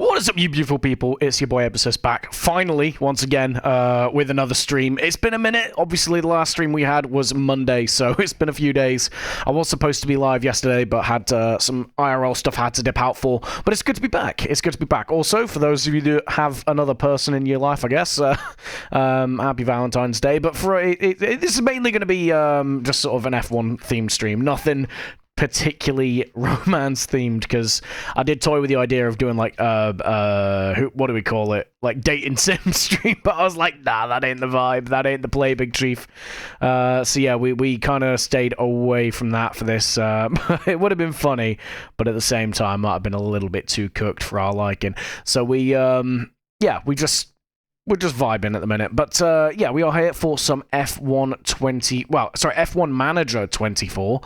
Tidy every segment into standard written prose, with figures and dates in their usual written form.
What is up, you beautiful people? It's your boy Ebby'sVODArchive back, finally, once again, with another stream. It's been a minute. Obviously, the last stream we had was Monday, so it's been a few days. I was supposed to be live yesterday, but had some IRL stuff I had to dip out for. But it's good to be back. It's good to be back. Also, for those of you that have another person in your life, I guess, happy Valentine's Day. But for this is mainly going to be just sort of an F1 themed stream. Nothing particularly romance themed, because I did toy with the idea of doing like what do we call it, like dating sim stream, but I was like, nah, that ain't the vibe, that ain't the play, Big Chief. So yeah, we kind of stayed away from that for this. It would have been funny, but at the same time might have been a little bit too cooked for our liking. So we're just vibing at the minute, but yeah, we are here for some F1 Manager 24,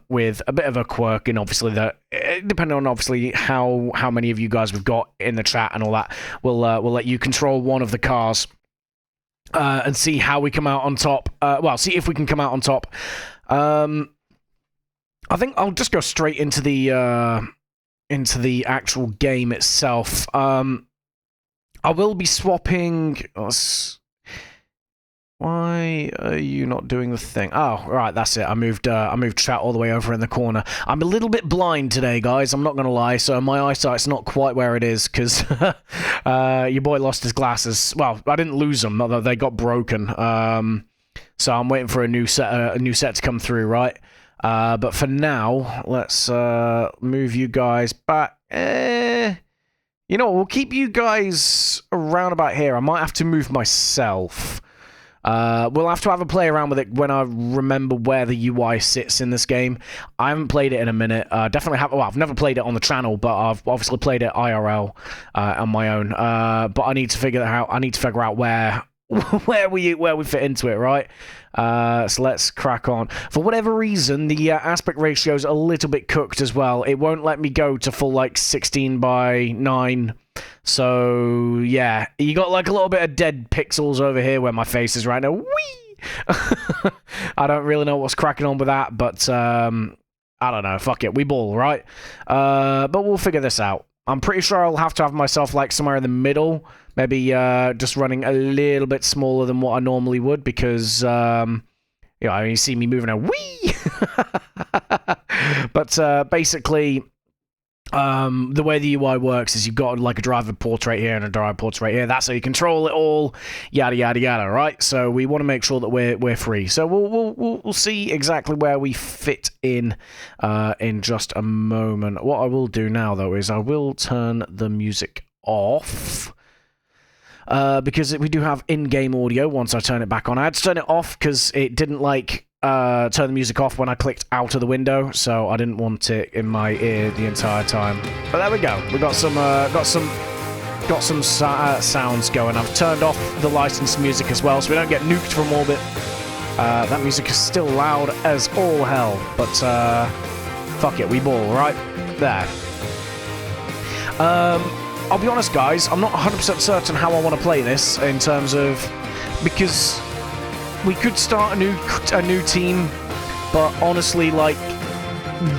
with a bit of a quirk, and obviously that, depending on obviously how many of you guys we've got in the chat and all that, we'll let you control one of the cars, and see how we come out on top. See if we can come out on top. I think I'll just go straight into the actual game itself. I will be swapping. Why are you not doing the thing? Oh, right, that's it. I moved chat all the way over in the corner. I'm a little bit blind today, guys. I'm not gonna lie. So my eyesight's not quite where it is, because your boy lost his glasses. Well, I didn't lose them, although they got broken. So I'm waiting for a new set to come through, right? But for now, let's move you guys back. You know, we'll keep you guys around about here. I might have to move myself. We'll have to have a play around with it when I remember where the UI sits in this game. I haven't played it in a minute. Definitely have. Well, I've never played it on the channel, but I've obviously played it IRL on my own. But I need to figure that out. I need to figure out where we fit into it, right? So let's crack on. For whatever reason, the aspect ratio is a little bit cooked as well. It won't let me go to full like 16:9. So yeah, you got like a little bit of dead pixels over here where my face is right now. Whee! I don't really know what's cracking on with that, but I don't know. Fuck it, we ball, right? But we'll figure this out. I'm pretty sure I'll have to have myself like somewhere in the middle. Maybe just running a little bit smaller than what I normally would, because, you know, you see me moving a wee. But basically, the way the UI works is you've got like a driver portrait here and a driver portrait here. That's how you control it all. Yada yada yada. Right. So we want to make sure that we're free. So we'll see exactly where we fit in just a moment. What I will do now though is I will turn the music off. Because we do have in-game audio once I turn it back on. I had to turn it off because it didn't like turn the music off when I clicked out of the window, so I didn't want it in my ear the entire time. But there we go. We got some sounds going. I've turned off the licensed music as well, so we don't get nuked from orbit. That music is still loud as all hell, but fuck it, we ball, right? There. I'll be honest, guys, I'm not 100% certain how I want to play this, in terms of, because we could start a new team, but honestly, like,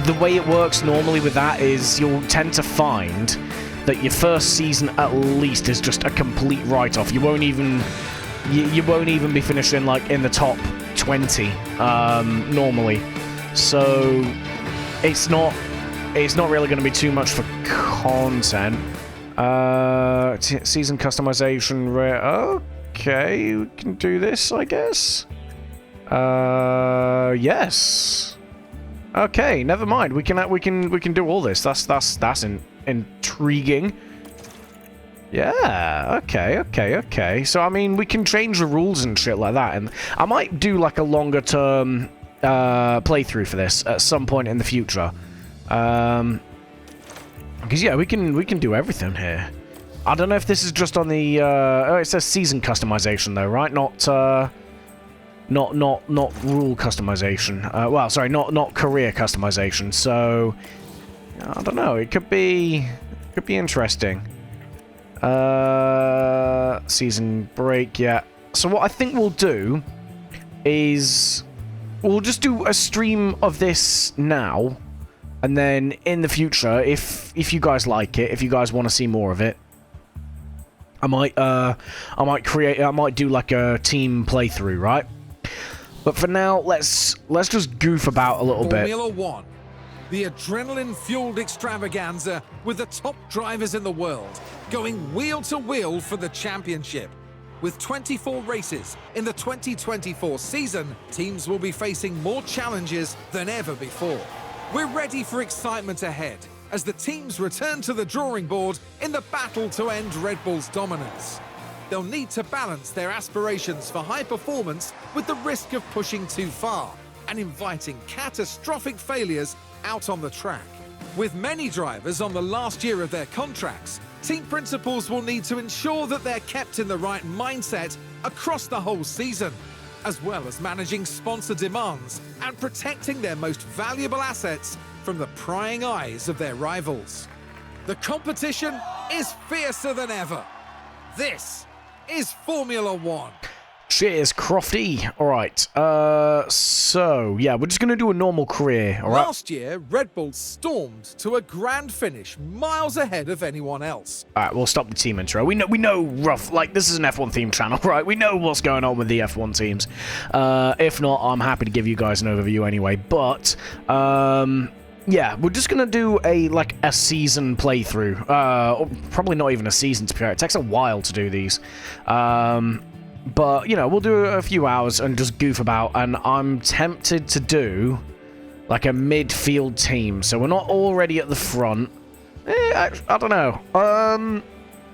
the way it works normally with that is you'll tend to find that your first season at least is just a complete write-off. You won't even be finishing like in the top 20 normally, so it's not really going to be too much for content. Season customization, okay, we can do this, I guess. Yes. Okay, never mind. We can do all this. That's intriguing. Yeah. Okay. So I mean, we can change the rules and shit like that, and I might do like a longer term playthrough for this at some point in the future. Because yeah, we can do everything here. I don't know if this is just on the oh, it says season customization though, right? Not rule customization. Well, sorry, not career customization. So I don't know. It could be interesting. Season break, yeah. So what I think we'll do is we'll just do a stream of this now. And then in the future, if you guys like it, if you guys want to see more of it, I might do like a team playthrough, right? But for now, let's just goof about a little bit. Formula One, the adrenaline-fueled extravaganza with the top drivers in the world, going wheel to wheel for the championship. With 24 races in the 2024 season, teams will be facing more challenges than ever before. We're ready for excitement ahead as the teams return to the drawing board in the battle to end Red Bull's dominance. They'll need to balance their aspirations for high performance with the risk of pushing too far and inviting catastrophic failures out on the track. With many drivers on the last year of their contracts, team principals will need to ensure that they're kept in the right mindset across the whole season, as well as managing sponsor demands and protecting their most valuable assets from the prying eyes of their rivals. The competition is fiercer than ever. This is Formula One. Cheers, Crofty. All right. So yeah, we're just gonna do a normal career. All right. Last year, Red Bull stormed to a grand finish, miles ahead of anyone else. All right, we'll stop the team intro. We know rough. Like, this is an F1 theme channel, right? We know what's going on with the F1 teams. If not, I'm happy to give you guys an overview anyway. But yeah, we're just gonna do a season playthrough. Or probably not even a season, to be fair. It takes a while to do these. But, you know, we'll do a few hours and just goof about, and I'm tempted to do, like, a midfield team, so we're not already at the front. I don't know.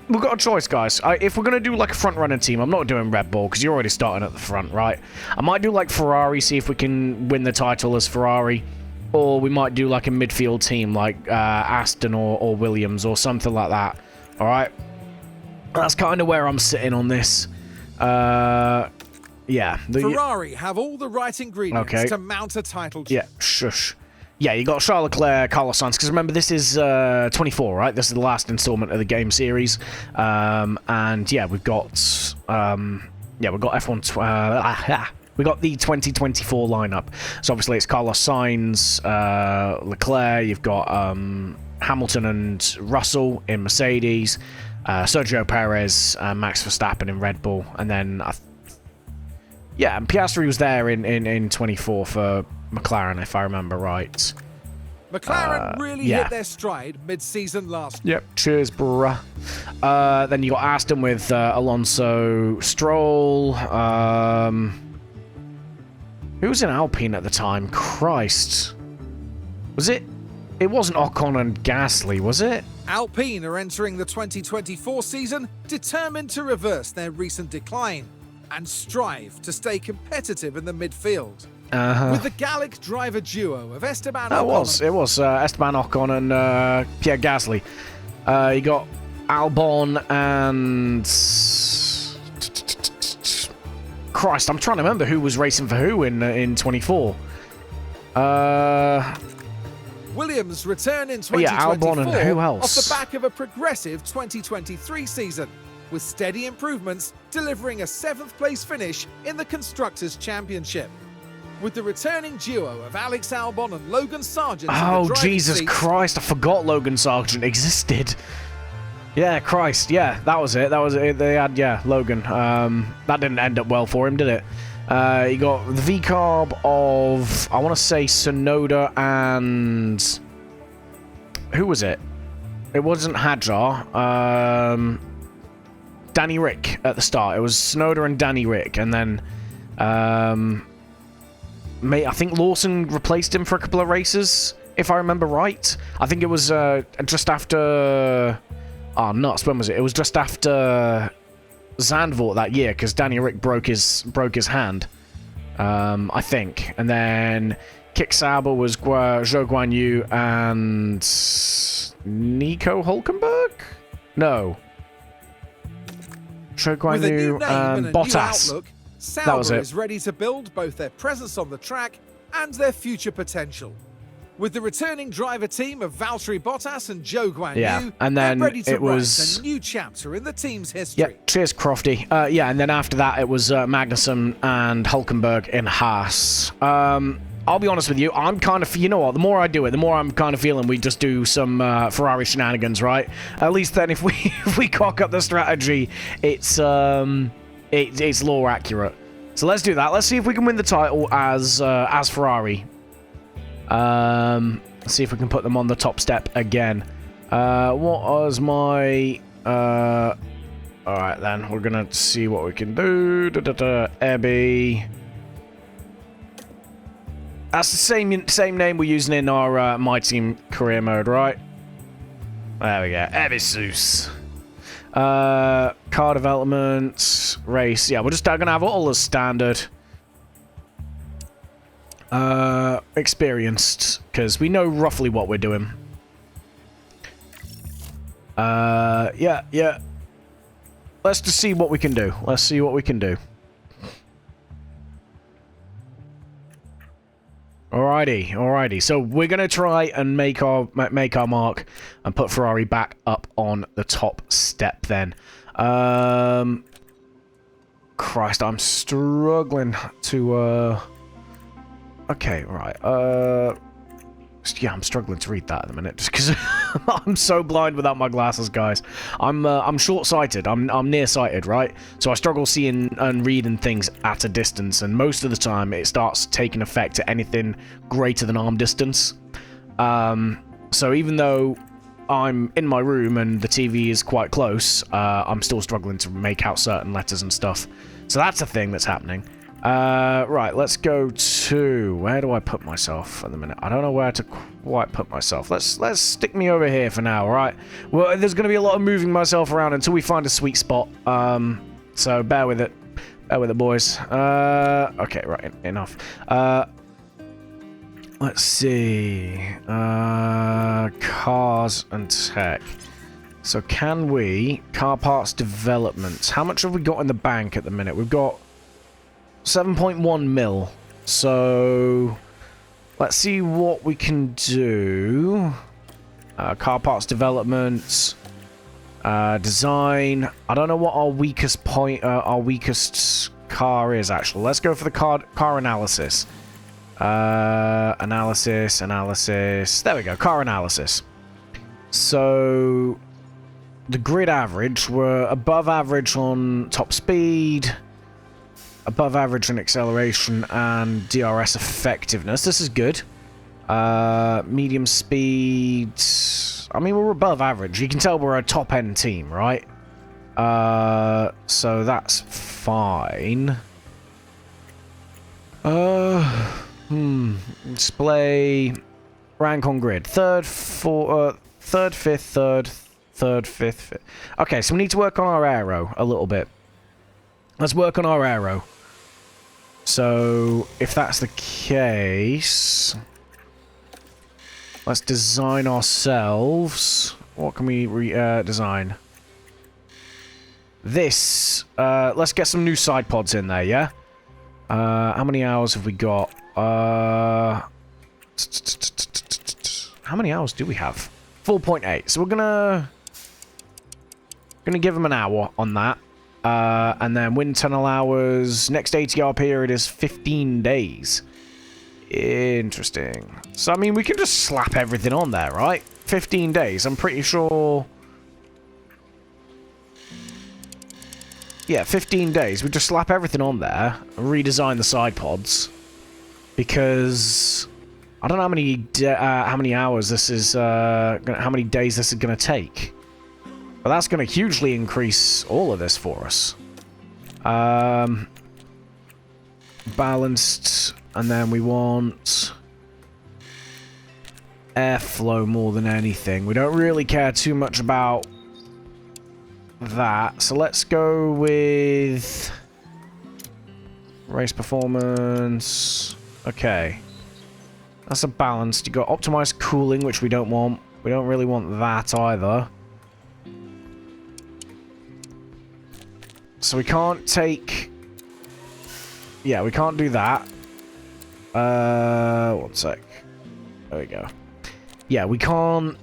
We've got a choice, guys. If we're going to do, like, a front-runner team, I'm not doing Red Bull, because you're already starting at the front, right? I might do, like, Ferrari, see if we can win the title as Ferrari, or we might do, like, a midfield team, like Aston or Williams, or something like that, alright? That's kind of where I'm sitting on this. Yeah. Ferrari have all the right ingredients to mount a title. Yeah, shush. Yeah, you got Charles Leclerc, Carlos Sainz, because remember, this is 24, right? This is the last installment of the game series. And yeah, we've got F1, we got the 2024 lineup. So obviously it's Carlos Sainz, Leclerc, you've got Hamilton and Russell in Mercedes, Sergio Perez, Max Verstappen in Red Bull, and then yeah, and Piastri was there in 24 for McLaren, if I remember right. McLaren really hit their stride mid-season last year. Yep, cheers, bruh. Then you got Aston with Alonso, Stroll. Who was in Alpine at the time? Christ. Was it? It wasn't Ocon and Gasly, was it? Alpine are entering the 2024 season determined to reverse their recent decline and strive to stay competitive in the midfield. With the Gallic driver duo of Esteban Ocon. It was Esteban Ocon and Pierre Gasly. You got Albon and... Christ, I'm trying to remember who was racing for who in 24. Williams return in 2024 yeah, Albon and who else? Off the back of a progressive 2023 season, with steady improvements delivering a 7th place finish in the Constructors' Championship. With the returning duo of Alex Albon and Logan Sargent. Oh, Jesus Christ, I forgot Logan Sargent existed. Yeah, Christ, yeah, that was it. That was it. They had, yeah, Logan. That didn't end up well for him, did it? You got the V-Carb of, I want to say, Sonoda and... Who was it? It wasn't Hadjar. Danny Rick at the start. It was Sonoda and Danny Rick. And then... I think Lawson replaced him for a couple of races, if I remember right. I think it was just after... Oh, nuts. When was it? It was just after... Zandvoort that year, because Danny Rick broke his hand, I think, and then Kick Sauber was Zhou Guan Yu and Nico Hulkenberg. No, Zhou Guan Yu and Bottas. Outlook, that was it. Is ready to build both their presence on the track and their future potential. With the returning driver team of Valtteri Bottas and Zhou Guan Yu, and then ready to it was write a new chapter in the team's history. Yeah, cheers, Crofty. Yeah, and then after that, it was Magnussen and Hulkenberg in Haas. I'll be honest with you, I'm kind of, you know what, the more I do it, the more I'm kind of feeling we just do some Ferrari shenanigans, right? At least then if we cock up the strategy, it's lore accurate. So let's do that. Let's see if we can win the title as Ferrari. Let's see if we can put them on the top step again. What was my... Alright then, we're gonna see what we can do. Ebby... That's the same name we're using in our My Team career mode, right? There we go. Ebby'sVODArchive. Car development, race. Yeah, we're just gonna have all the standard. Experienced, because we know roughly what we're doing. Yeah. Let's just see what we can do. Let's see what we can do. Alrighty. So we're gonna try and make our mark and put Ferrari back up on the top step. Then, Christ, I'm struggling to. Okay, right. Yeah, I'm struggling to read that at the minute just because I'm so blind without my glasses, guys. I'm short-sighted. I'm nearsighted, right? So I struggle seeing and reading things at a distance, and most of the time it starts taking effect at anything greater than arm distance. So even though I'm in my room and the TV is quite close, I'm still struggling to make out certain letters and stuff. So that's a thing that's happening. Right, let's go to... Where do I put myself at the minute? I don't know where to quite put myself. Let's stick me over here for now, alright? Well, there's going to be a lot of moving myself around until we find a sweet spot. So bear with it. Bear with it, boys. Okay, right, enough. Let's see. Cars and tech. So can we... Car parts development. How much have we got in the bank at the minute? We've got 7.1 mil. So let's see what we can do. Car parts development, design. I don't know what our weakest point, our weakest car is actually. Let's go for the car analysis. Analysis. There we go. Car analysis. So the grid average, we're above average on top speed. Above average on acceleration and DRS effectiveness. This is good. Medium speed. I mean, we're above average. You can tell we're a top-end team, right? So that's fine. Display. Rank on grid. Third, fifth. Okay, so we need to work on our aero a little bit. Let's work on our aero. So, if that's the case, let's design ourselves. What can we design? This. Let's get some new side pods in there, yeah? How many hours have we got? How many hours do we have? 4.8. So we're gonna give them an hour on that. And then wind tunnel hours. Next ATR period is 15 days. Interesting. So, I mean, we can just slap everything on there, right? 15 days. I'm pretty sure... Yeah, 15 days. We just slap everything on there. And redesign the side pods. Because... I don't know how many hours this is... how many days this is going to take. But that's going to hugely increase all of this for us. Balanced, and then we want airflow more than anything. We don't really care too much about that. So let's go with race performance. Okay. That's a balanced. You got optimized cooling, which we don't want. We don't really want that either. So we can't take... Yeah, we can't do that. One sec. There we go. Yeah, we can't...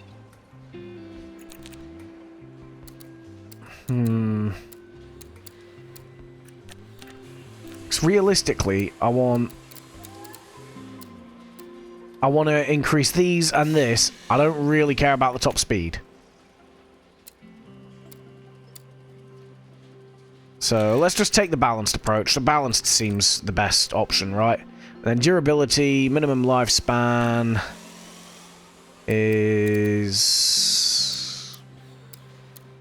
Because realistically, I want... I want to increase these and this. I don't really care about the top speed. So let's just take the balanced approach. The balanced seems the best option, right? And then durability, minimum lifespan is...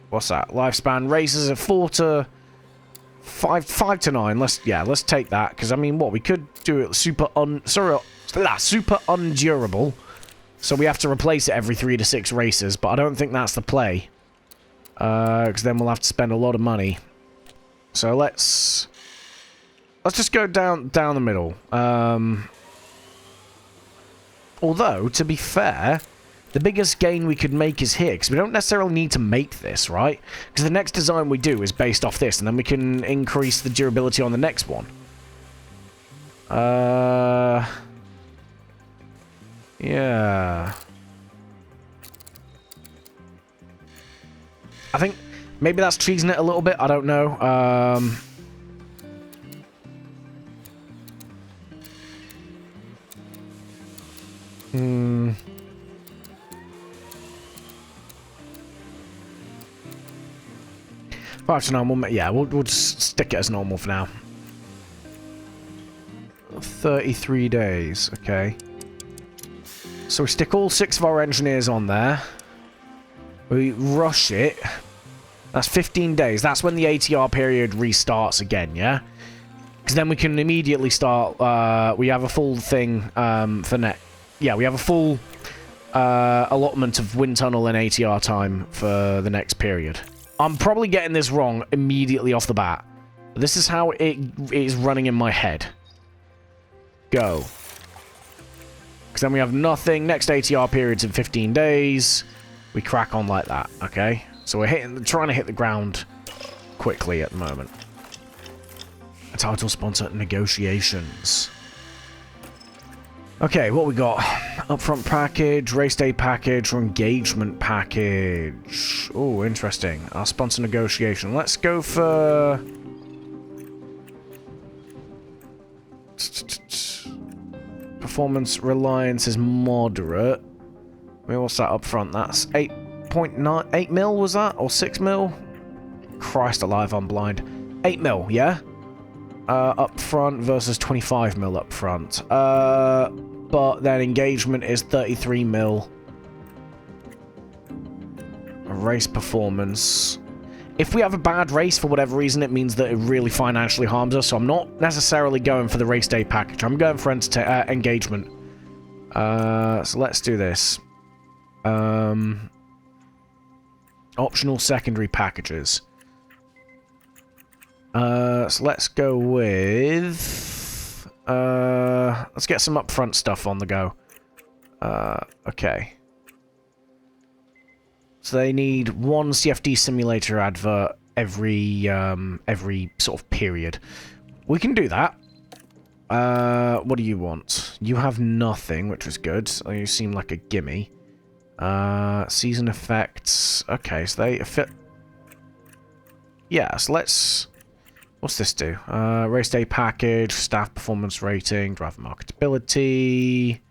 What's that? Lifespan races at 4 to... 5 to 9. Let's take that. Because, I mean, what? We could do it super undurable. So we have to replace it every 3 to 6 races. But I don't think that's the play. Because then we'll have to spend a lot of money. So let's just go down the middle. Although, to be fair, the biggest gain we could make is here, because we don't necessarily need to make this, right? Because the next design we do is based off this, and then we can increase the durability on the next one. Yeah. I think maybe that's cheesing it a little bit. I don't know. 5 to 9. Yeah, we'll just stick it as normal for now. 33 days. Okay. So we stick all 6 of our engineers on there. We rush it. That's 15 days. That's when the ATR period restarts again, yeah? Because then we can immediately start... we have a full thing for net... Yeah, we have a full allotment of wind tunnel and ATR time for the next period. I'm probably getting this wrong immediately off the bat. This is how it is running in my head. Go. Because then we have nothing. Next ATR period's in 15 days. We crack on like that, okay? So we're trying to hit the ground quickly at the moment. A title sponsor negotiations. Okay, what we got? Upfront package, race day package, or engagement package. Oh, interesting. Our sponsor negotiation. Let's go for... Performance reliance is moderate. What's that up front? That's 8 mil, was that? Or 6 mil? Christ alive, I'm blind. 8 mil, yeah? Up front versus 25 mil up front. But then engagement is 33 mil. Race performance. If we have a bad race for whatever reason, it means that it really financially harms us. So I'm not necessarily going for the race day package. I'm going for engagement. So let's do this. Optional secondary packages. So let's go with... let's get some upfront stuff on the go. Okay. So they need 1 CFD simulator advert every sort of period. We can do that. What do you want? You have nothing, which is good. So you seem like a gimme. Season effects. Okay, so they fit. Yeah, so let's... What's this do? Race day package, staff performance rating, driver marketability.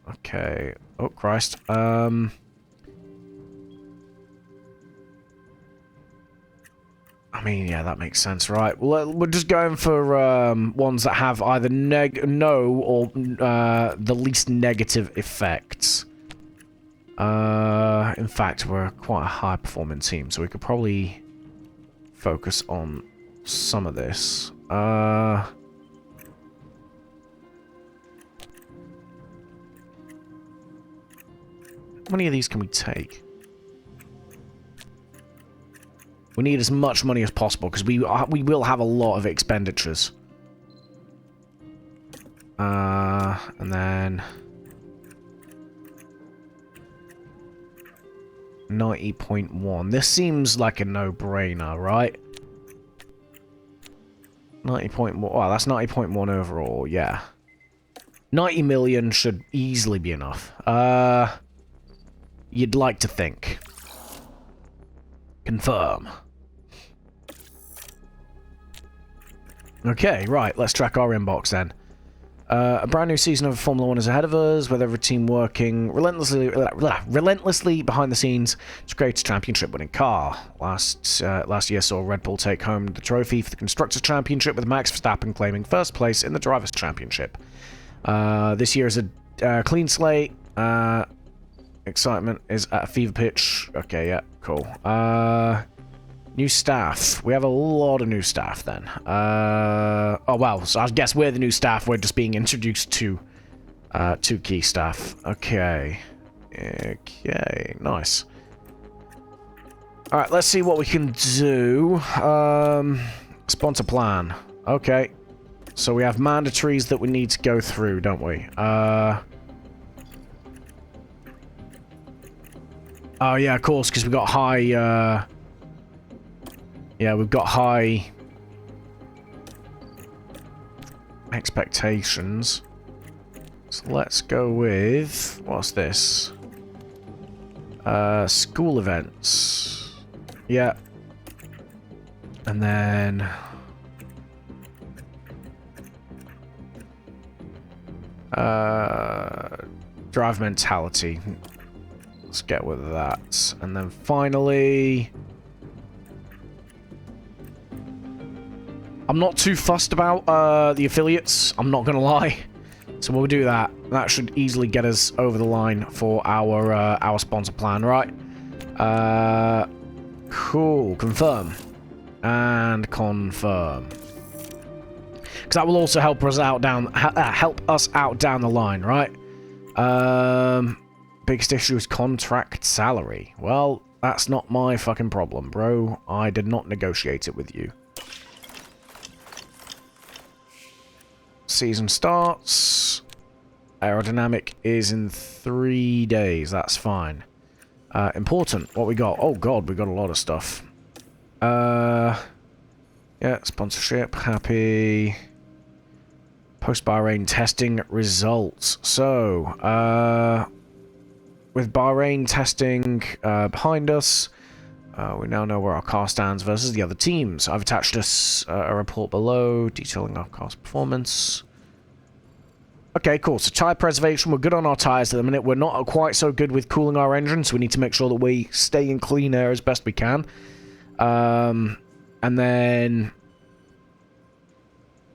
Okay. Oh, Christ. I mean, yeah, that makes sense, right? Well, we're just going for ones that have either no or the least negative effects. In fact, we're quite a high-performing team, so we could probably focus on some of this. How many of these can we take? We need as much money as possible, because we will have a lot of expenditures. And then... 90.1. This seems like a no-brainer, right? 90.1. Wow, that's 90.1 overall, yeah. 90 million should easily be enough. You'd like to think. Confirm. Okay, right, let's track our inbox then. A brand new season of Formula 1 is ahead of us, with every team working relentlessly behind the scenes to create a championship-winning car. Last year saw Red Bull take home the trophy for the Constructors' Championship, with Max Verstappen claiming first place in the Drivers' Championship. This year is a clean slate. Excitement is at a fever pitch. Okay, yeah, cool. New staff. We have a lot of new staff then. Oh, wow. So I guess we're the new staff. We're just being introduced to two key staff. Okay. Okay, nice. Alright, let's see what we can do. Sponsor plan. Okay. So we have mandatories that we need to go through, don't we? Oh, yeah, of course, because we've got high... Yeah, we've got high expectations. So let's go with... What's this? School events. Yeah. And then... drive mentality. Let's get with that. And then finally... I'm not too fussed about the affiliates, I'm not gonna lie. So we'll do that. That should easily get us over the line for our sponsor plan, right? Cool. Confirm. And confirm. Because that will also help us out down the line, right? Biggest issue is contract salary. Well, that's not my fucking problem, bro. I did not negotiate it with you. Season starts. Aerodynamic is in 3 days. That's fine. Important. What we got? Oh god, we got a lot of stuff. Yeah, sponsorship. Happy. Post Bahrain testing results. So, with Bahrain testing behind us, we now know where our car stands versus the other teams. I've attached us a report below detailing our car's performance. Okay, cool. So tyre preservation, we're good on our tyres at the minute. We're not quite so good with cooling our engines, so we need to make sure that we stay in clean air as best we can. And then...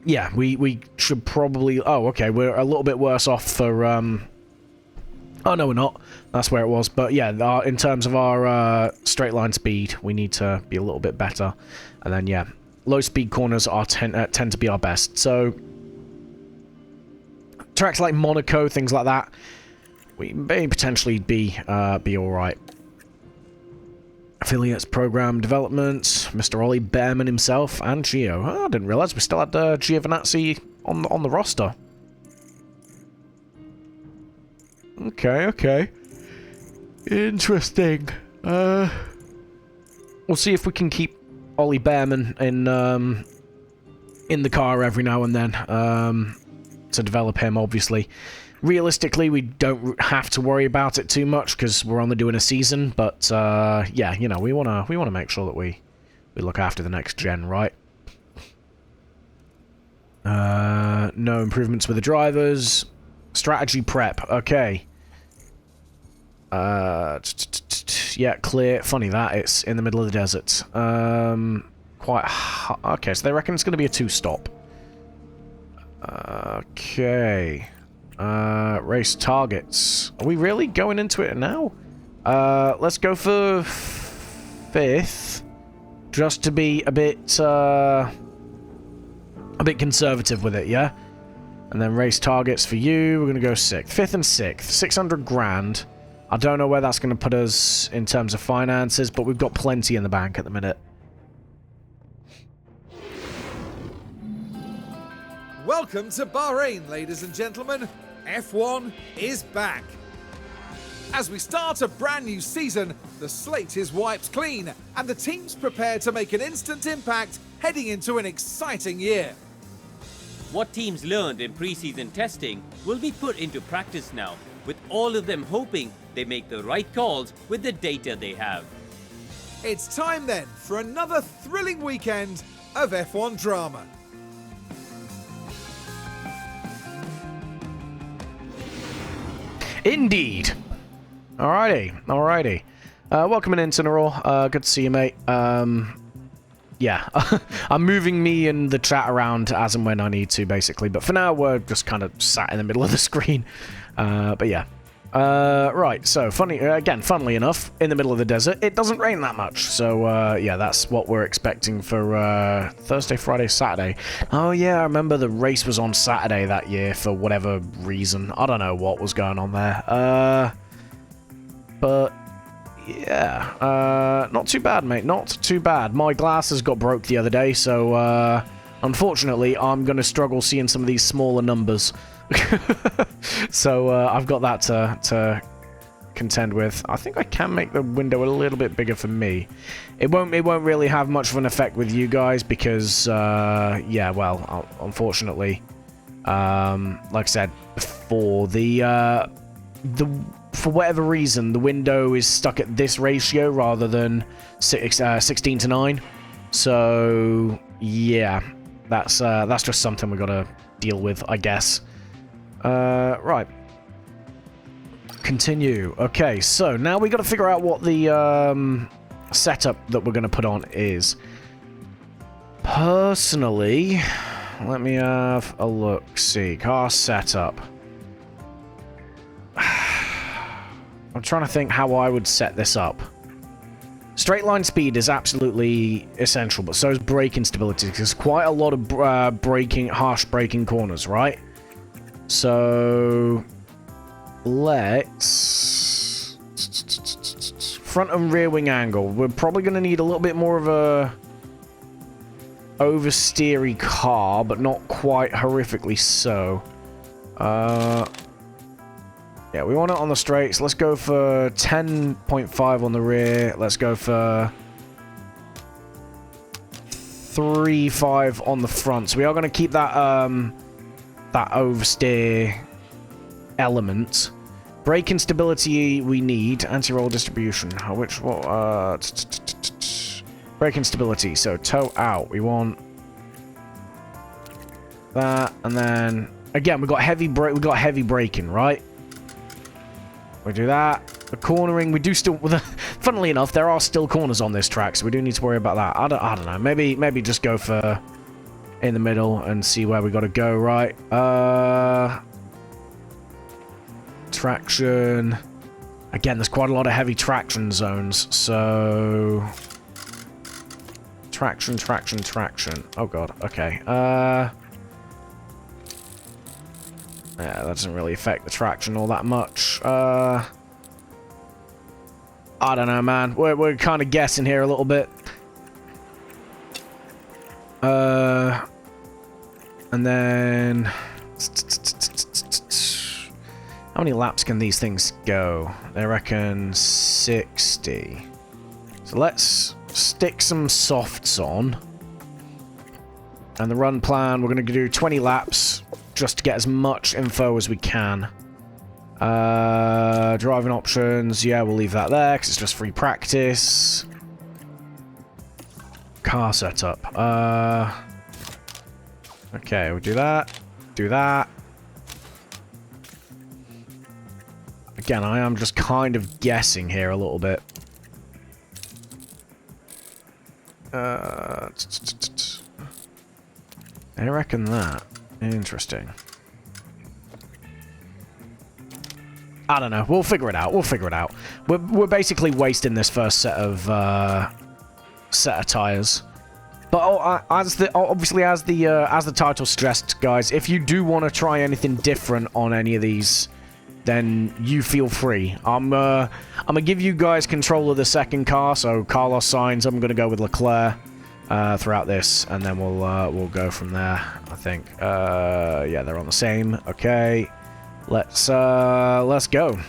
yeah, we should probably... oh, okay, we're a little bit worse off for... oh, no, we're not. That's where it was. But yeah, in terms of our straight line speed, we need to be a little bit better. And then, yeah, low speed corners are tend to be our best. So, tracks like Monaco, things like that, we may potentially be alright. Affiliates, program development, Mr. Ollie Behrman himself, and Gio. Oh, I didn't realise we still had Giovinazzi on the roster. Okay, okay. Interesting. We'll see if we can keep Ollie Behrman in the car every now and then, to develop him, obviously. Realistically, we don't have to worry about it too much, because we're only doing a season, but, yeah, you know, we wanna make sure that we look after the next gen, right? No improvements with the drivers. Strategy prep, okay. Yeah, clear. Funny that, it's in the middle of the desert. Okay, so they reckon it's going to be a 2-stop. Okay. Race targets. Are we really going into it now? Let's go for 5th. Just to be a bit conservative with it, yeah? And then race targets for you, we're going to go 6th. 5th and 6th. 600 grand. I don't know where that's going to put us in terms of finances, but we've got plenty in the bank at the minute. Welcome to Bahrain, ladies and gentlemen. F1 is back. As we start a brand new season, the slate is wiped clean, and the teams prepare to make an instant impact heading into an exciting year. What teams learned in pre-season testing will be put into practice now, with all of them hoping they make the right calls with the data they have. It's time then for another thrilling weekend of F1 drama. Indeed. Alrighty, alrighty. Welcome in, Incineroar. Good to see you, mate. Yeah, I'm moving me and the chat around as and when I need to, basically. But for now, we're just kind of sat in the middle of the screen. But yeah. Right, so, funnily enough, in the middle of the desert, it doesn't rain that much. So, yeah, that's what we're expecting for Thursday, Friday, Saturday. Oh, yeah, I remember the race was on Saturday that year for whatever reason. I don't know what was going on there. But... yeah, not too bad, mate, not too bad. My glasses got broke the other day, so, unfortunately, I'm going to struggle seeing some of these smaller numbers. So, I've got that to contend with. I think I can make the window a little bit bigger for me. It won't really have much of an effect with you guys because, yeah, well, unfortunately, like I said before, for whatever reason, the window is stuck at this ratio rather than 16 to 9. So, yeah, that's just something we gotta deal with, I guess. Right. Continue. Okay, so now we gotta figure out what the setup that we're gonna put on is. Personally, let me have a look. See, car setup. I'm trying to think how I would set this up. Straight line speed is absolutely essential, but so is braking stability. There's quite a lot of harsh braking corners, right? So let's front and rear wing angle. We're probably going to need a little bit more of a oversteery car, but not quite horrifically so. Yeah, we want it on the straights. Let's go for 10.5 on the rear. Let's go for 3.5 on the front. So we are going to keep that that oversteer element. Braking stability we need. Anti-roll distribution. Which braking stability. So toe out. We want that, and then again we got heavy braking, right? We do that. The cornering, we do still... Funnily enough, there are still corners on this track, so we do need to worry about that. I don't know. Maybe just go for in the middle and see where we got to go, right? Traction. Again, there's quite a lot of heavy traction zones, so... Traction. Oh, God. Okay. Yeah, that doesn't really affect the traction all that much. I don't know, man. We're kind of guessing here a little bit. And then... How many laps can these things go? They reckon 60. So let's stick some softs on. And the run plan, we're going to do 20 laps just to get as much info as we can. Driving options, yeah, we'll leave that there because it's just free practice. Car setup. Okay, we'll do that. Do that. Again, I am just kind of guessing here a little bit. I reckon that. Interesting. I don't know. We'll figure it out. We're basically wasting this first set of tires. But obviously, as the title stressed, guys, if you do want to try anything different on any of these, then you feel free. I'm gonna give you guys control of the second car. So Carlos Sainz, I'm gonna go with Leclerc throughout this, and then we'll go from there. I think. Yeah, they're on the same. Okay, let's go.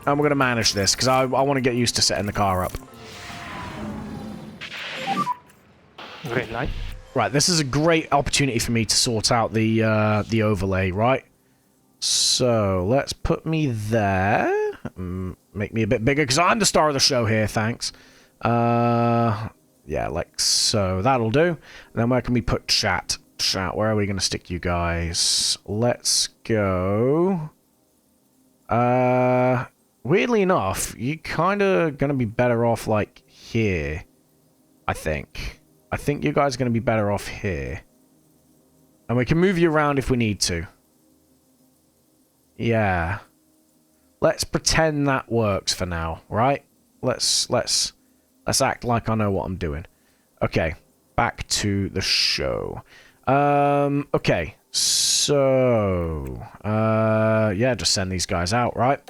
And we're gonna manage this because I want to get used to setting the car up. Green light. Right, this is a great opportunity for me to sort out the overlay, right? So, let's put me there. Make me a bit bigger, because I'm the star of the show here, thanks. Yeah, like so. That'll do. And then where can we put chat? Chat, where are we going to stick you guys? Let's go... weirdly enough, you're kind of going to be better off, like, here. I think. I think you guys are going to be better off here. And we can move you around if we need to. Yeah. Let's pretend that works for now, right? Let's act like I know what I'm doing. Okay, back to the show. Okay, so yeah, just send these guys out, right?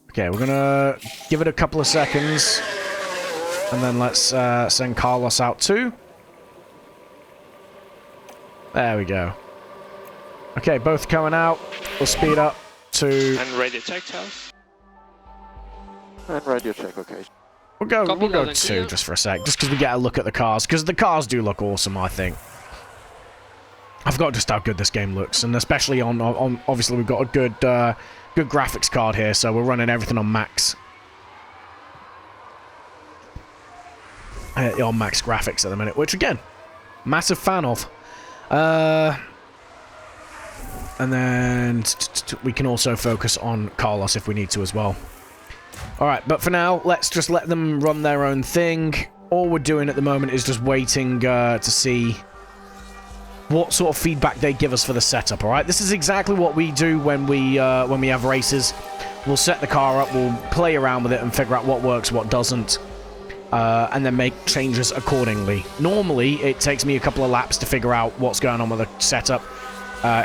Okay, we're gonna give it a couple of seconds, and then let's send Carlos out too. There we go. Okay, both coming out. We'll speed up to... And radio check, Charles. And radio check, okay. We'll go 2 just for a sec, just because we get a look at the cars, because the cars do look awesome, I think. I forgot just how good this game looks, and especially on obviously we've got a good good graphics card here, so we're running everything on max. On max graphics at the minute, which again, massive fan of. And then we can also focus on Carlos if we need to as well. Alright, but for now, let's just let them run their own thing. All we're doing at the moment is just waiting to see what sort of feedback they give us for the setup, alright? This is exactly what we do when we have races. We'll set the car up, we'll play around with it and figure out what works, what doesn't. And then make changes accordingly. Normally, it takes me a couple of laps to figure out what's going on with the setup.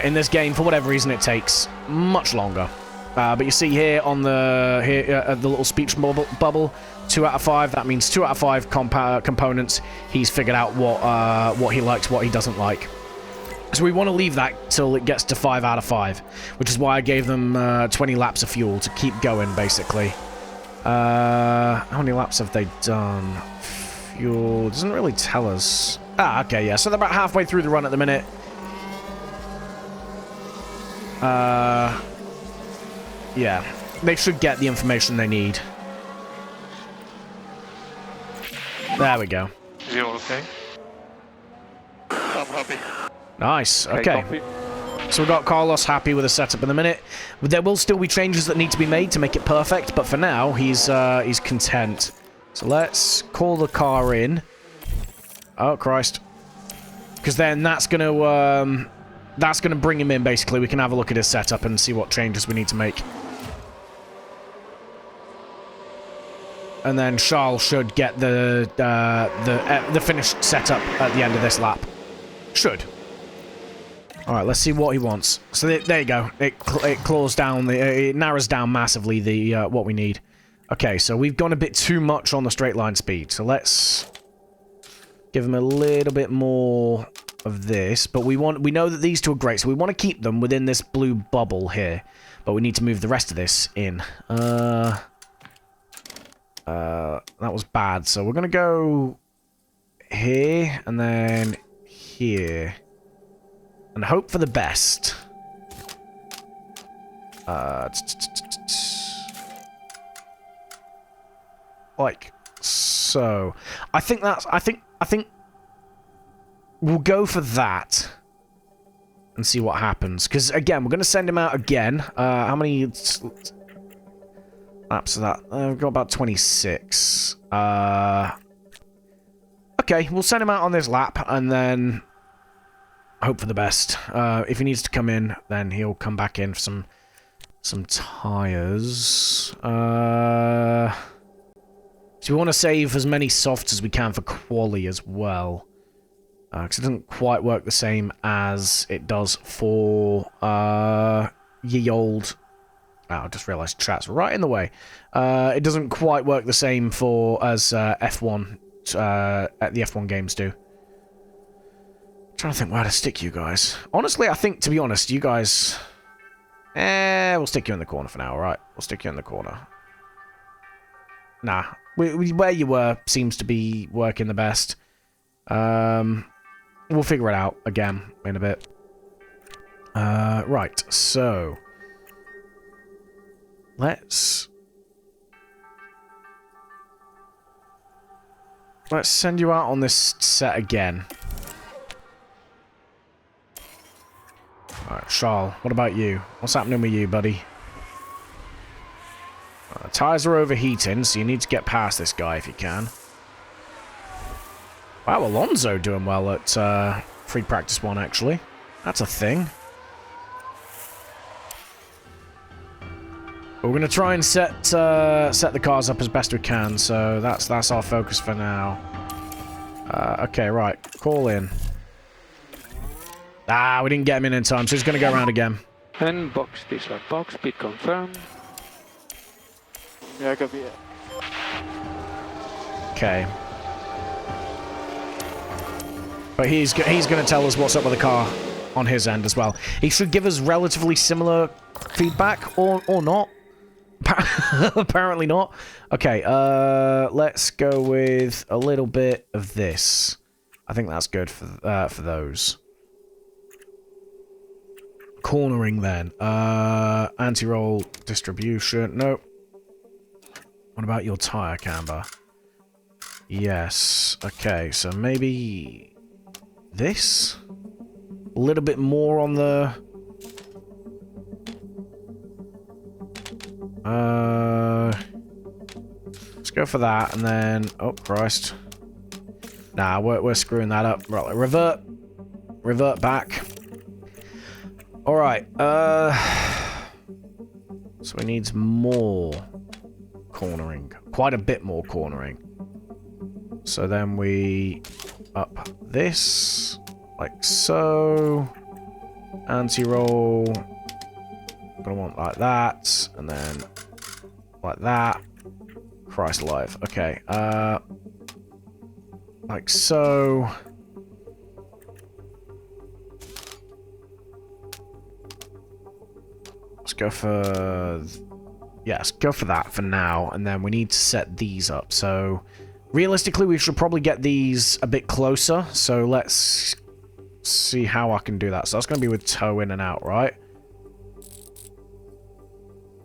In this game, for whatever reason, it takes much longer. But you see here on the little speech bubble, 2 out of 5. That means 2 out of 5 components. He's figured out what he likes, what he doesn't like. So we want to leave that till it gets to 5 out of 5, which is why I gave them 20 laps of fuel to keep going, basically. How many laps have they done? Fuel doesn't really tell us. Ah, okay, yeah. So they're about halfway through the run at the minute. Yeah. They should get the information they need. There we go. Is you okay? I'm happy. Nice. Okay. So we've got Carlos happy with the setup in a minute. There will still be changes that need to be made to make it perfect, but for now, he's content. So let's call the car in. Oh, Christ. Because then that's gonna bring him in, basically. We can have a look at his setup and see what changes we need to make. And then Charles should get the finished setup at the end of this lap. Should. Alright, let's see what he wants. So there you go. It claws down, it narrows down massively the what we need. Okay, so we've gone a bit too much on the straight line speed. So let's give him a little bit more of this. But we know that these two are great, so we want to keep them within this blue bubble here. But we need to move the rest of this in. That was bad. So we're gonna go here and then here. And hope for the best. Like so. I think we'll go for that. And see what happens. Because again, we're gonna send him out again. How many laps of that? We've got about 26. Okay, we'll send him out on this lap and then hope for the best. If he needs to come in, then he'll come back in for some tires. So we want to save as many softs as we can for quali as well. Because it doesn't quite work the same as it does for ye old... Oh, I just realised chat's right in the way. It doesn't quite work the same as F1 at the F1 games do. Trying to think where to stick you guys. Honestly, I think, to be honest, you guys... we'll stick you in the corner for now, alright? We'll stick you in the corner. Nah. Where you were seems to be working the best. We'll figure it out again in a bit. Right, so... Let's send you out on this set again. Alright, Charles, what about you? What's happening with you, buddy? Tyres are overheating, so you need to get past this guy if you can. Wow, Alonso doing well at free practice 1, actually. That's a thing. We're going to try and set the cars up as best we can, so that's our focus for now. Okay, right. Call in. Ah, we didn't get him in time, so he's going to go around again. And box dislike box, speed confirmed. Yeah, copy it. Okay. But he's going to tell us what's up with the car on his end as well. He should give us relatively similar feedback, or not. Apparently not. Okay, let's go with a little bit of this. I think that's good for those. Cornering then. Anti-roll distribution. Nope. What about your tire camber? Yes. Okay, so maybe this? A little bit more on the... let's go for that, and then... Oh, Christ. Nah, we're screwing that up. Right, revert. Revert back. Alright, so we need more cornering. Quite a bit more cornering. So then we up this, like so. Anti-roll. Gonna want like that, and then like that. Christ alive. Okay, like so. Let's go for... Yes, go for that for now, and then we need to set these up. So, realistically, we should probably get these a bit closer, so let's see how I can do that. So that's going to be with toe in and out, right?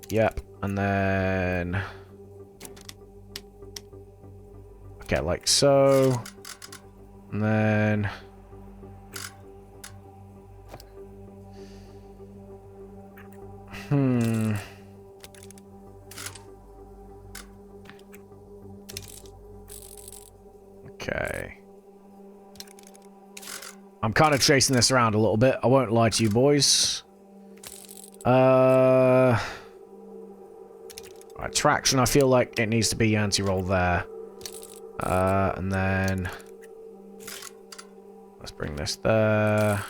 Yep, and then... Okay, like so. And then... Okay. I'm kind of chasing this around a little bit. I won't lie to you boys. Right, traction, I feel like it needs to be anti-roll there. And then... Let's bring this there.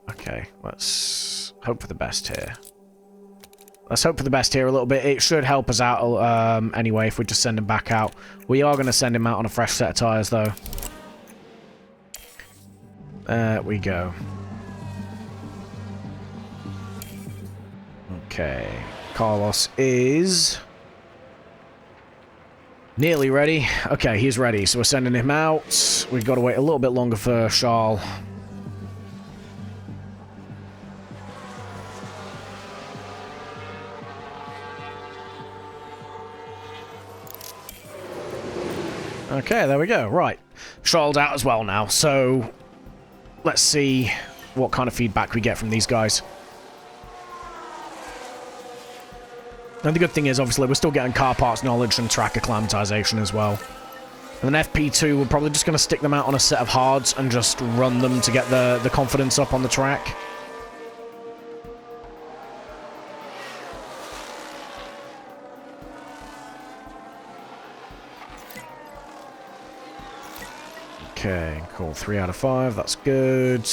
Okay, let's hope for the best here. Let's hope for the best here a little bit. It should help us out anyway if we just send him back out. We are going to send him out on a fresh set of tyres, though. There we go. Okay. Carlos is... nearly ready. Okay, he's ready, so we're sending him out. We've got to wait a little bit longer for Charles. Okay, there we go. Right. Charles out as well now, so let's see what kind of feedback we get from these guys. And the good thing is, obviously, we're still getting car parts knowledge and track acclimatization as well. And then FP2, we're probably just going to stick them out on a set of hards and just run them to get the confidence up on the track. Okay, cool. 3 out of 5. That's good.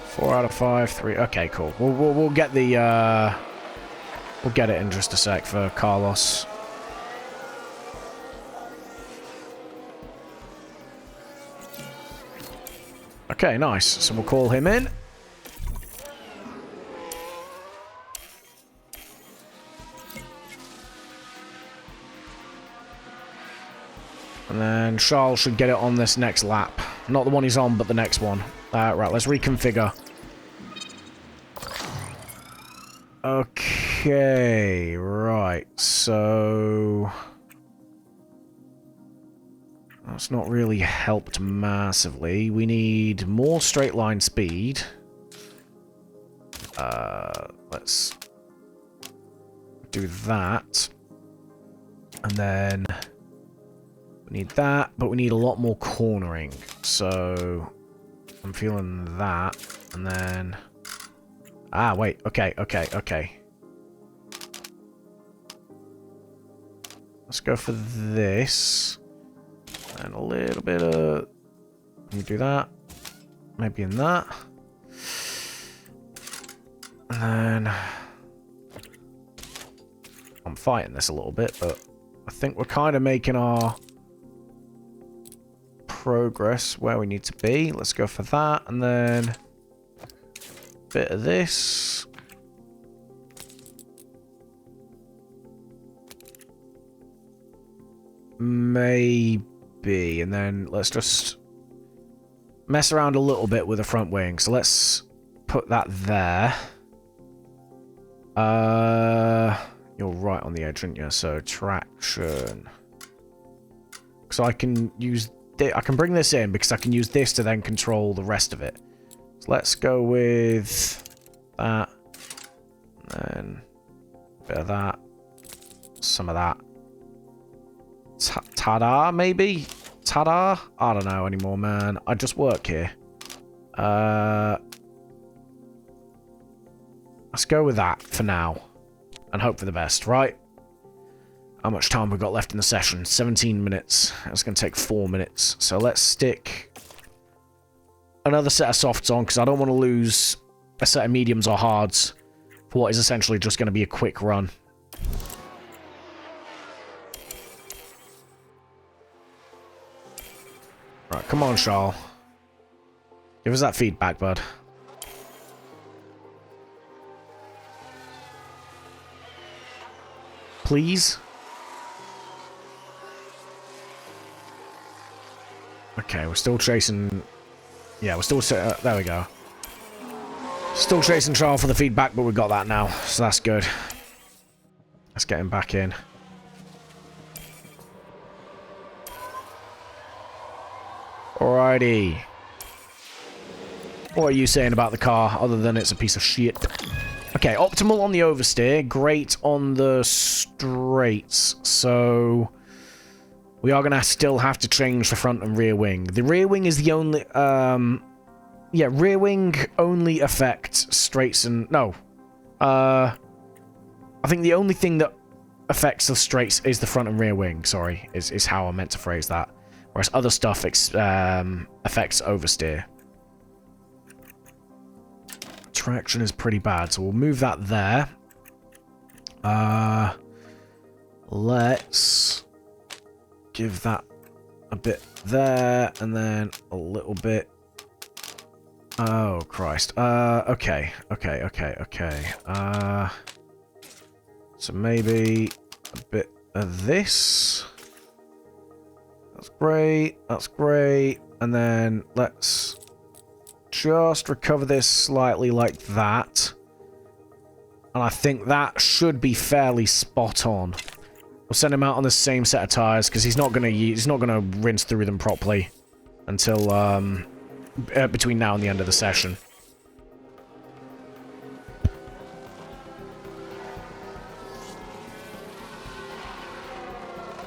Four out of 5. 3. Okay, cool. We'll get the we'll get it in just a sec for Carlos. Okay, nice. So we'll call him in. And then Charles should get it on this next lap. Not the one he's on, but the next one. Right, let's reconfigure. Okay, right, so... That's not really helped massively. We need more straight line speed. Let's do that. And then we need that, but we need a lot more cornering. So I'm feeling that. And then... Ah, wait. Okay. Let's go for this. And a little bit of... Can we do that? Maybe in that. And then... I'm fighting this a little bit, but I think we're kind of making our progress where we need to be. Let's go for that, and then a bit of this. Maybe, and then let's just mess around a little bit with the front wing. So let's put that there. You're right on the edge, aren't you? So traction. So I can use... I can bring this in because I can use this to then control the rest of it. So let's go with that. And then a bit of that. Some of that. Ta-da, maybe? Ta-da? I don't know anymore, man. I just work here. Let's go with that for now. And hope for the best, right? How much time we've got left in the session? 17 minutes. It's going to take 4 minutes. So let's stick another set of softs on, because I don't want to lose a set of mediums or hards for what is essentially just going to be a quick run. Right, come on, Charles. Give us that feedback, bud. Please? Okay, we're still chasing... Yeah, we're still... there we go. Still chasing Charles for the feedback, but we've got that now, so that's good. Let's get him back in. Alrighty. What are you saying about the car, other than it's a piece of shit? Okay, optimal on the oversteer, great on the straights. So we are going to still have to change the front and rear wing. The rear wing is the only... yeah, rear wing only affects straights and... No. I think the only thing that affects the straights is the front and rear wing, sorry, is how I meant to phrase that. Whereas other stuff affects oversteer. Traction is pretty bad, so we'll move that there. Let's give that a bit there, and then a little bit. Oh, Christ. Okay. So maybe a bit of this. That's great. That's great. And then let's just recover this slightly like that. And I think that should be fairly spot on. We'll send him out on the same set of tires because he's not gonna rinse through them properly until between now and the end of the session.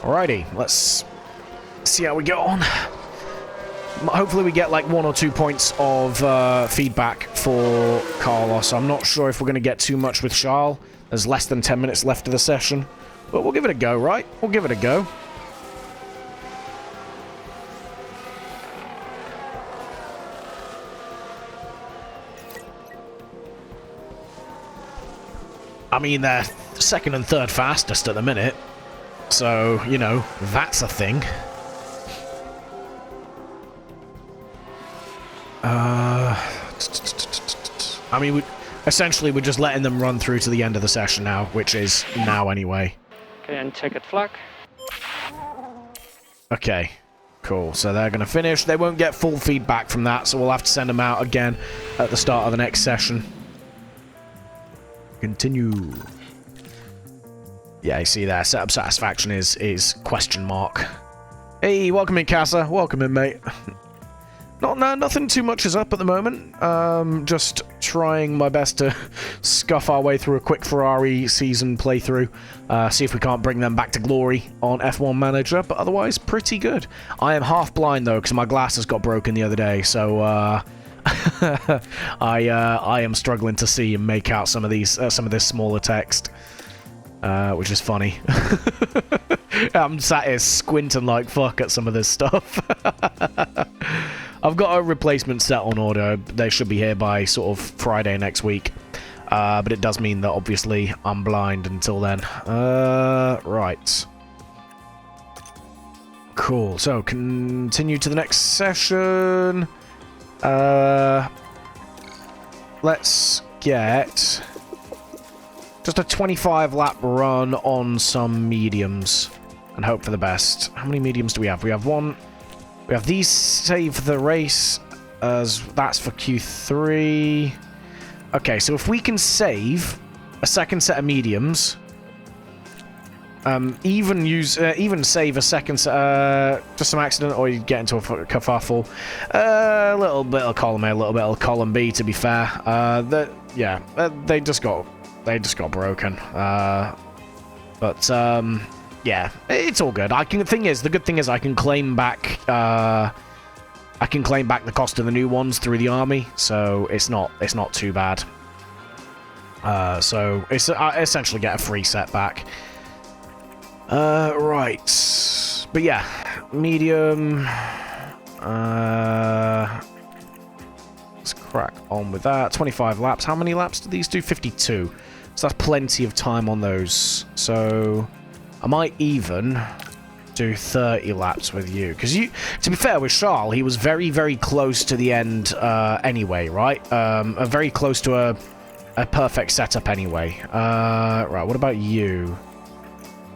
Alrighty, let's see how we get on. Hopefully we get like 1 or 2 points of feedback for Carlos. I'm not sure if we're going to get too much with Charles. There's less than 10 minutes left of the session. But we'll give it a go, right? We'll give it a go. I mean, they're second and third fastest at the minute. So, you know, that's a thing. I mean, essentially we're just letting them run through to the end of the session now, which is now anyway. Okay, and checkered flag. Okay, cool. So they're going to finish. They won't get full feedback from that, so we'll have to send them out again at the start of the next session. Continue. Yeah, you see there, setup satisfaction is question mark. Hey, welcome in, Casa. Welcome in, mate. Nothing too much is up at the moment. Just trying my best to scuff our way through a quick Ferrari season playthrough. See if we can't bring them back to glory on F1 Manager, but otherwise pretty good. I am half blind though, because my glasses got broken the other day, so I am struggling to see and make out some of this smaller text, which is funny. I'm sat here squinting like fuck at some of this stuff. I've got a replacement set on order. They should be here by sort of Friday next week. But it does mean that obviously I'm blind until then. Right. Cool. So continue to the next session. Let's get just a 25 lap run on some mediums and hope for the best. How many mediums do we have? We have one. We have these save the race, as that's for Q3. Okay, so if we can save a second set of mediums, even save a second set, just some accident, or you get into a kerfuffle. A little bit of column A, a little bit of column B. To be fair, they just got broken. Yeah, it's all good. The good thing is I can claim back. I can claim back the cost of the new ones through the army, so it's not too bad. So I essentially get a free set back. Right, but yeah, medium. Let's crack on with that. 25 laps. How many laps do these do? 52. So that's plenty of time on those. So I might even do 30 laps with you. Because to be fair with Charles, he was very, very close to the end anyway, right? Very close to a perfect setup anyway. Right, what about you?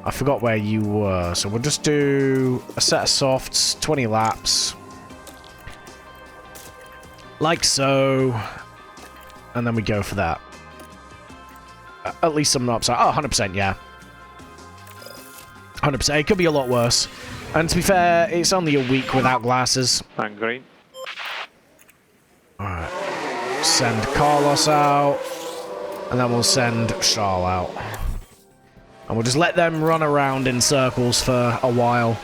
I forgot where you were. So we'll just do a set of softs, 20 laps. Like so. And then we go for that. At least some upside. Oh, 100%, yeah. 100%. It could be a lot worse. And to be fair, it's only a week without glasses. I'm green. Alright. Send Carlos out. And then we'll send Charles out. And we'll just let them run around in circles for a while.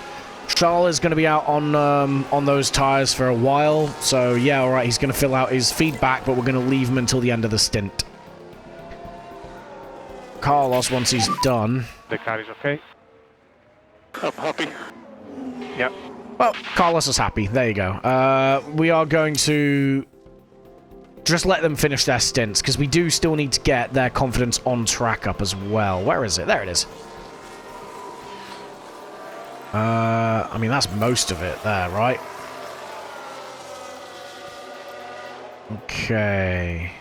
Charles is going to be out on those tyres for a while. So, yeah, alright, he's going to fill out his feedback, but we're going to leave him until the end of the stint. Carlos, once he's done... The car is okay. I'm happy. Yep. Well, Carlos is happy. There you go. We are going to just let them finish their stints, because we do still need to get their confidence on track up as well. Where is it? There it is. I mean, that's most of it there, right? Okay.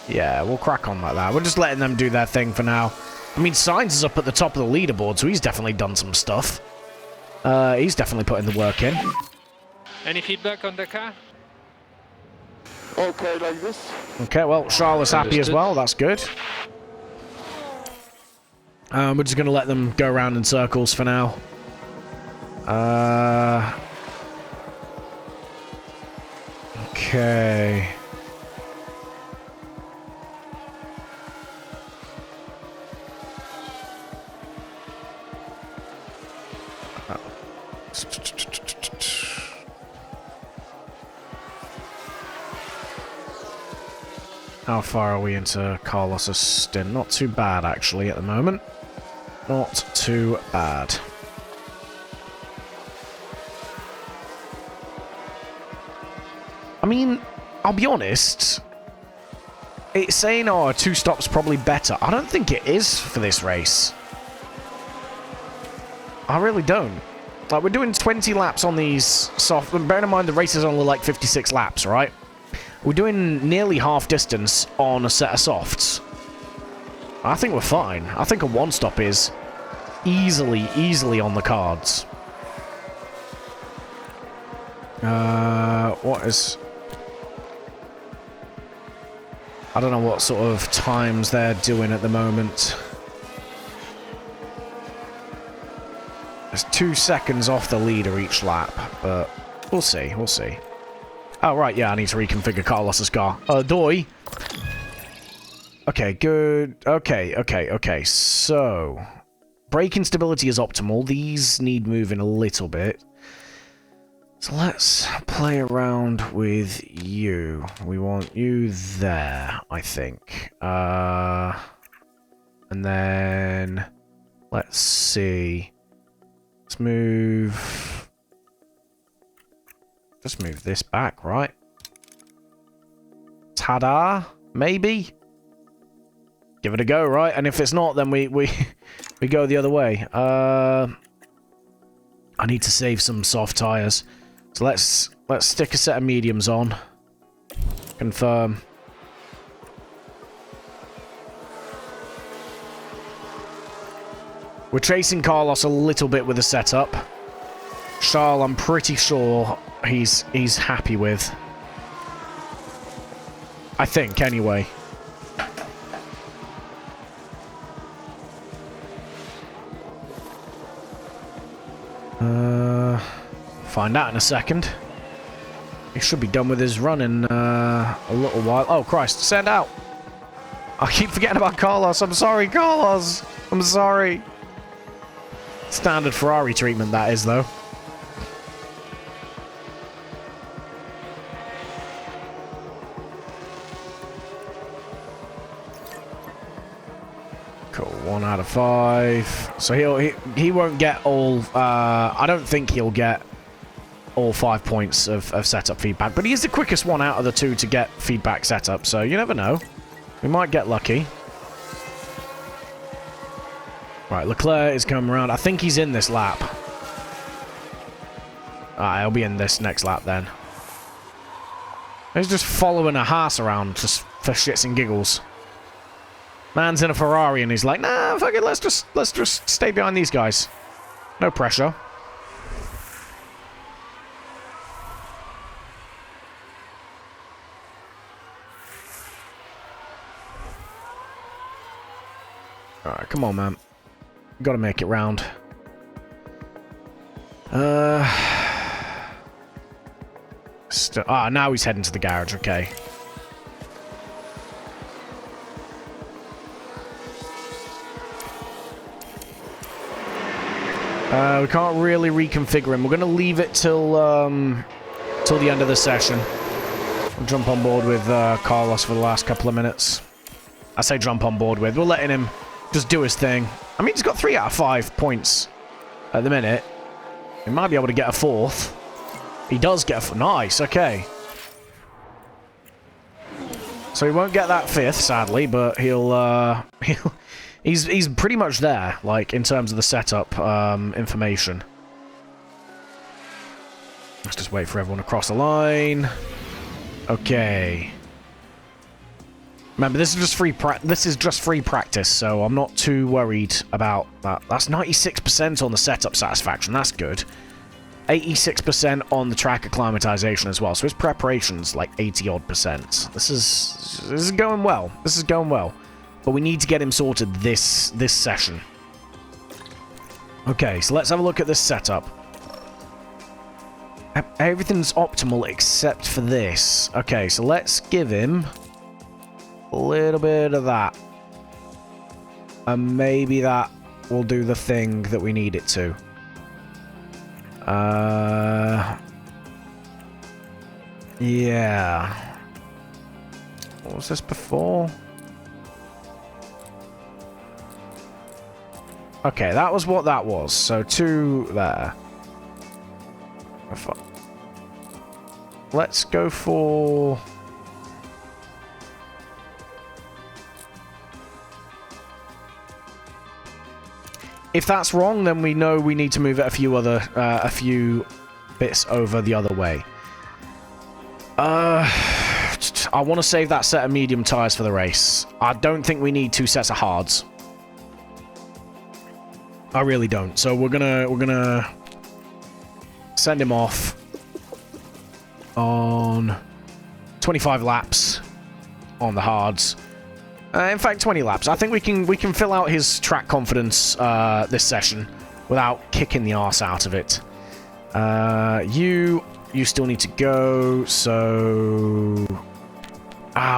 Yeah, we'll crack on like that. We're just letting them do their thing for now. I mean, Sainz is up at the top of the leaderboard, so he's definitely done some stuff. He's definitely putting the work in. Any feedback on the car? Okay, like this. Okay, well, Charles is happy as well. That's good. We're just going to let them go around in circles for now. Okay. How far are we into Carlos's stint? Not too bad, actually, at the moment. Not too bad. I mean, I'll be honest. It's saying, oh, 2 stops probably better. I don't think it is for this race. I really don't. Like, we're doing 20 laps on these soft... Bearing in mind, the race is only like 56 laps, right? We're doing nearly half distance on a set of softs. I think we're fine. I think a 1-stop is easily on the cards. What is... I don't know what sort of times they're doing at the moment. It's 2 seconds off the leader each lap, but we'll see, we'll see. Oh, right, yeah, I need to reconfigure Carlos's car. Doy. Okay, good. Okay, so... braking stability is optimal. These need moving a little bit. So let's play around with you. We want you there, I think. And then... let's see... let's move... just move this back, right? Ta-da? Maybe? Give it a go, right? And if it's not, then we go the other way. I need to save some soft tires. So let's stick a set of mediums on. Confirm. We're chasing Carlos a little bit with the setup. Charles, I'm pretty sure he's happy with. I think, anyway. Find out in a second. He should be done with his run in a little while. Oh, Christ, send out! I keep forgetting about Carlos. I'm sorry, Carlos. I'm sorry. Standard Ferrari treatment, that is, though. Cool, 1 out of 5. So he won't get all. I don't think he'll get all 5 points of setup feedback, but he is the quickest one out of the 2 to get feedback setup. So you never know. We might get lucky. Right, Leclerc is coming around. I think he's in this lap. He'll be in this next lap then. He's just following a Haas around just for shits and giggles. Man's in a Ferrari and he's like, nah, fuck it, let's just stay behind these guys. No pressure. Alright, come on, man. Gotta make it round. Now he's heading to the garage, okay. We can't really reconfigure him. We're gonna leave it till the end of the session. We'll jump on board with Carlos for the last couple of minutes. I say jump on board with. We're letting him just do his thing. I mean, he's got 3 out of 5 points at the minute. He might be able to get a 4th. He does get a... nice, okay. So he won't get that 5th, sadly, but he's pretty much there, like, in terms of the setup information. Let's just wait for everyone to cross the line. Okay. Remember, this is just free practice, so I'm not too worried about that. That's 96% on the setup satisfaction. That's good. 86% on the track acclimatization as well. So his preparation's like 80-odd%. This is going well. This is going well. But we need to get him sorted this session. Okay, so let's have a look at this setup. Everything's optimal except for this. Okay, so let's give him a little bit of that. And maybe that will do the thing that we need it to. Yeah. What was this before? Okay, that was what that was. So 2 there. Let's go for... if that's wrong, then we know we need to move it a few bits over the other way. I want to save that set of medium tires for the race. I don't think we need 2 sets of hards. I really don't. So we're gonna send him off on 25 laps. on the hards. In fact, 20 laps. I think we can fill out his track confidence this session without kicking the arse out of it. You still need to go, so...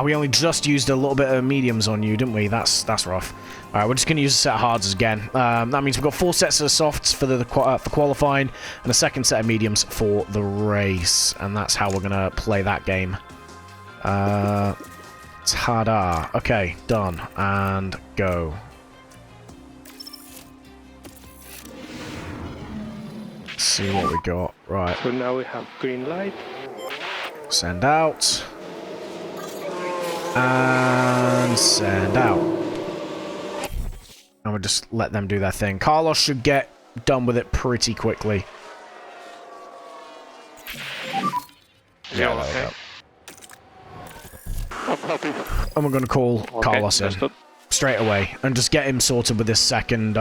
we only just used a little bit of mediums on you, didn't we? That's rough. Alright, we're just going to use a set of hards again. That means we've got 4 sets of softs for qualifying and a second set of mediums for the race. And that's how we're going to play that game. Ta-da. Okay, done. And go. Let's see what we got. Right. So now we have green light. Send out. And send out. And we'll just let them do their thing. Carlos should get done with it pretty quickly. Yeah, okay. I'm happy. And we're going to call Carlos in straight away and just get him sorted with this second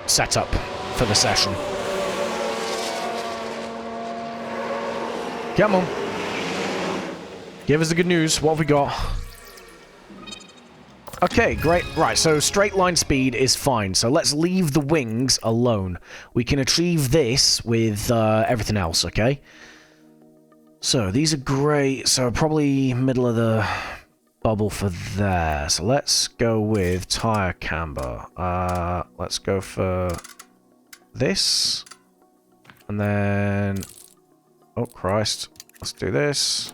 setup for the session. Come on. Give us the good news. What have we got? Okay, great. Right, so straight line speed is fine. So let's leave the wings alone. We can achieve this with everything else, okay? So these are great. So probably middle of the bubble for there. So let's go with tire camber. Let's go for this. And then... Oh, Christ. Let's do this.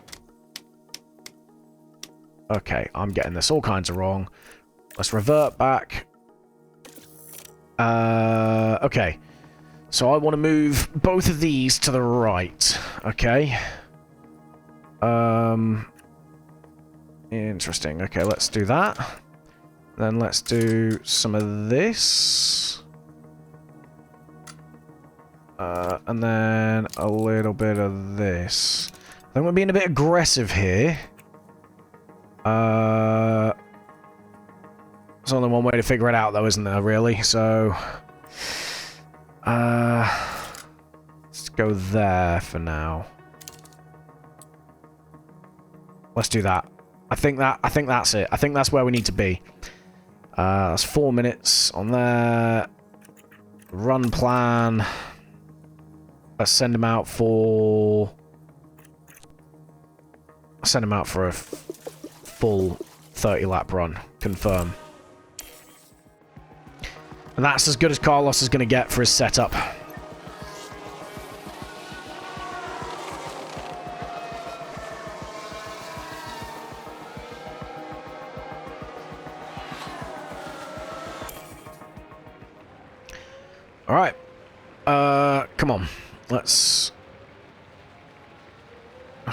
Okay, I'm getting this all kinds of wrong. Let's revert back. Okay. So I want to move both of these to the right. Okay. Interesting. Okay, let's do that. Then let's do some of this. And then a little bit of this. I think we're being a bit aggressive here. There's only one way to figure it out, though, isn't there, really? So, let's go there for now. Let's do that. I think that's it. I think that's where we need to be. That's 4 minutes on there. Run plan. Let's send him out for... Send him out for a full 30-lap run. Confirm. And that's as good as Carlos is going to get for his setup. Alright. Come on. Let's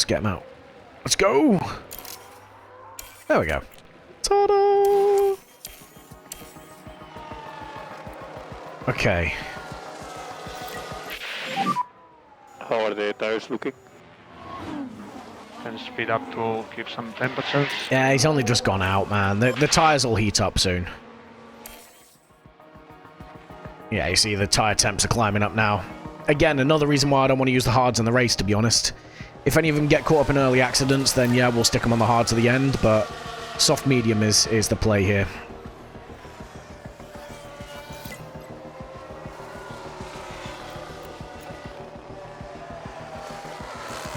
get him out. Let's go! There we go. Ta-da! Okay. How are the tires looking? Can speed up to keep some temperatures. Yeah, he's only just gone out, man. The tires will heat up soon. Yeah, you see the tire temps are climbing up now. Again, another reason why I don't want to use the hards in the race, to be honest. If any of them get caught up in early accidents, then yeah, we'll stick them on the hard to the end, but soft medium is the play here.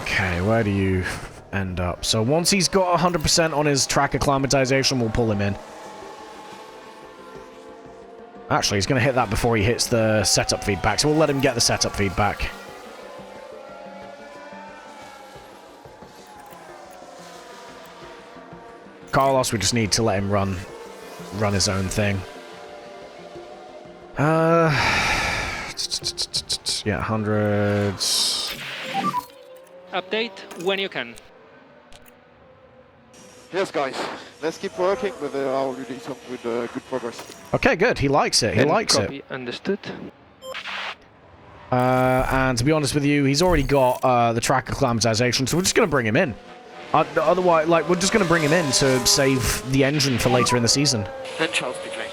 Okay, where do you end up? So once he's got 100% on his track acclimatization, we'll pull him in. Actually, he's going to hit that before he hits the setup feedback, so we'll let him get the setup feedback. Carlos, we just need to let him run his own thing. Yeah, hundreds. Update when you can. Yes, guys. Let's keep working, but already some with good progress. Okay, good. He likes it. He likes copy. it. Understood. And to be honest with you, he's already got the track acclimatization, so we're just going to bring him in. Otherwise, like, we're just going to bring him in to save the engine for later in the season. Then Charles pit lane.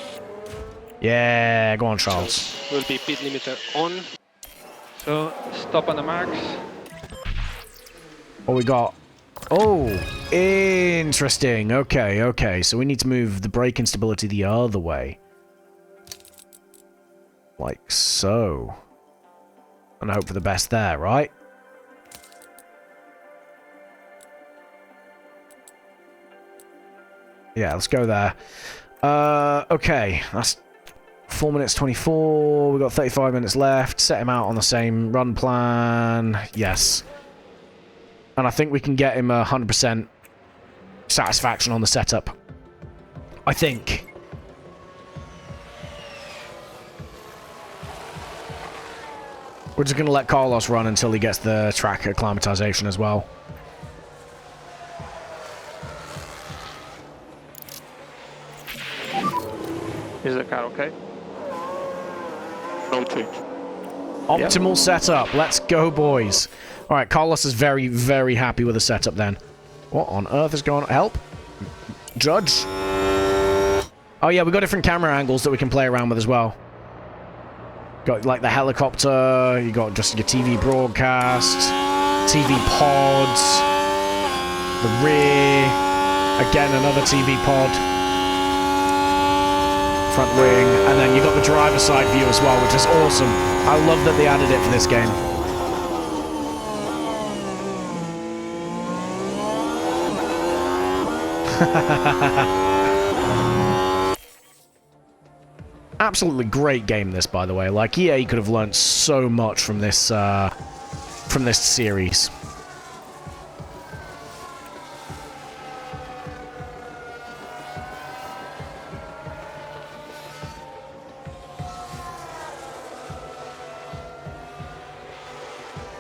Yeah, go on, Charles. Will be pit limiter on. So, stop on the marks. What we got? Oh, interesting. Okay, okay. So we need to move the brake instability the other way. Like so. And hope for the best there, right? Yeah, let's go there. Okay, that's 4 minutes 24. We've got 35 minutes left. Set him out on the same run plan. Yes. And I think we can get him 100% satisfaction on the setup. I think. We're just going to let Carlos run until he gets the track acclimatization as well. Is the car okay? No change. Optimal setup. Let's go, boys. All right, Carlos is very, very happy with the setup then. What on earth is going on? Help? Judge? Oh, yeah, we've got different camera angles that we can play around with as well. Got, like, the helicopter. You got just your TV broadcast. TV pods. The rear. Again, another TV pod. Front wing. And then you got the driver's side view as well, which is awesome. I love that they added it for this game. Absolutely great game, this, by the way. Like, EA could have learned so much from this series.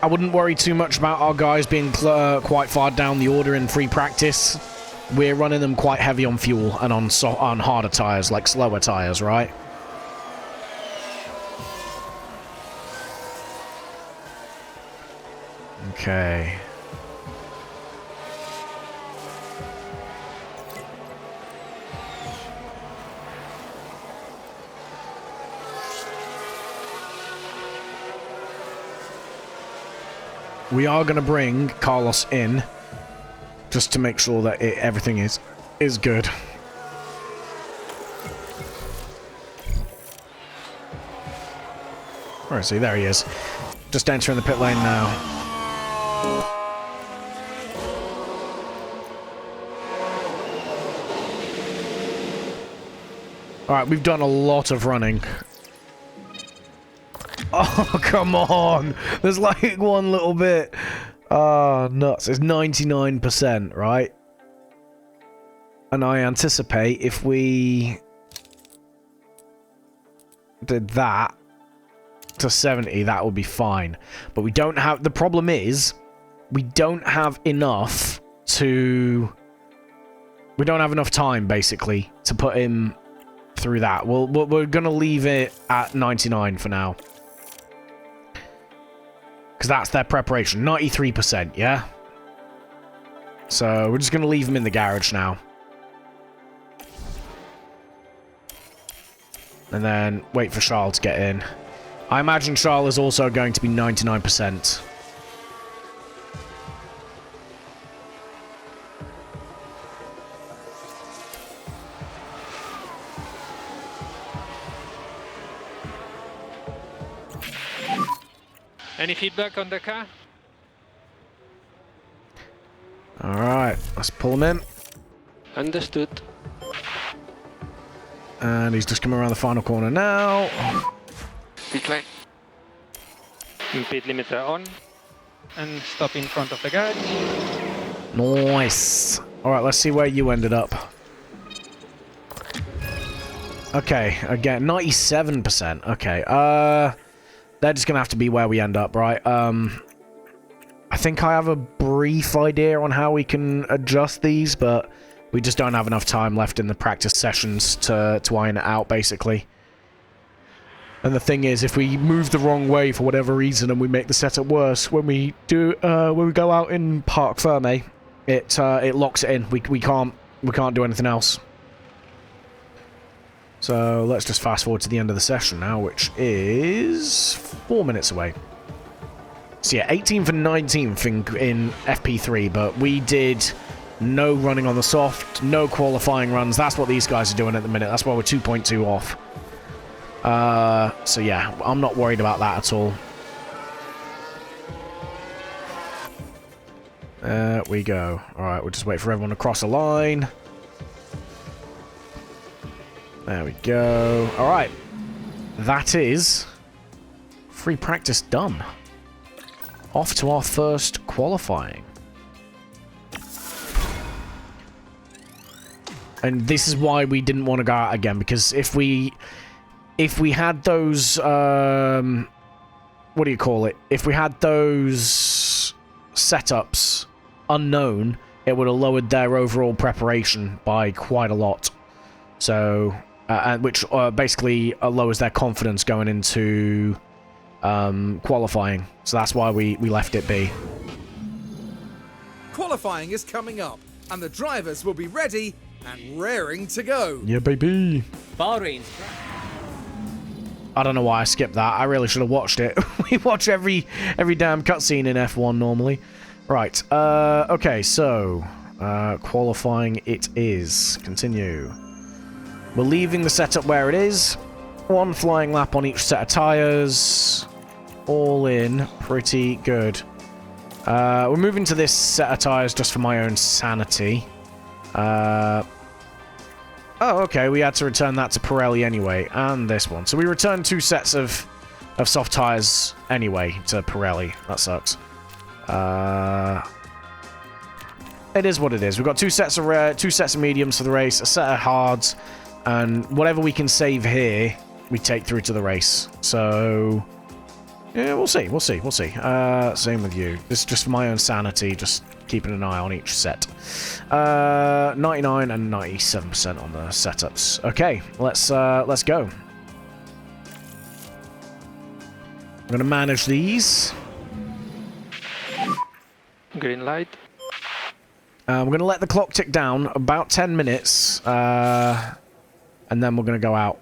I wouldn't worry too much about our guys being quite far down the order in free practice. We're running them quite heavy on fuel and on harder tires, like slower tires, right? Okay. We are going to bring Carlos in, just to make sure that everything is good. Where is he? There he is. Just entering the pit lane now. Alright, we've done a lot of running. Oh, come on! There's like one little bit. Ah, nuts. It's 99%, right? And I anticipate if we did that to 70, that would be fine. But we don't have... The problem is, we don't have enough to... We don't have enough time, basically, to put him through that. We're going to leave it at 99 for now. Because that's their preparation. 93%, yeah? So we're just going to leave him in the garage now. And then wait for Charles to get in. I imagine Charles is also going to be 99%. Any feedback on the car? Alright, let's pull him in. Understood. And he's just coming around the final corner now. Pit lane. Pit limiter on. And stop in front of the garage. Nice. Alright, let's see where you ended up. Okay, again, 97%. Okay, they're just gonna have to be where we end up, right? I think I have a brief idea on how we can adjust these, but we just don't have enough time left in the practice sessions to iron it out, basically. And the thing is, if we move the wrong way for whatever reason and we make the setup worse, when we go out in Parc Ferme, it locks it in. We can't do anything else. So let's just fast forward to the end of the session now, which is 4 minutes away. So yeah, 18th and 19th in FP3, but we did no running on the soft, no qualifying runs. That's what these guys are doing at the minute. That's why we're 2.2 off. So yeah, I'm not worried about that at all. There we go. Alright, we'll just wait for everyone to cross a line. There we go. Alright. That is free practice done. Off to our first qualifying. And this is why we didn't want to go out again, because if we had those what do you call it? If we had those setups unknown, it would have lowered their overall preparation by quite a lot. So, which basically lowers their confidence going into qualifying. So that's why we left it be. Qualifying is coming up, and the drivers will be ready and raring to go. Yeah, baby. Bahrain's track. I don't know why I skipped that. I really should have watched it. We watch every damn cutscene in F1 normally. Right. Okay, so qualifying it is. Continue. We're leaving the setup where it is. One flying lap on each set of tyres. All in. Pretty good. We're moving to this set of tyres just for my own sanity. Oh, okay, we had to return that to Pirelli anyway, and this one. So we returned 2 sets of soft tyres anyway to Pirelli. That sucks. It is what it is. We've got 2 sets of mediums for the race, a set of hards, and whatever we can save here, we take through to the race. So, yeah, we'll see. Same with you. This is just for my own sanity, just keeping an eye on each set. 99 and 97% on the setups. Okay, let's go. I'm gonna manage these. Green light. We're gonna let the clock tick down about 10 minutes, and then we're gonna go out.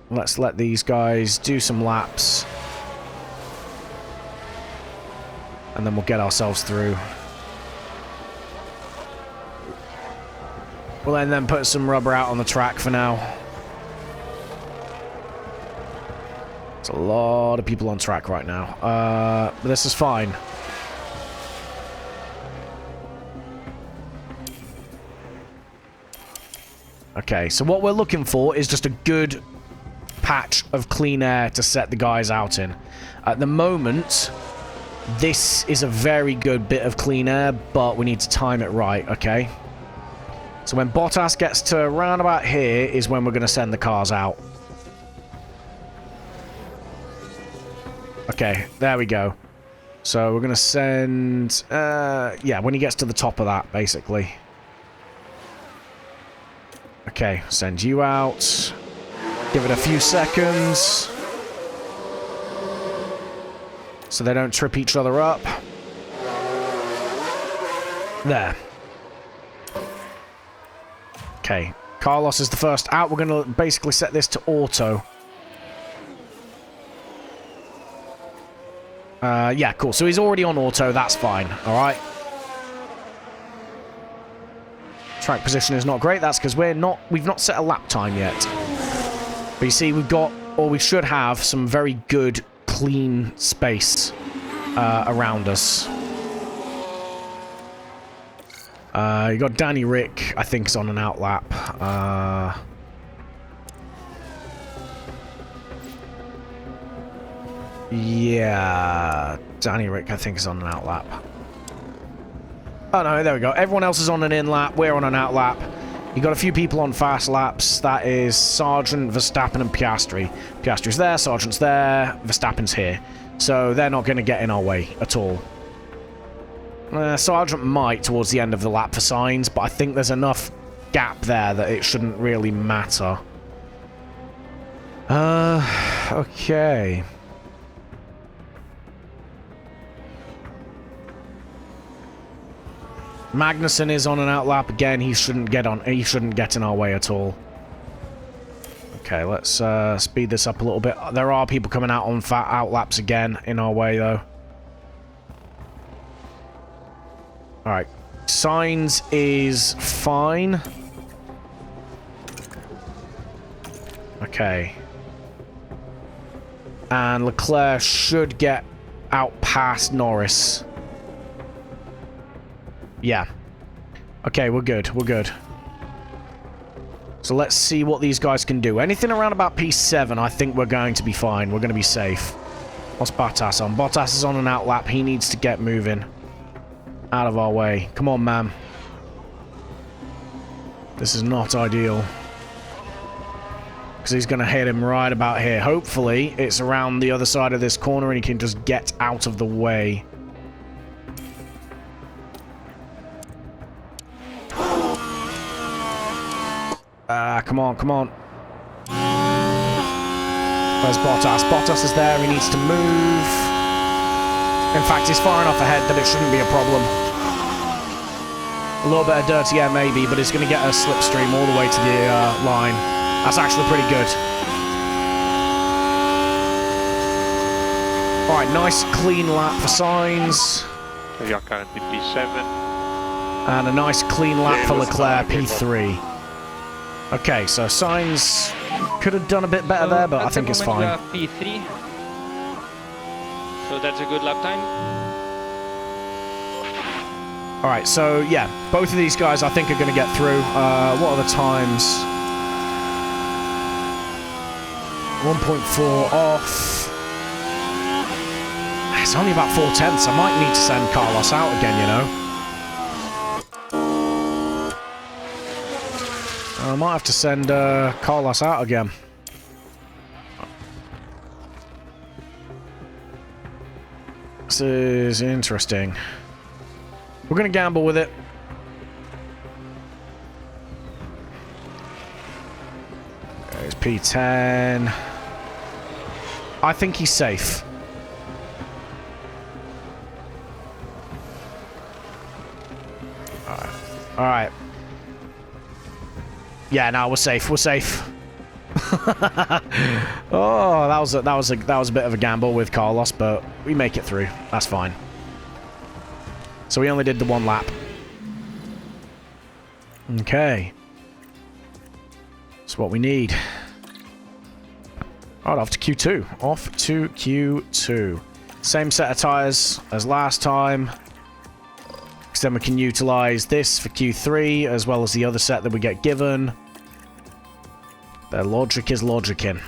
Let's let these guys do some laps. And then we'll get ourselves through. We'll then put some rubber out on the track for now. There's a lot of people on track right now. But this is fine. Okay, so what we're looking for is just a good patch of clean air to set the guys out in. At the moment, this is a very good bit of clean air, but we need to time it right, okay? So when Bottas gets to around about here is when we're going to send the cars out. Okay, there we go. So we're going to send... yeah, when he gets to the top of that, basically. Okay, send you out. Give it a few seconds. So they don't trip each other up. There. Okay. Carlos is the first out. We're going to basically set this to auto. Yeah, cool. So he's already on auto. That's fine. All right. Track position is not great. That's because we've not set a lap time yet. But you see, we've got, or we should have, some very good, clean space around us. You got Danny Rick, I think, is on an outlap. Yeah, Danny Rick, I think, is on an outlap. Oh no, there we go. Everyone else is on an in-lap. We're on an outlap. You got a few people on fast laps. That is Sargent, Verstappen, and Piastri. Piastri's there, Sargent's there, Verstappen's here. So they're not going to get in our way at all. Sargent might towards the end of the lap for signs, but I think there's enough gap there that it shouldn't really matter. Okay. Magnussen is on an outlap again. He shouldn't get in our way at all. Okay, let's speed this up a little bit. There are people coming out on fat outlaps again in our way, though. Alright. Signs is fine. Okay. And Leclerc should get out past Norris. Yeah. Okay, we're good. We're good. So let's see what these guys can do. Anything around about P7, I think we're going to be fine. We're going to be safe. What's Bottas on? Bottas is on an outlap. He needs to get moving. Out of our way. Come on, man. This is not ideal. Because he's going to hit him right about here. Hopefully, it's around the other side of this corner and he can just get out of the way. Come on, come on. Where's Bottas? Bottas is there. He needs to move. In fact, he's far enough ahead that it shouldn't be a problem. A little bit of dirty air maybe, but it's going to get a slipstream all the way to the line. That's actually pretty good. Alright, nice clean lap for Sainz. We are currently P7. And a nice clean lap for Leclerc, P3. Okay, so Sainz could have done a bit better there, but I think it's fine. We are P3. So that's a good lap time. Alright, so yeah, both of these guys I think are going to get through. What are the times? 1.4 off. It's only about 4/10. I might need to send Carlos out again, you know. I might have to send Carlos out again. This is interesting. We're going to gamble with it. There's P10. I think he's safe. All right. Yeah, no, we're safe. We're safe. Oh, that was a bit of a gamble with Carlos, but we make it through. That's fine. So we only did the one lap. Okay. That's what we need. Alright, off to Q2. Off to Q2. Same set of tyres as last time. Because then we can utilise this for Q3, as well as the other set that we get given. Their logic is logicking.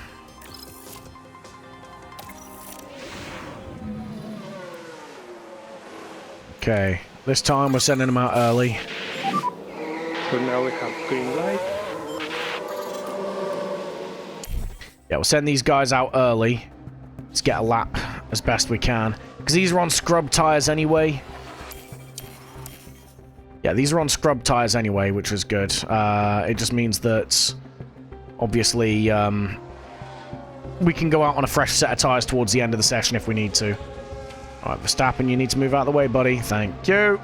Okay, this time we're sending them out early. So now we have green light. Yeah, we'll send these guys out early. Let's get a lap as best we can. Because these are on scrub tyres anyway. Yeah, these are on scrub tyres anyway, which is good. It just means that, obviously, we can go out on a fresh set of tyres towards the end of the session if we need to. Alright, Verstappen, you need to move out of the way, buddy. Thank you.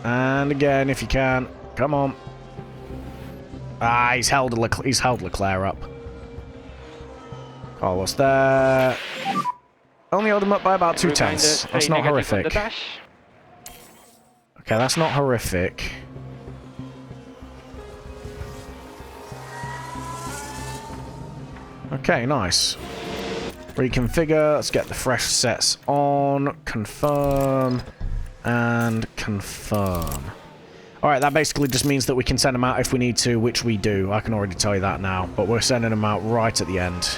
And again, if you can. Come on. Ah, he's held Leclerc up. Carlos there. Only held him up by about 0.2. That's not horrific. Okay, that's not horrific. Okay, nice. Reconfigure. Let's get the fresh sets on. Confirm. And confirm. Alright, that basically just means that we can send them out if we need to, which we do. I can already tell you that now. But we're sending them out right at the end.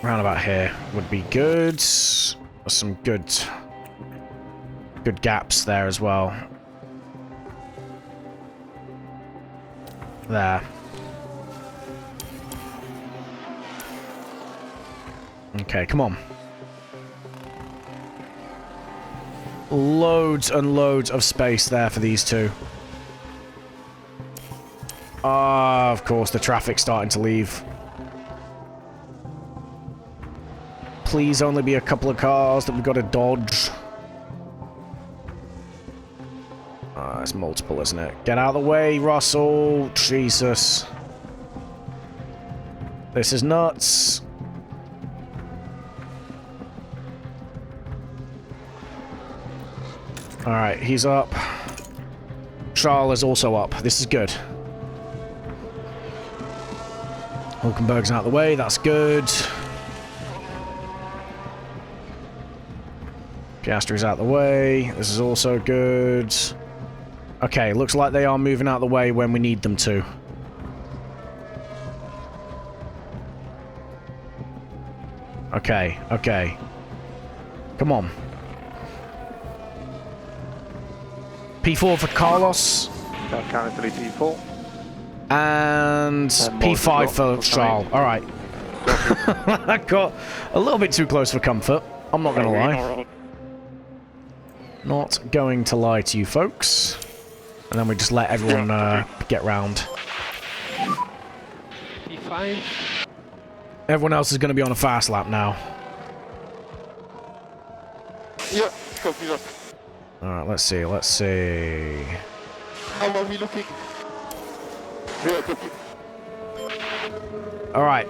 Round about here would be good. There's some good gaps there as well. There. Okay, come on. Loads and loads of space there for these two. Ah, of course, the traffic's starting to leave. Please only be a couple of cars that we've got to dodge. That's multiple, isn't it? Get out of the way, Russell. Jesus. This is nuts. Alright, he's up. Charles is also up. This is good. Hulkenberg's out of the way. That's good. Piastri's out of the way. This is also good. Okay, looks like they are moving out of the way when we need them to. Okay, okay. Come on. P4 for Carlos. Currently P4. And P5 for Charles. Alright. That got a little bit too close for comfort. I'm not going to lie. Not going to lie to you folks. And then we just let everyone get round. P5. Everyone else is going to be on a fast lap now. Yeah, copy that. Alright, let's see, let's see. How are we looking? Yeah, copy. Alright.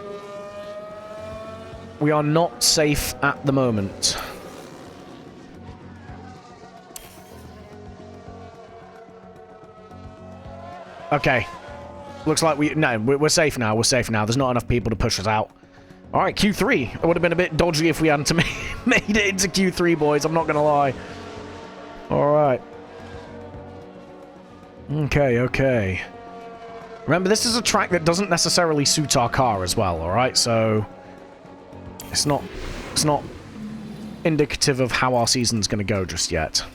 We are not safe at the moment. Okay. Looks like we're safe now. We're safe now. There's not enough people to push us out. All right, Q3. It would have been a bit dodgy if we hadn't made it into Q3, boys. I'm not going to lie. All right. Okay, okay. Remember, this is a track that doesn't necessarily suit our car as well, all right? So it's not indicative of how our season's going to go just yet.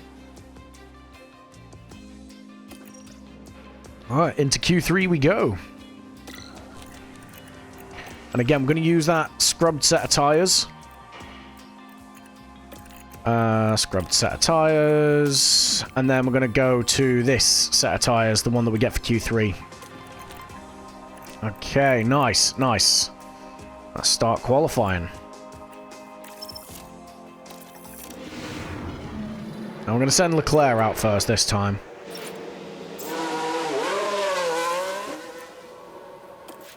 Alright, into Q3 we go. And again, we're going to use that scrubbed set of tyres. Scrubbed set of tyres. And then we're going to go to this set of tyres, the one that we get for Q3. Okay, nice, nice. Let's start qualifying. Now we're going to send Leclerc out first this time.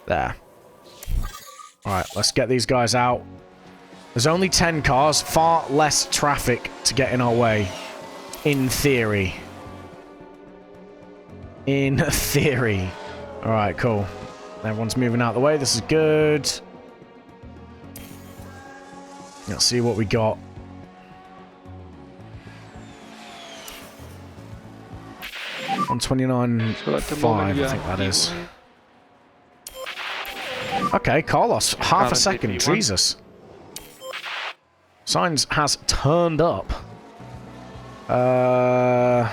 There. Alright, let's get these guys out. There's only 10 cars, far less traffic to get in our way. In theory. In theory. Alright, cool. Everyone's moving out of the way, this is good. Let's see what we got. On 29.5, I think that is. Okay, Carlos, half a second, Jesus. Sainz has turned up. I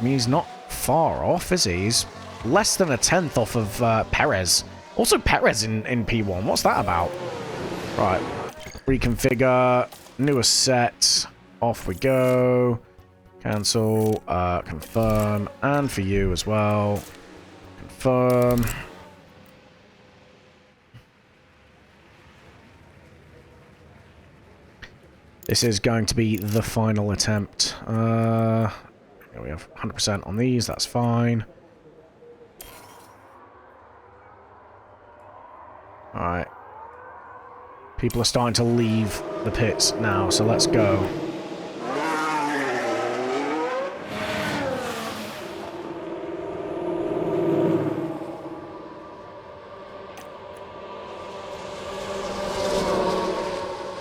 mean, he's not far off, is he? He's less than a tenth off of Perez. Also, Perez in P1. What's that about? Right. Reconfigure. Newer set. Off we go. Cancel. Confirm. And for you as well. Confirm. This is going to be the final attempt. We have 100% on these, that's fine. Alright. People are starting to leave the pits now, so let's go.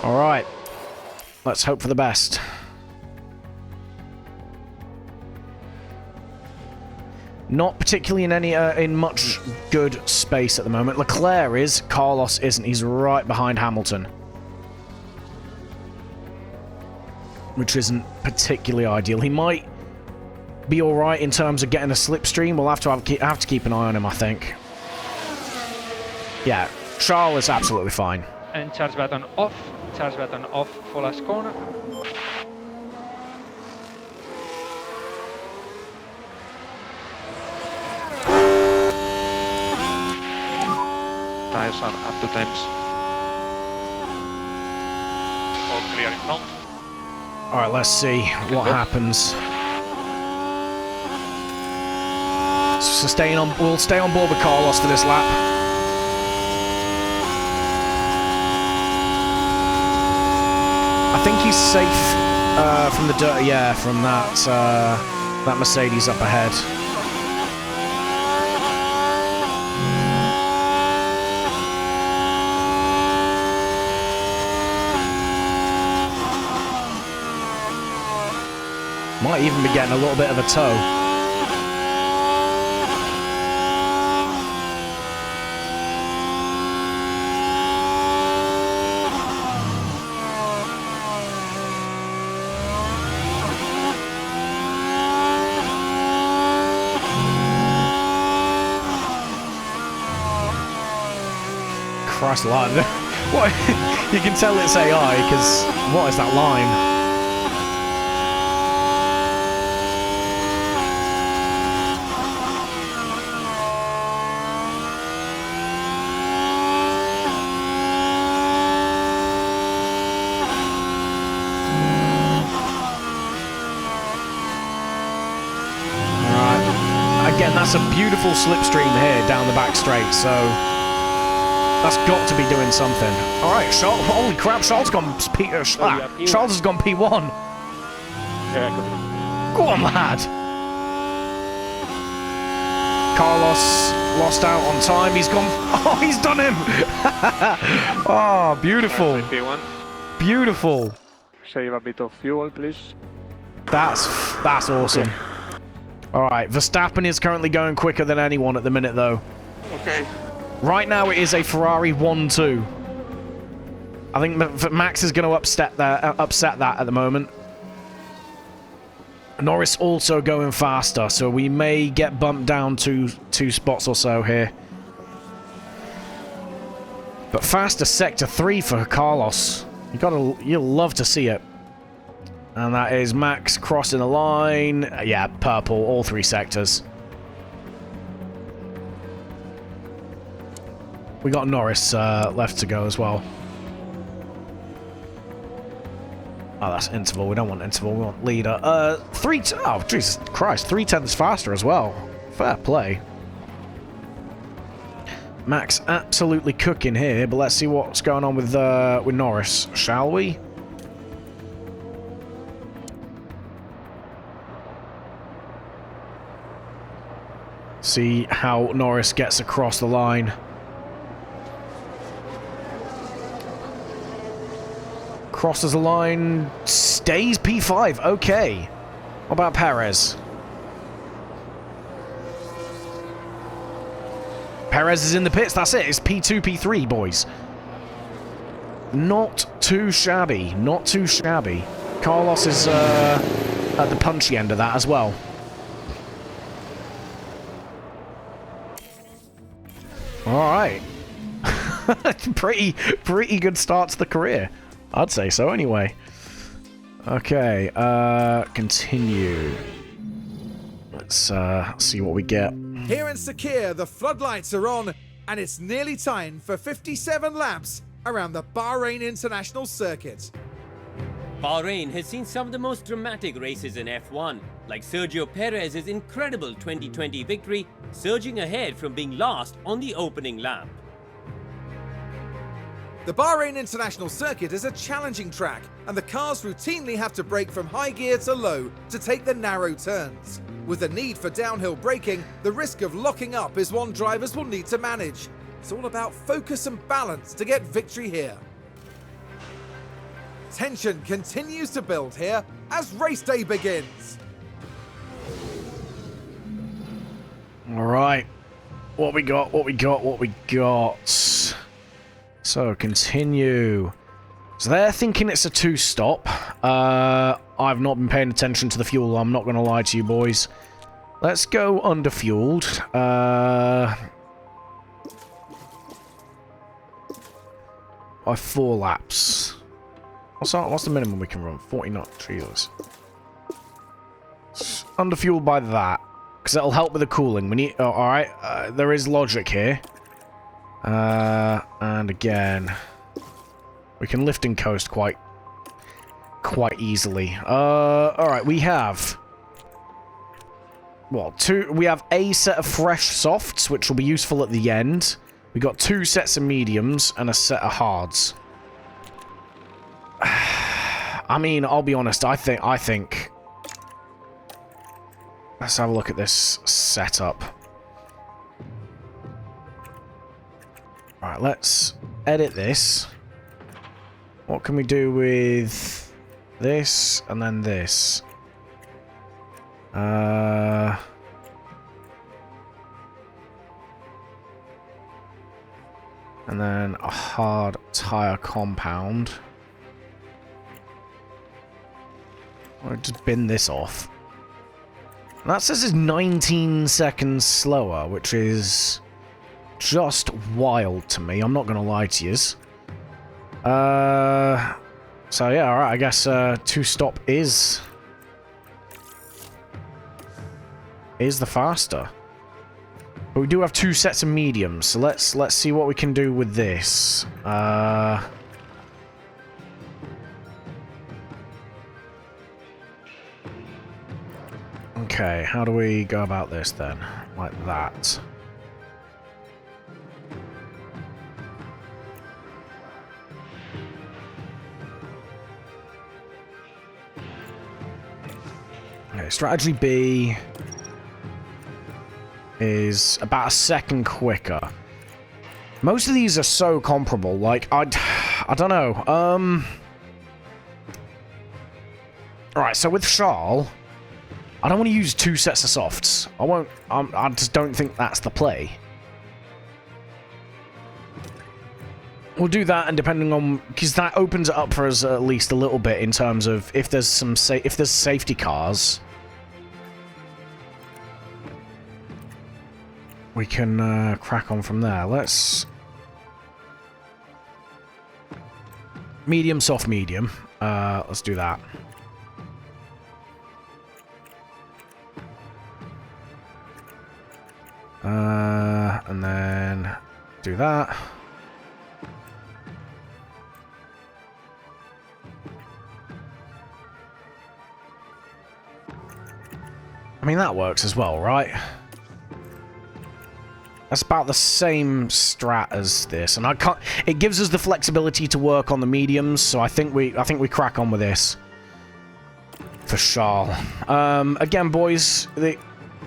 Alright. Let's hope for the best. Not particularly in any in much good space at the moment. Leclerc is, Carlos isn't. He's right behind Hamilton, which isn't particularly ideal. He might be all right in terms of getting a slipstream. We'll have to keep an eye on him, I think. Yeah, Charles is absolutely fine. And charge button off. Charge button off for last corner. Tires are up to temps. All clear in front. Alright, let's see what happens. So we'll stay on board with Carlos for this lap. I think he's safe from the dirt. Yeah, from that Mercedes up ahead. Might even be getting a little bit of a tow. Christ, line. What? You can tell it's AI because what is that line? Again, that's a beautiful slipstream here down the back straight, so that's got to be doing something. All right, Charles, holy crap, Charles has gone P1. Go on, lad. Carlos lost out on time. He's gone. Oh, he's done him. Oh, beautiful. Beautiful. Save a bit of fuel, please. That's awesome. Alright, Verstappen is currently going quicker than anyone at the minute, though. Okay. Right now, it is a Ferrari 1-2. I think Max is going to upset that at the moment. Norris also going faster, so we may get bumped down to 2 spots or so here. But faster sector 3 for Carlos. You'll love to see it. And that is Max crossing the line. Yeah, purple, all 3 sectors. We got Norris left to go as well. Oh, that's interval. We don't want interval. We want leader. Oh, Jesus Christ. 3/10 faster as well. Fair play. Max absolutely cooking here, but let's see what's going on with Norris, shall we? See how Norris gets across the line. Crosses the line, stays P5, okay. What about Perez? Perez is in the pits, that's it. It's P2, P3, boys. Not too shabby, not too shabby. Carlos is at the punchy end of that as well. Alright. pretty good start to the career. I'd say so anyway. Okay, continue. Let's see what we get. Here in Sakir, the floodlights are on, and it's nearly time for 57 laps around the Bahrain International Circuit. Bahrain has seen some of the most dramatic races in F1, like Sergio Perez's incredible 2020 victory, surging ahead from being last on the opening lap. The Bahrain International Circuit is a challenging track, and the cars routinely have to brake from high gear to low to take the narrow turns. With the need for downhill braking, the risk of locking up is one drivers will need to manage. It's all about focus and balance to get victory here. Tension continues to build here as race day begins. All right, what we got? So continue. So they're thinking it's a 2-stop. I've not been paying attention to the fuel. I'm not going to lie to you boys. Let's go underfueled. By 4 laps. What's the minimum we can run? 49. Jesus. Underfueled by that, because that'll help with the cooling. We need. Oh, all right. There is logic here. And again, we can lift and coast quite easily. All right. We have what, two? We have a set of fresh softs, which will be useful at the end. We got 2 sets of mediums and a set of hards. I mean, I'll be honest. I think. Let's have a look at this setup. All right, let's edit this. What can we do with this and then this? And then a hard tire compound. I'll just bin this off. And that says it's 19 seconds slower, which is just wild to me. I'm not going to lie to yous. So yeah, alright, I guess 2-stop is the faster. But we do have 2 sets of mediums, so let's see what we can do with this. Okay, how do we go about this then? Like that. Okay, strategy B is about a second quicker. Most of these are so comparable, like, I don't know, Alright, so with Charles, I don't want to use 2 sets of softs. I just don't think that's the play. We'll do that, and depending on, because that opens it up for us at least a little bit in terms of if there's some if there's safety cars, we can crack on from there. Let's medium, soft, medium. Let's do that. And then do that. I mean, that works as well, right? That's about the same strat as this, and I can't. It gives us the flexibility to work on the mediums, so I think we crack on with this for Charles. Again, boys,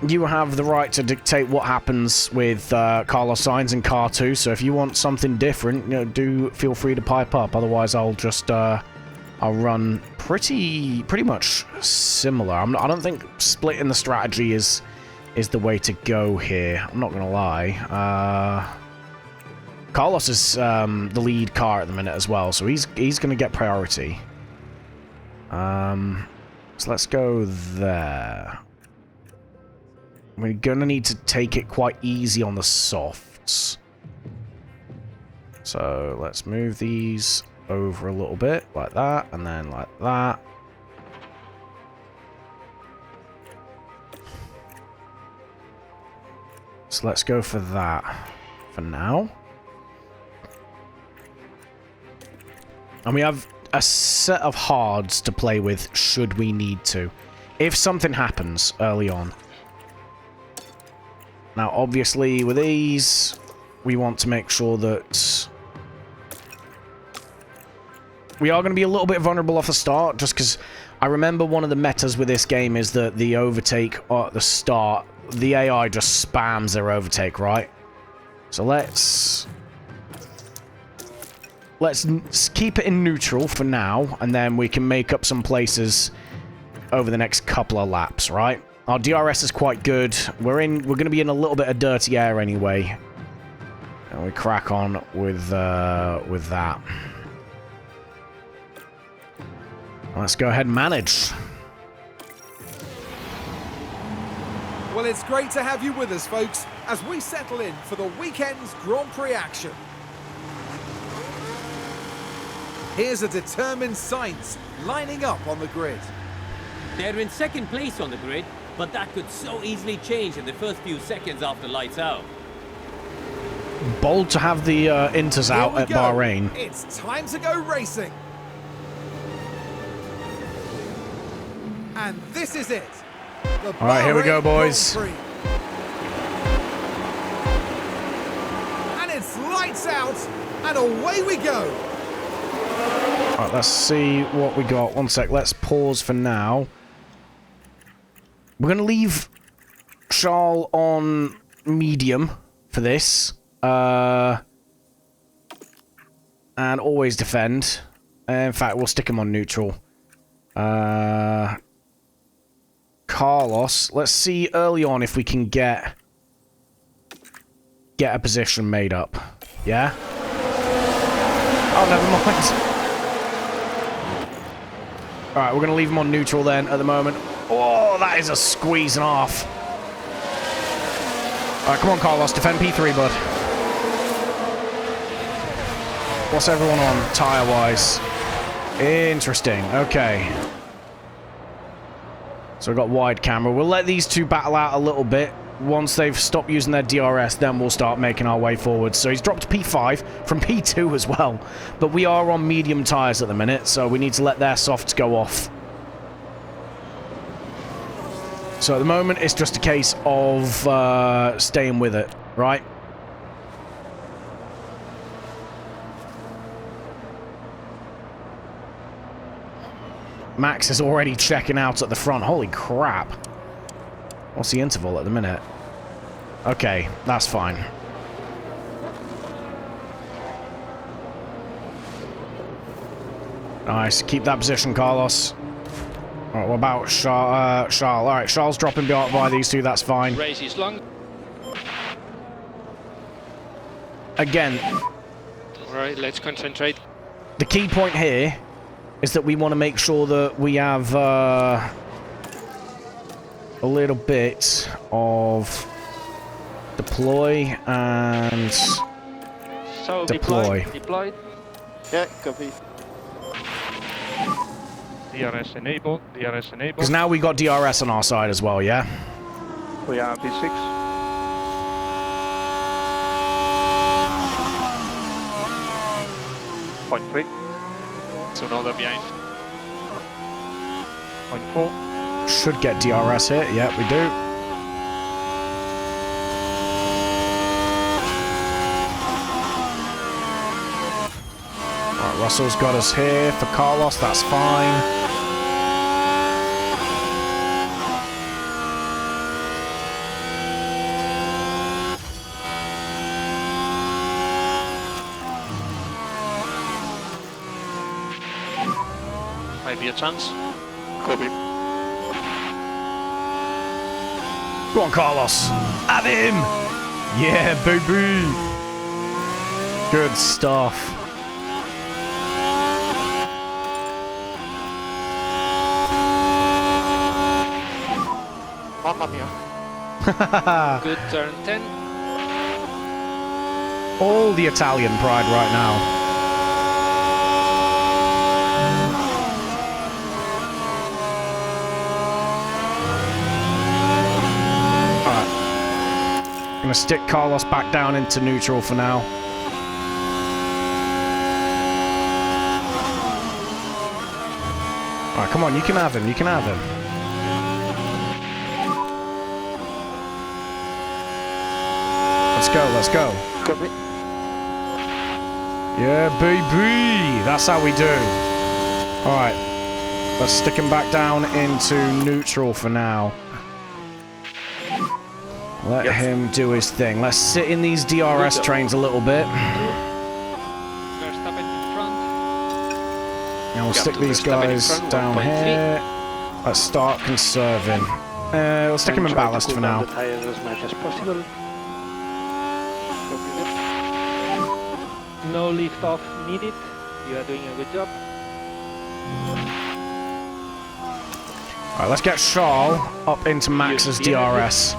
you have the right to dictate what happens with Carlos Sainz in Car 2, so if you want something different, you know, do feel free to pipe up. Otherwise, I'll just I'll run pretty much similar. I don't think splitting the strategy is the way to go here. I'm not gonna lie. Carlos is the lead car at the minute as well, so he's gonna get priority. So let's go there. We're gonna need to take it quite easy on the softs. So let's move these over a little bit, like that, and then like that. So let's go for that for now. And we have a set of hards to play with should we need to, if something happens early on. Now, obviously, with these, we want to make sure that we are going to be a little bit vulnerable off the start, just because I remember one of the metas with this game is that the overtake at the start, the AI just spams their overtake, right? So let's keep it in neutral for now, and then we can make up some places over the next couple of laps, right? Our DRS is quite good. We're going to be in a little bit of dirty air anyway, and we crack on with that. Let's go ahead and manage. Well, it's great to have you with us, folks, as we settle in for the weekend's Grand Prix action. Here's a determined Sainz lining up on the grid. They're in second place on the grid, but that could so easily change in the first few seconds after lights out. Bold to have the inters out at Bahrain. It's time to go racing. And this is it. All right, here we go, boys. And it's lights out, and away we go. All right, let's see what we got. One sec, let's pause for now. We're going to leave Charles on medium for this. And always defend. In fact, we'll stick him on neutral. Carlos, let's see early on if we can get a position made up. Yeah? Oh, never mind. Alright, we're going to leave him on neutral then at the moment. Oh, that is a squeeze and a half. Alright, come on, Carlos. Defend P3, bud. What's everyone on, tire-wise? Interesting. Okay. So we've got wide camera. We'll let these two battle out a little bit. Once they've stopped using their DRS, then we'll start making our way forward. So he's dropped to P5 from P2 as well. But we are on medium tyres at the minute, so we need to let their softs go off. So at the moment, it's just a case of staying with it, right? Max is already checking out at the front. Holy crap. What's the interval at the minute? Okay, that's fine. Nice. Keep that position, Carlos. Alright, what about Charles? Alright, Charles dropping by these two, that's fine. Race is long. Again. Alright, let's concentrate. The key point here is that we want to make sure that we have a little bit of deploy and So deploy. Deployed. Yeah, copy. DRS enabled. DRS enabled. Because now we got DRS on our side as well, yeah? We are P6. Point 3. So now they're behind. Point 4. Should get DRS here. Yeah, we do. Alright, Russell's got us here for Carlos. That's fine. Might be a chance. Copy. Go on, Carlos. At him! Yeah, baby! Good stuff. Mamma mia. Good turn 10. All the Italian pride right now. Gonna stick Carlos back down into neutral for now. Alright, come on, you can have him, you can have him. Let's go, let's go. Copy. Yeah, baby! That's how we do. Alright, let's stick him back down into neutral for now. Let him do his thing. Let's sit in these DRS trains a little bit. Verstappen in front. And we'll stick these guys down here. Let's start conserving. We'll stick him in ballast for now. The tires as much as possible. No lift off needed. You are doing a good job. Alright, let's get Charles up into Max's DRS.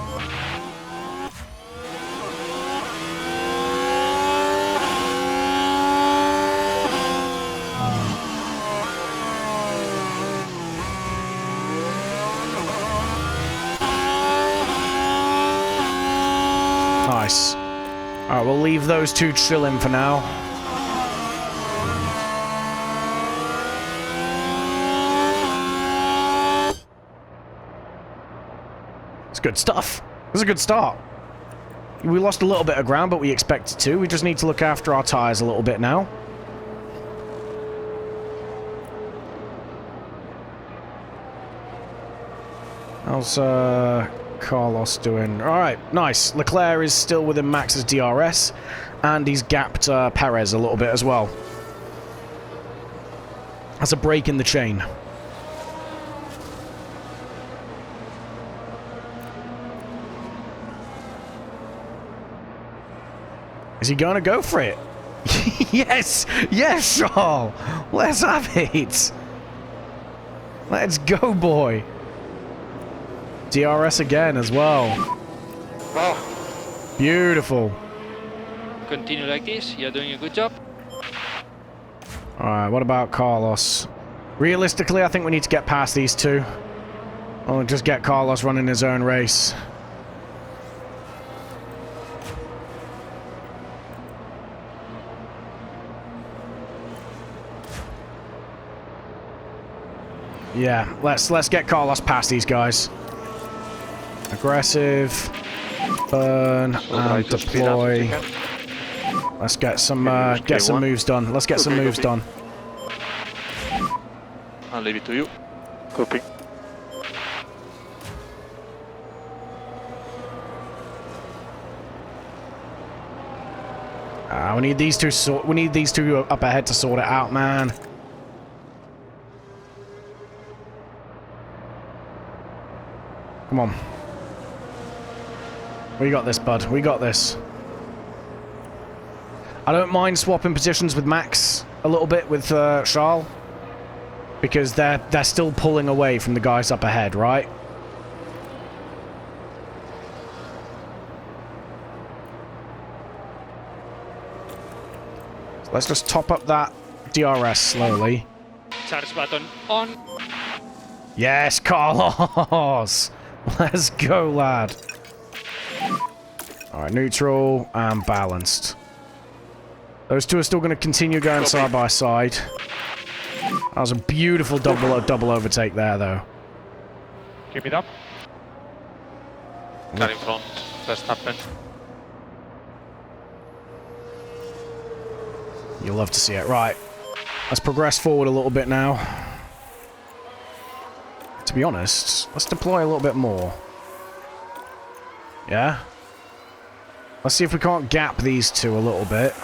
Nice. Alright, we'll leave those two chilling for now. good stuff. This is a good start. We lost a little bit of ground, but we expected to. We just need to look after our tyres a little bit now. How's Carlos doing? Alright, nice. Leclerc is still within Max's DRS, and he's gapped Perez a little bit as well. That's a break in the chain. Is he going to go for it? Yes! Yes, Charles! Let's have it! Let's go, boy! DRS again as well. Oh. Beautiful. Continue like this. You're doing a good job. Alright, what about Carlos? Realistically, I think we need to get past these two. Or just get Carlos running his own race. Yeah, let's get Carlos past these guys. Aggressive, burn, and deploy. Let's get some moves done. Let's get some moves done. I'll leave it to you. Copy. We need these two. We need these two up ahead to sort it out, man. Come on. We got this, bud. We got this. I don't mind swapping positions with Max a little bit with Charles, because they're still pulling away from the guys up ahead, right? So let's just top up that DRS slowly. Charge button on. Yes, Carlos! Let's go, lad. Alright, neutral and balanced. Those two are still going to continue going side by side. That was a beautiful double overtake there, though. Keep it up. Car in front. Verstappen. You'll love to see it. Right. Let's progress forward a little bit now. To be honest, let's deploy a little bit more. Yeah? Let's see if we can't gap these two a little bit.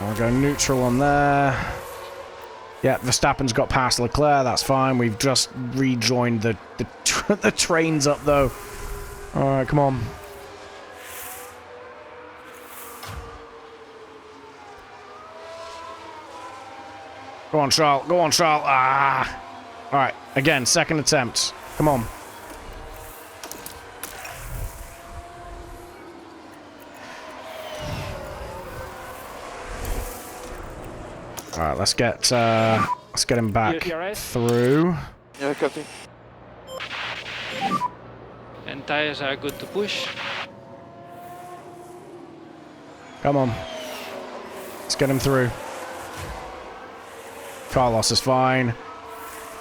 I'll go neutral on there. Yeah, Verstappen's got past Leclerc, that's fine. We've just rejoined the trains up, though. Alright, come on. Go on, Charles. Go on, Charles. Ah! Alright, again, second attempt. Come on. Alright, let's get him back through. Yeah, cutting. And tires are good to push. Come on. Let's get him through. Carlos is fine.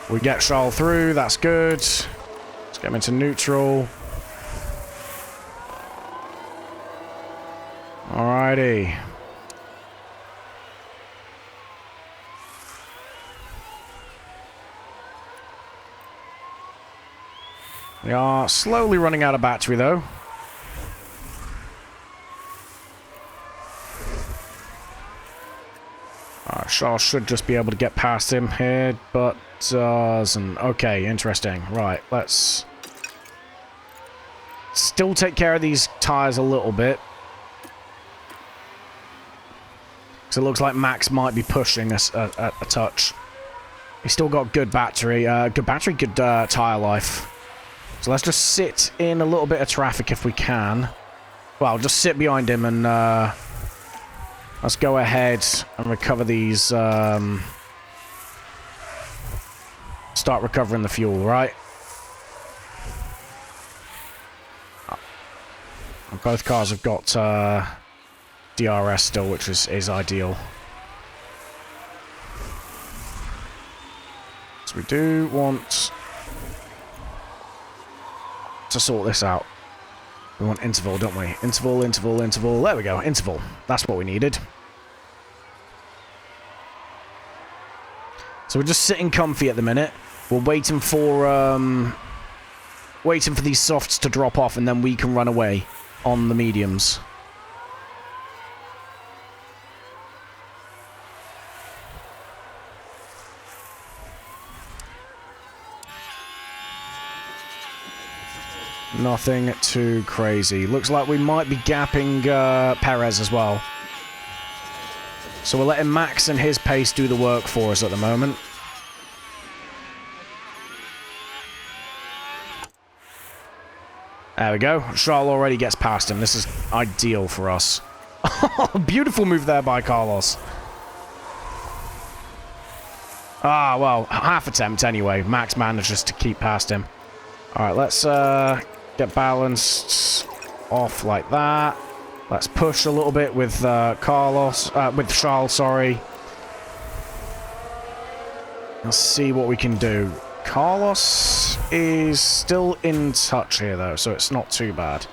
We get Charles through, that's good. Let's get him into neutral. Alrighty. We are slowly running out of battery, though. Charles should just be able to get past him here, but doesn't. Okay, interesting. Right, let's still take care of these tyres a little bit. So it looks like Max might be pushing us a touch. He's still got good battery, good tyre life. So let's just sit in a little bit of traffic if we can. Well, just sit behind him and let's go ahead and recover these. Start recovering the fuel, right? Both cars have got DRS still, which is ideal. do want to sort this out. We want interval, don't we? Interval, interval, interval. There we go. Interval. That's what we needed. So we're just sitting comfy at the minute. We're waiting for these softs to drop off, and then we can run away on the mediums. Nothing too crazy. Looks like we might be gapping Perez as well. So we're letting Max and his pace do the work for us at the moment. There we go. Charles already gets past him. This is ideal for us. Beautiful move there by Carlos. Ah, well, half attempt anyway. Max manages to keep past him. Alright, let's get balanced off like that. Let's push a little bit with Charles, sorry. Let's see what we can do. Carlos is still in touch here, though, so it's not too bad.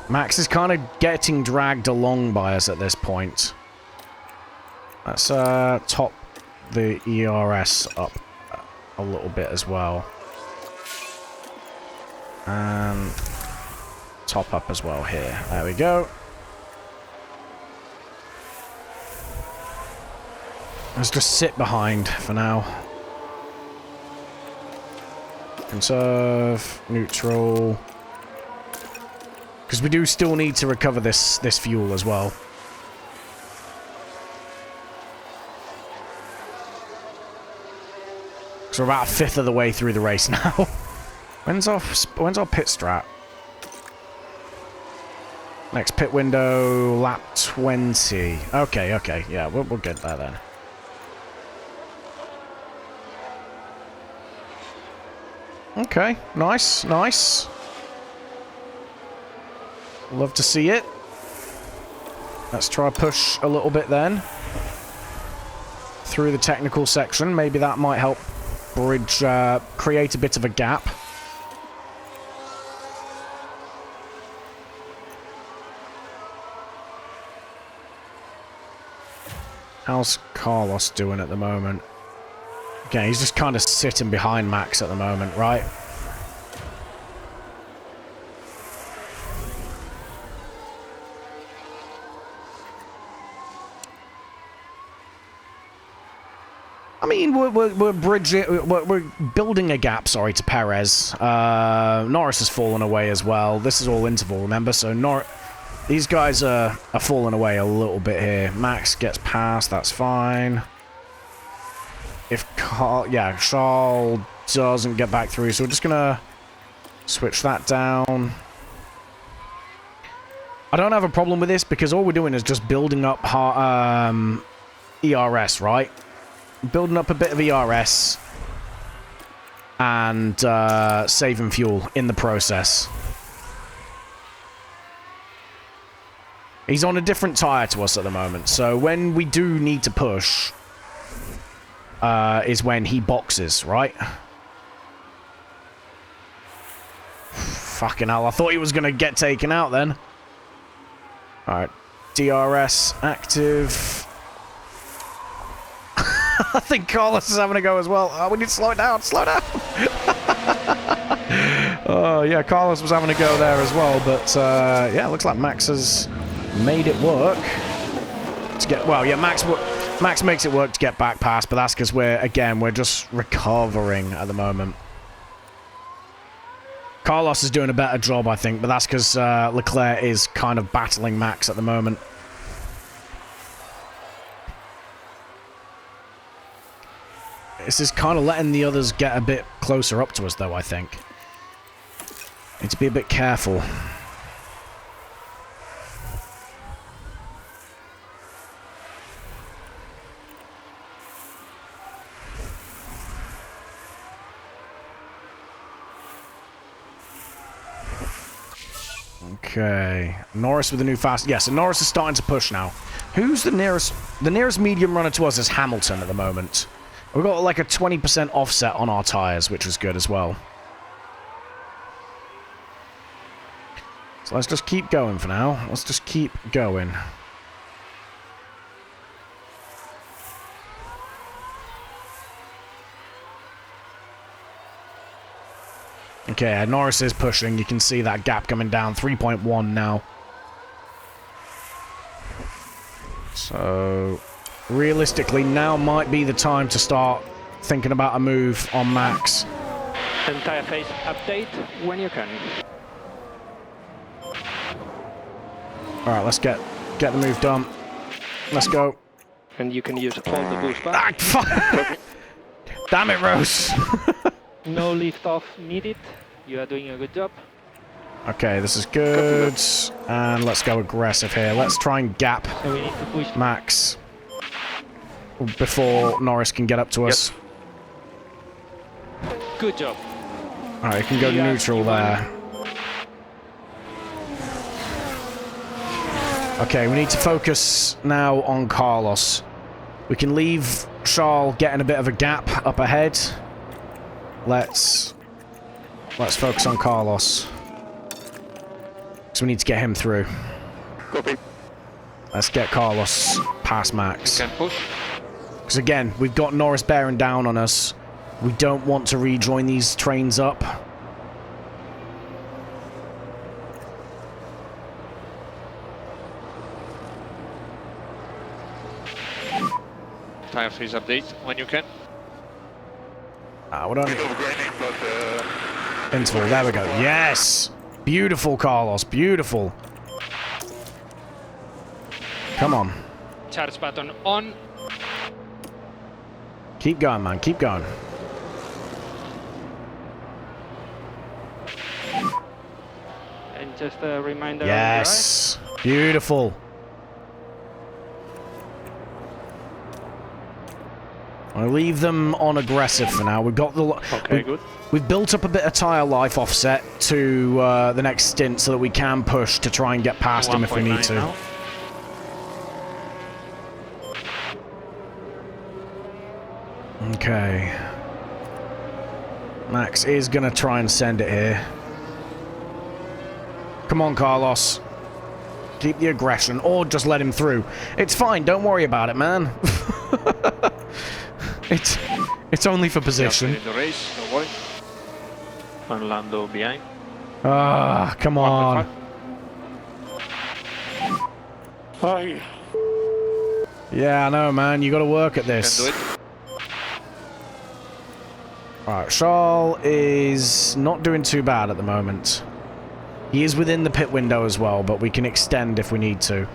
Max is kind of getting dragged along by us at this point. Let's top the ERS up a little bit as well. And top up as well here. There we go. Let's just sit behind for now. Conserve, neutral. Because we do still need to recover this fuel as well. So we're about a fifth of the way through the race now. When's our pit strat? Next pit window, lap 20. Okay, yeah, we'll get there then. Okay, nice. Love to see it. Let's try push a little bit then. Through the technical section. Maybe that might help bridge, create a bit of a gap. How's Carlos doing at the moment? Okay, he's just kind of sitting behind Max at the moment, right? I mean, we're bridging, we're building a gap, sorry, to Perez. Norris has fallen away as well. This is all interval, remember? So these guys are falling away a little bit here. Max gets past, that's fine. If Charles doesn't get back through, so we're just gonna switch that down. I don't have a problem with this because all we're doing is just building up ERS, right? Building up a bit of ERS and saving fuel in the process. He's on a different tyre to us at the moment, so when we do need to push, is when he boxes, right? Fucking hell, I thought he was going to get taken out then. Alright, DRS active. I think Carlos is having a go as well. Oh, we need to slow it down, slow down! Oh, yeah, Carlos was having a go there as well, but yeah, looks like Max has made it work. To get, well, yeah, Max makes it work to get back past, but that's because we're just recovering at the moment. Carlos is doing a better job, I think, but that's because Leclerc is kind of battling Max at the moment. This is kind of letting the others get a bit closer up to us, though, I think. Need to be a bit careful. Okay. Norris with the new fast... Yeah, so Norris is starting to push now. Who's the nearest? The nearest medium runner to us is Hamilton at the moment. We've got like a 20% offset on our tyres, which is good as well. So let's just keep going for now. Let's just keep going. Okay, Norris is pushing. You can see that gap coming down. 3.1 now. So, realistically, now might be the time to start thinking about a move on Max. Entire phase update when you can. Alright, let's get the move done. Let's go. And you can use all the boost back. Ah, fuck! Damn it, Rose! No lift off needed. You are doing a good job. Okay, this is good. And let's go aggressive here. Let's try and gap So we need to push. Max before Norris can get up to us. Good job. Alright, you can go Yeah, neutral you there. Okay, we need to focus now on Carlos. We can leave Charles getting a bit of a gap up ahead. Let's focus on Carlos. So we need to get him through. Copy. Let's get Carlos past Max. Can push. Because again, we've got Norris bearing down on us. We don't want to rejoin these trains up. Tire freeze update when you can. What on interval, there we go. Yes! Beautiful, Carlos, beautiful. Come on. Charge button on. Keep going, man, keep going. And just a reminder. Yes! Beautiful. I'll leave them on aggressive for now. We've got the... Okay, good. We've built up a bit of tyre life offset to the next stint so that we can push to try and get past him if we need to. Now. Okay. Max is going to try and send it here. Come on, Carlos. Keep the aggression, or just let him through. It's fine, don't worry about it, man. It's only for position. In the race, don't worry. And Lando behind. Ah, come on. Hi. Yeah, I know, man. You got to work at this. Can do it. Alright, Charles is not doing too bad at the moment. He is within the pit window as well, but we can extend if we need to.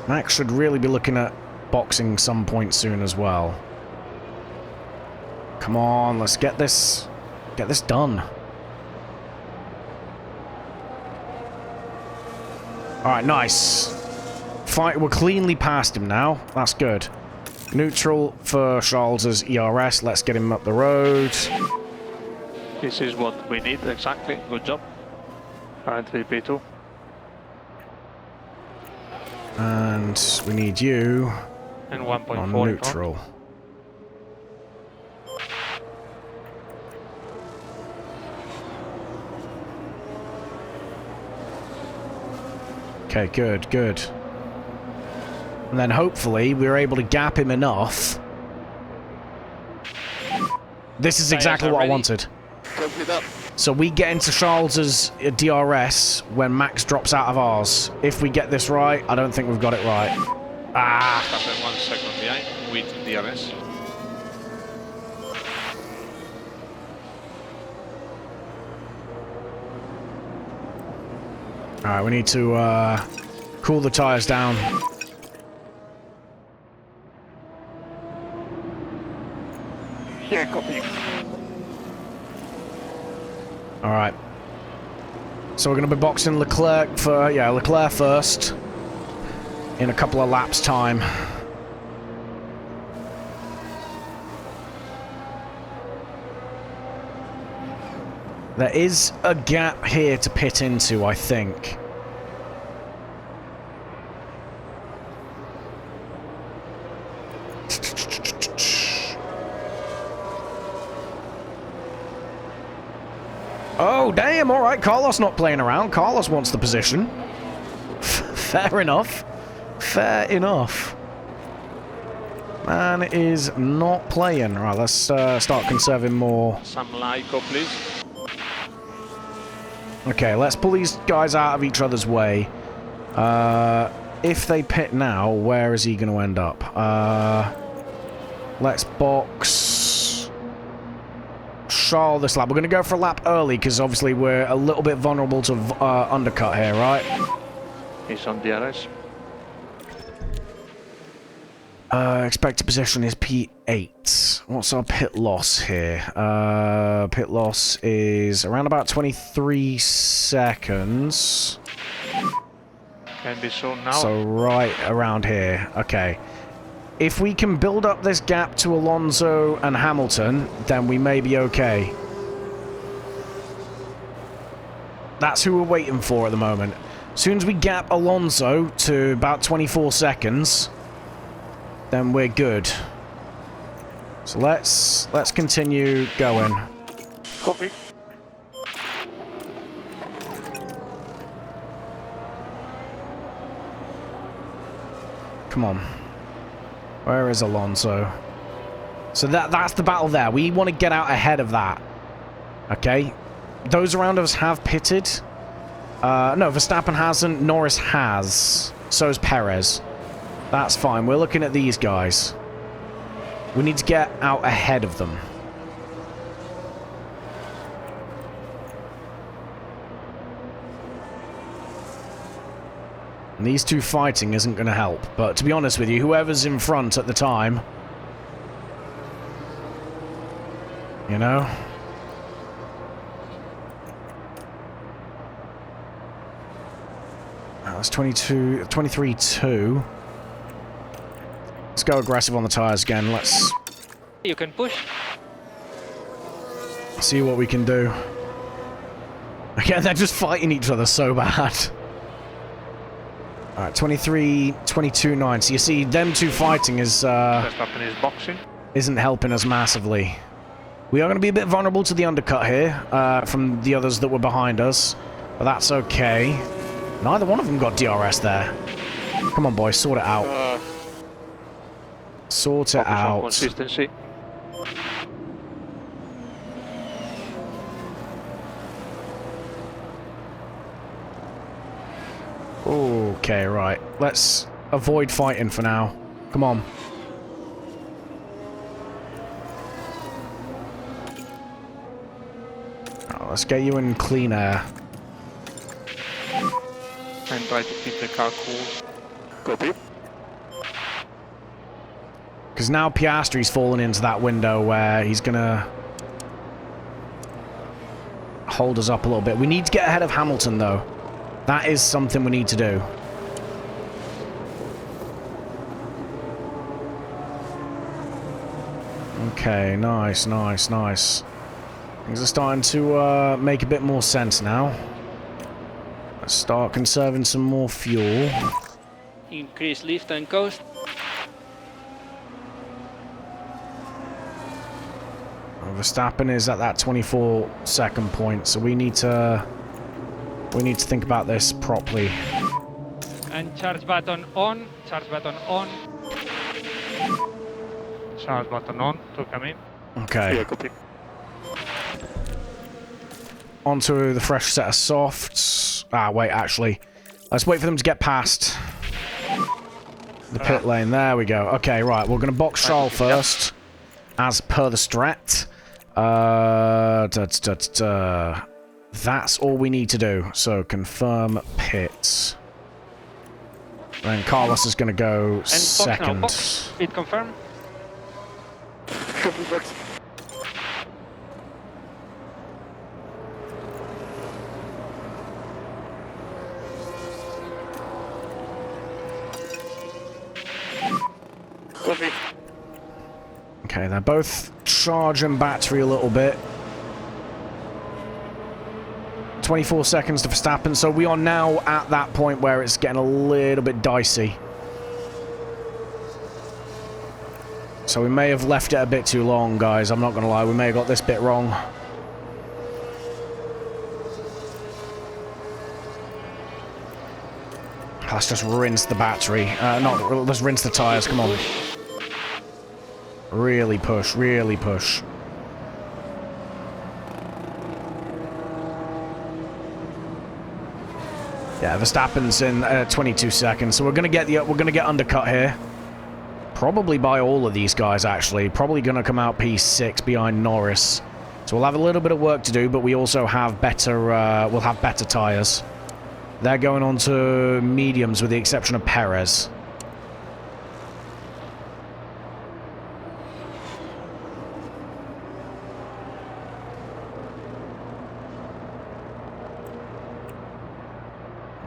Max should really be looking at boxing some point soon as well. Come on, let's get this done. Alright, nice. We're cleanly past him now. That's good. Neutral for Charles's ERS. Let's get him up the road. This is what we need exactly. Good job. Currently P2. And we need you And 1.4 on in front. neutral. Okay, good, good. And then hopefully we're able to gap him enough. This is exactly what I wanted. Copy that. So we get into Charles's DRS when Max drops out of ours. If we get this right, I don't think we've got it right. Ah! Stop at 1 second behind with DRS. Alright, we need to cool the tyres down. Yeah, copy. Alright. So we're going to be boxing Leclerc for... Yeah, Leclerc first. In a couple of laps' time. There is a gap here to pit into, I think. Oh, damn, all right. Carlos not playing around. Carlos wants the position. Fair enough. Fair enough. Man is not playing. Right, let's start conserving more. Some Lyco, please. Okay, let's pull these guys out of each other's way. If they pit now, where is he going to end up? Let's box Charles this lap. We're going to go for a lap early because obviously we're a little bit vulnerable to undercut here, right? He's on DRS. Expected position is P8. What's our pit loss here? Pit loss is around about 23 seconds. Can be shown now. So right around here. Okay. If we can build up this gap to Alonso and Hamilton, then we may be okay. That's who we're waiting for at the moment. As soon as we gap Alonso to about 24 seconds, then we're good. So let's continue going. Copy. Come on. Where is Alonso? So that's the battle there. We want to get out ahead of that. Okay? Those around us have pitted. No, Verstappen hasn't. Norris has. So is Perez. That's fine. We're looking at these guys. We need to get out ahead of them. And these two fighting isn't going to help. But to be honest with you, whoever's in front at the time... You know? That's 23-2. Let's go aggressive on the tires again. Let's You can push. see what we can do. Again, they're just fighting each other so bad. Alright, 23-22-9. So you see, them two fighting is, Verstappen is boxing. isn't helping us massively. We are going to be a bit vulnerable to the undercut here, from the others that were behind us. But that's okay. Neither one of them got DRS there. Come on, boys, sort it out. Sort it Focus on out. consistency. Okay, right. Let's avoid fighting for now. Come on. Oh, let's get you in clean air. And try to keep the car cool. Copy. Because now Piastri's fallen into that window where he's gonna hold us up a little bit. We need to get ahead of Hamilton, though. That is something we need to do. Okay, nice, nice, nice. Things are starting to make a bit more sense now. Let's start conserving some more fuel. Increase lift and coast. Verstappen is at that 24-second point, so we need to think about this properly. And charge button on. Charge button on. Charge button on to come in. Okay. Yeah, copy. Onto the fresh set of softs. Ah, wait, actually. Let's wait for them to get past the pit lane. There we go. Okay, right. We're going to box Charles first, as per the strat. That's all we need to do. So, confirm pits. Then Carlos is going to go And second. box. Pit confirm. Copy, box. Copy. Okay, they're both charging battery a little bit. 24 seconds to Verstappen, so we are now at that point where it's getting a little bit dicey. So we may have left it a bit too long, guys. I'm not going to lie. We may have got this bit wrong. Let's just rinse the battery. Let's rinse the tires. Come on. Really push. Really push. Yeah, Verstappen's in 22 seconds, so we're gonna get undercut here. Probably by all of these guys, actually. Probably gonna come out P6 behind Norris. So we'll have a little bit of work to do, but we also have better. We'll have better tires. They're going on to mediums, with the exception of Perez.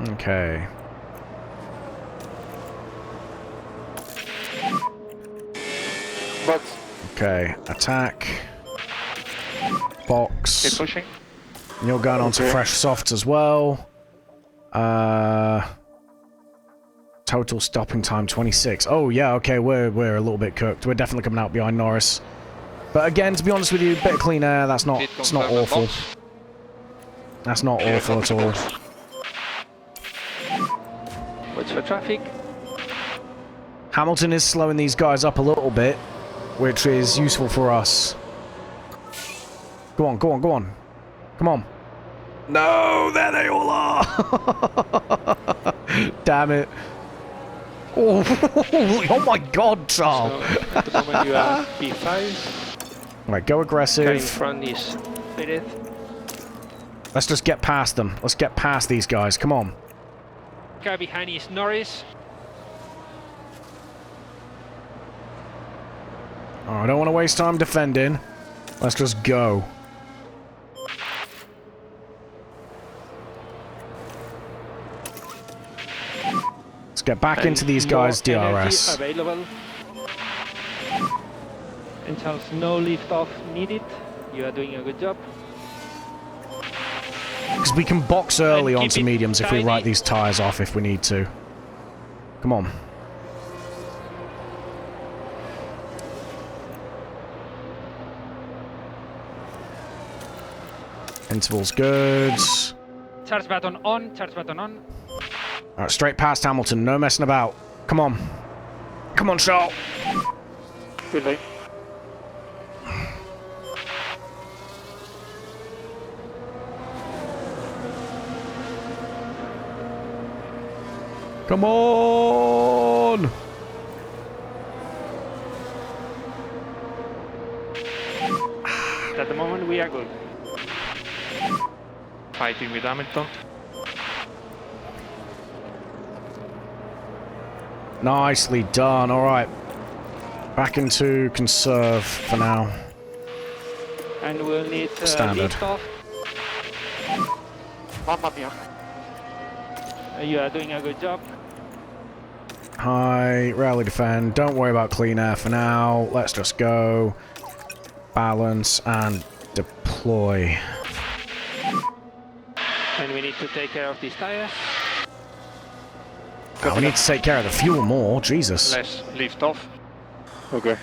Okay. Box. Okay. Attack. Box. Keep pushing. You're going on to fresh softs as well. Total stopping time 26. Oh yeah, okay, we're a little bit cooked. We're definitely coming out behind Norris. But again, to be honest with you, bit of clean air. That's not. It's not awful. That's not awful at all. Watch for traffic. Hamilton is slowing these guys up a little bit, which is useful for us. Go on, go on, go on. Come on. No, there they all are! Damn it. Oh, oh my god, Charles! So, at the moment you are P5. Right, go Guy in aggressive. front is Perez. Let's just get past them. Let's get past these guys. Come on. Guy behind is Norris. Oh, I don't want to waste time defending. Let's just go. Let's get back into these guys' DRS. Available. And Charles, no lift off needed. You are doing a good job. Because we can box early And keep onto it mediums if we tiny. write these tyres off if we need to. Come on. Interval's good. Charge button on, charge button on. Alright, straight past Hamilton. No messing about. Come on. Come on, Charles. Good lane. Come on! At the moment we are good. Fighting with Hamilton. Nicely done. Alright. Back into conserve for now. And we'll need Standard. lift off. Mamma mia. You are doing a good job. High, rally defend. Don't worry about clean air for now. Let's just go. Balance and deploy. And we need to take care of these tires. Oh, we need to take care of the fuel more. Jesus. Less lift off. Okay.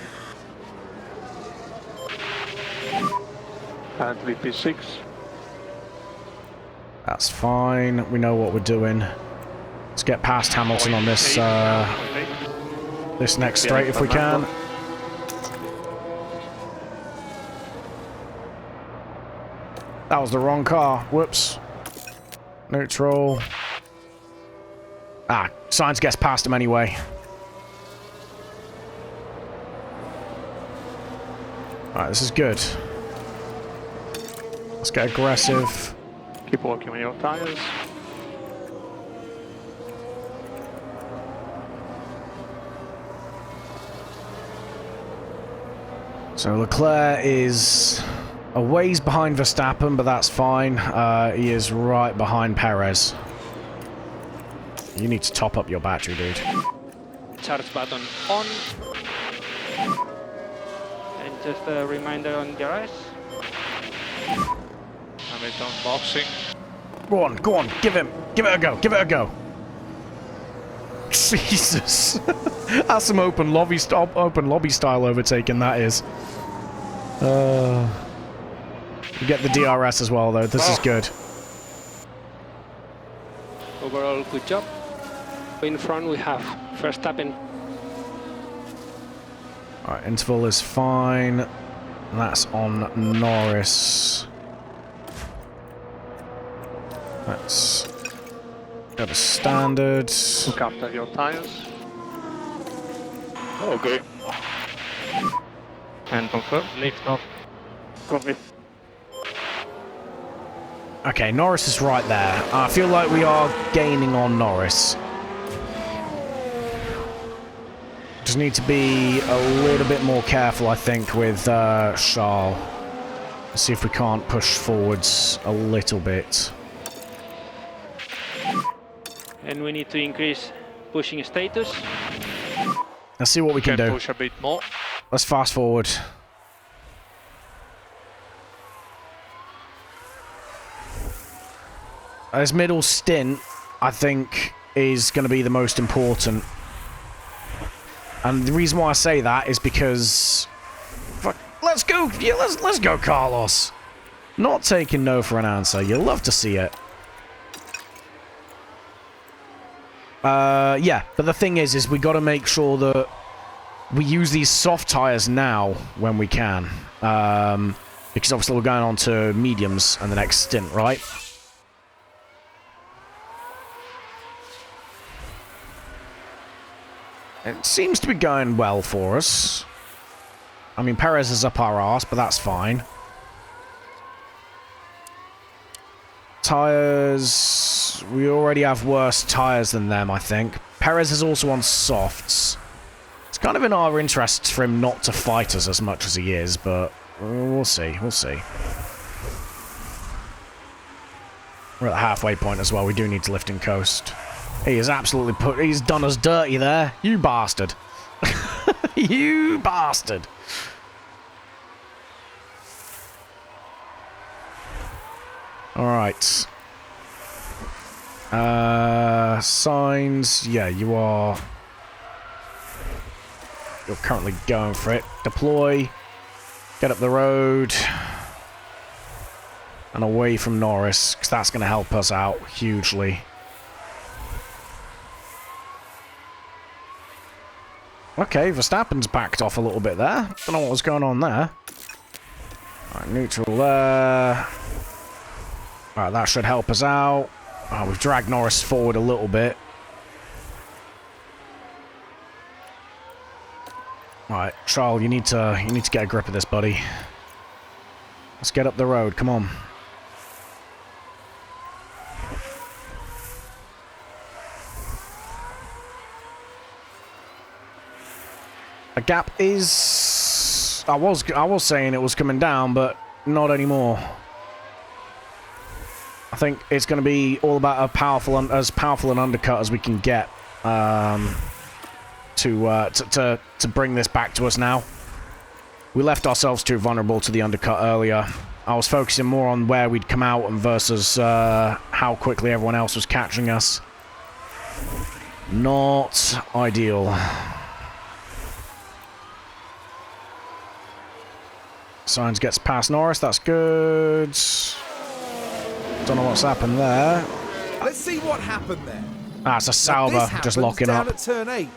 And P6. That's fine. We know what we're doing. Let's get past Hamilton on this this next straight if we can. That was the wrong car. Whoops. Neutral. Ah, Sainz gets past him anyway. Alright, this is good. Let's get aggressive. Keep working on your tires. So Leclerc is a ways behind Verstappen, but that's fine. He is right behind Perez. You need to top up your battery, dude. Charge button on. And just a reminder on garage. Hamilton boxing. Go on, give it a go, give it a go. Jesus. That's some open lobby style overtaking, that is. You get the DRS as well, though. This is good. Overall, good job. In front we have Verstappen. Alright, interval is fine. That's on Norris. Let's go to standard. Look after your tires. Okay. And confirm. Lift off. Copy. Okay, Norris is right there. I feel like we are gaining on Norris. Just need to be a little bit more careful, I think, with Charles. Let's see if we can't push forwards a little bit. And we need to increase pushing status. Let's see what we can do. Push a bit more. Let's fast forward. This middle stint, I think, is going to be the most important. And the reason why I say that is because... Fuck, let's go! Yeah, let's go, Carlos! Not taking no for an answer. You'll love to see it. Yeah, but the thing is we got to make sure that we use these soft tires now when we can. Because obviously we're going on to mediums in the next stint, right? It seems to be going well for us. I mean, Perez is up our arse, but that's fine. Tires... We already have worse tires than them, I think. Perez is also on softs. It's kind of in our interests for him not to fight us as much as he is, but we'll see, we'll see. We're at the halfway point as well. We do need to lift and coast. He is absolutely he's done us dirty there. You bastard. You bastard. Alright. Signs. Yeah, you are... You're currently going for it. Deploy. Get up the road. And away from Norris, because that's going to help us out hugely. Okay, Verstappen's backed off a little bit there. Don't know what was going on there. Alright, neutral there. Alright, that should help us out. Oh, we've dragged Norris forward a little bit. Alright, Charles, you need to get a grip of this, buddy. Let's get up the road, come on. The gap is... I was saying it was coming down, but not anymore. I think it's going to be all about as powerful an undercut as we can get to bring this back to us now. We left ourselves too vulnerable to the undercut earlier. I was focusing more on where we'd come out and versus how quickly everyone else was catching us. Not ideal. Sainz gets past Norris, that's good. Don't know what's happened there. Let's see what happened there. Ah, it's a Sauber just locking down up. At turn 8.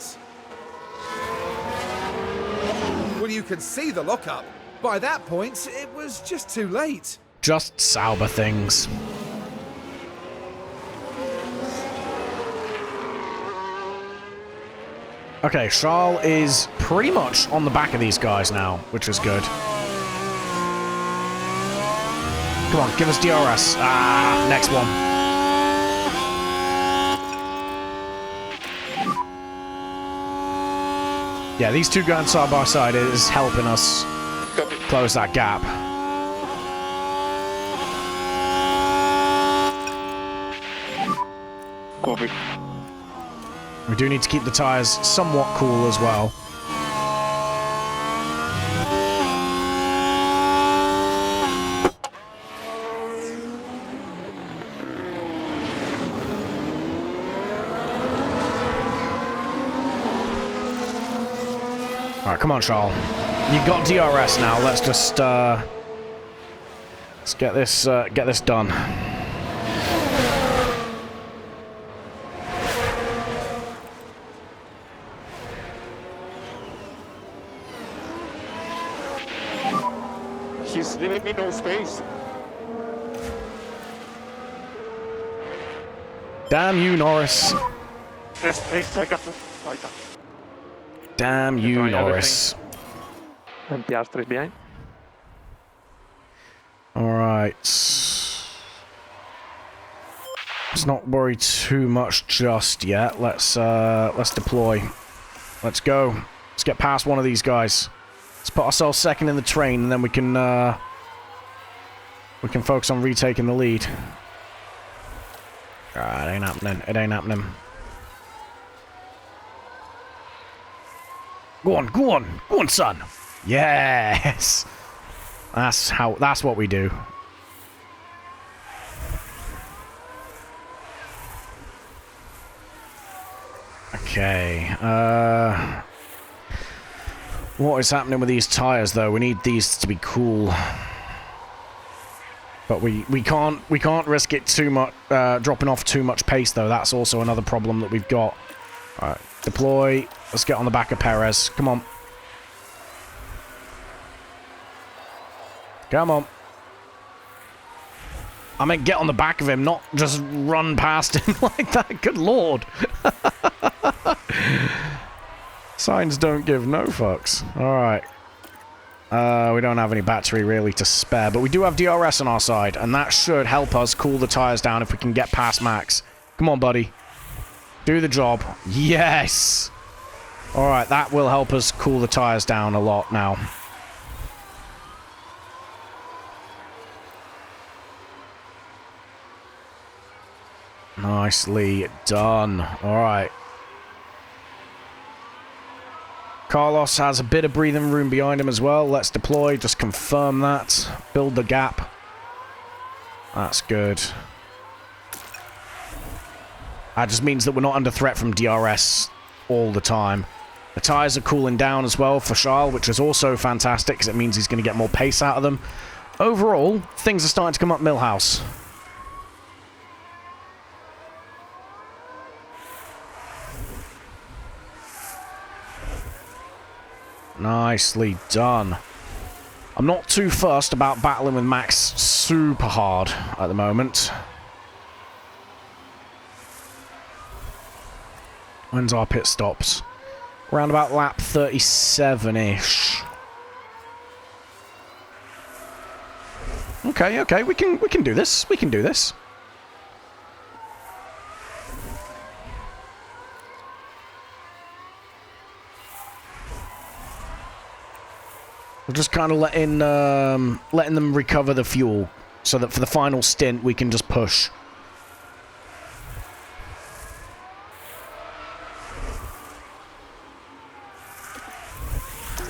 Well, you can see the lockup. By that point, it was just too late. Just Sauber things. Okay, Charles is pretty much on the back of these guys now, which is good. Come on, give us DRS. Ah, next one. Yeah, these two going side by side is helping us close that gap. Copy. We do need to keep the tyres somewhat cool as well. Alright, come on, Charles. You've got DRS now. Let's just let's get this done. he's leaving me no space. Damn you, Norris. Yes, I got it. Damn you, Trying Norris. And Piastri is behind. Alright. Let's not worry too much just yet. Let's deploy. Let's go. Let's get past one of these guys. Let's put ourselves second in the train, and then we can focus on retaking the lead. Ah, it ain't happening. It ain't happening. Go on, go on, go on, son. Yes. That's what we do. Okay. What is happening with these tires though? We need these to be cool. But we can't risk it too much dropping off too much pace though. That's also another problem that we've got. All right, deploy. Let's get on the back of Perez. Come on. Come on. I meant get on the back of him, not just run past him like that. Good lord. Signs don't give no fucks. Alright. We don't have any battery really to spare, but we do have DRS on our side, and that should help us cool the tires down if we can get past Max. Come on, buddy. Do the job. Yes! Alright, that will help us cool the tires down a lot now. Nicely done. Alright. Carlos has a bit of breathing room behind him as well. Let's deploy. Just confirm that. Build the gap. That's good. That just means that we're not under threat from DRS all the time. The tyres are cooling down as well for Charles, which is also fantastic because it means he's going to get more pace out of them. Overall, things are starting to come up Milhouse. Nicely done. I'm not too fussed about battling with Max super hard at the moment. When's our pit stops? Around about lap 37-ish. Okay, okay, we can do this. We can do this. We're just kind of letting them recover the fuel, so that for the final stint we can just push.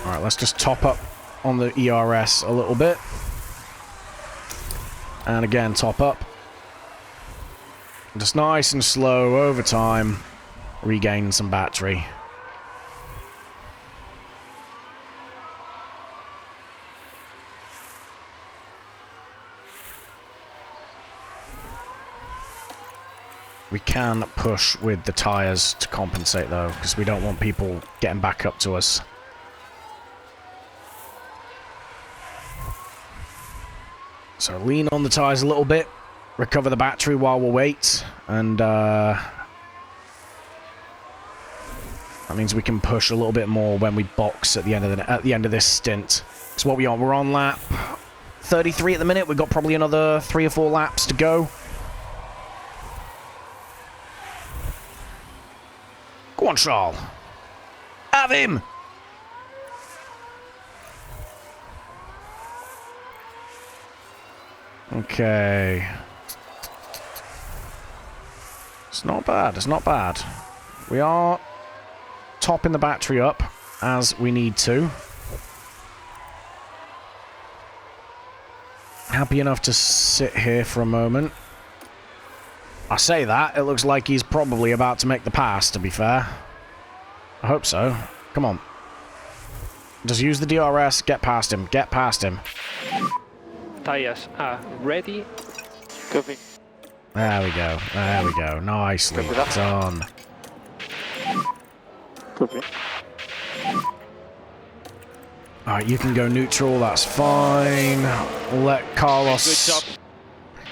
All right, let's just top up on the ERS a little bit, and again top up. Just nice and slow over time, regain some battery. We can push with the tyres to compensate though, because we don't want people getting back up to us. So lean on the tyres a little bit, recover the battery while we wait, and that means we can push a little bit more when we box at the end of this stint. So what we're on lap 33 at the minute. We've got probably another 3 or 4 laps to go. Go on, Charles. Have him! Okay. It's not bad, it's not bad. We are topping the battery up as we need to. Happy enough to sit here for a moment. I say that, it looks like he's probably about to make the pass, to be fair. I hope so. Come on. Just use the DRS, get past him, get past him. Tires are ready. Copy. There we go, there we go. Nicely done. Copy. Alright, you can go neutral, that's fine. Let Carlos Good job.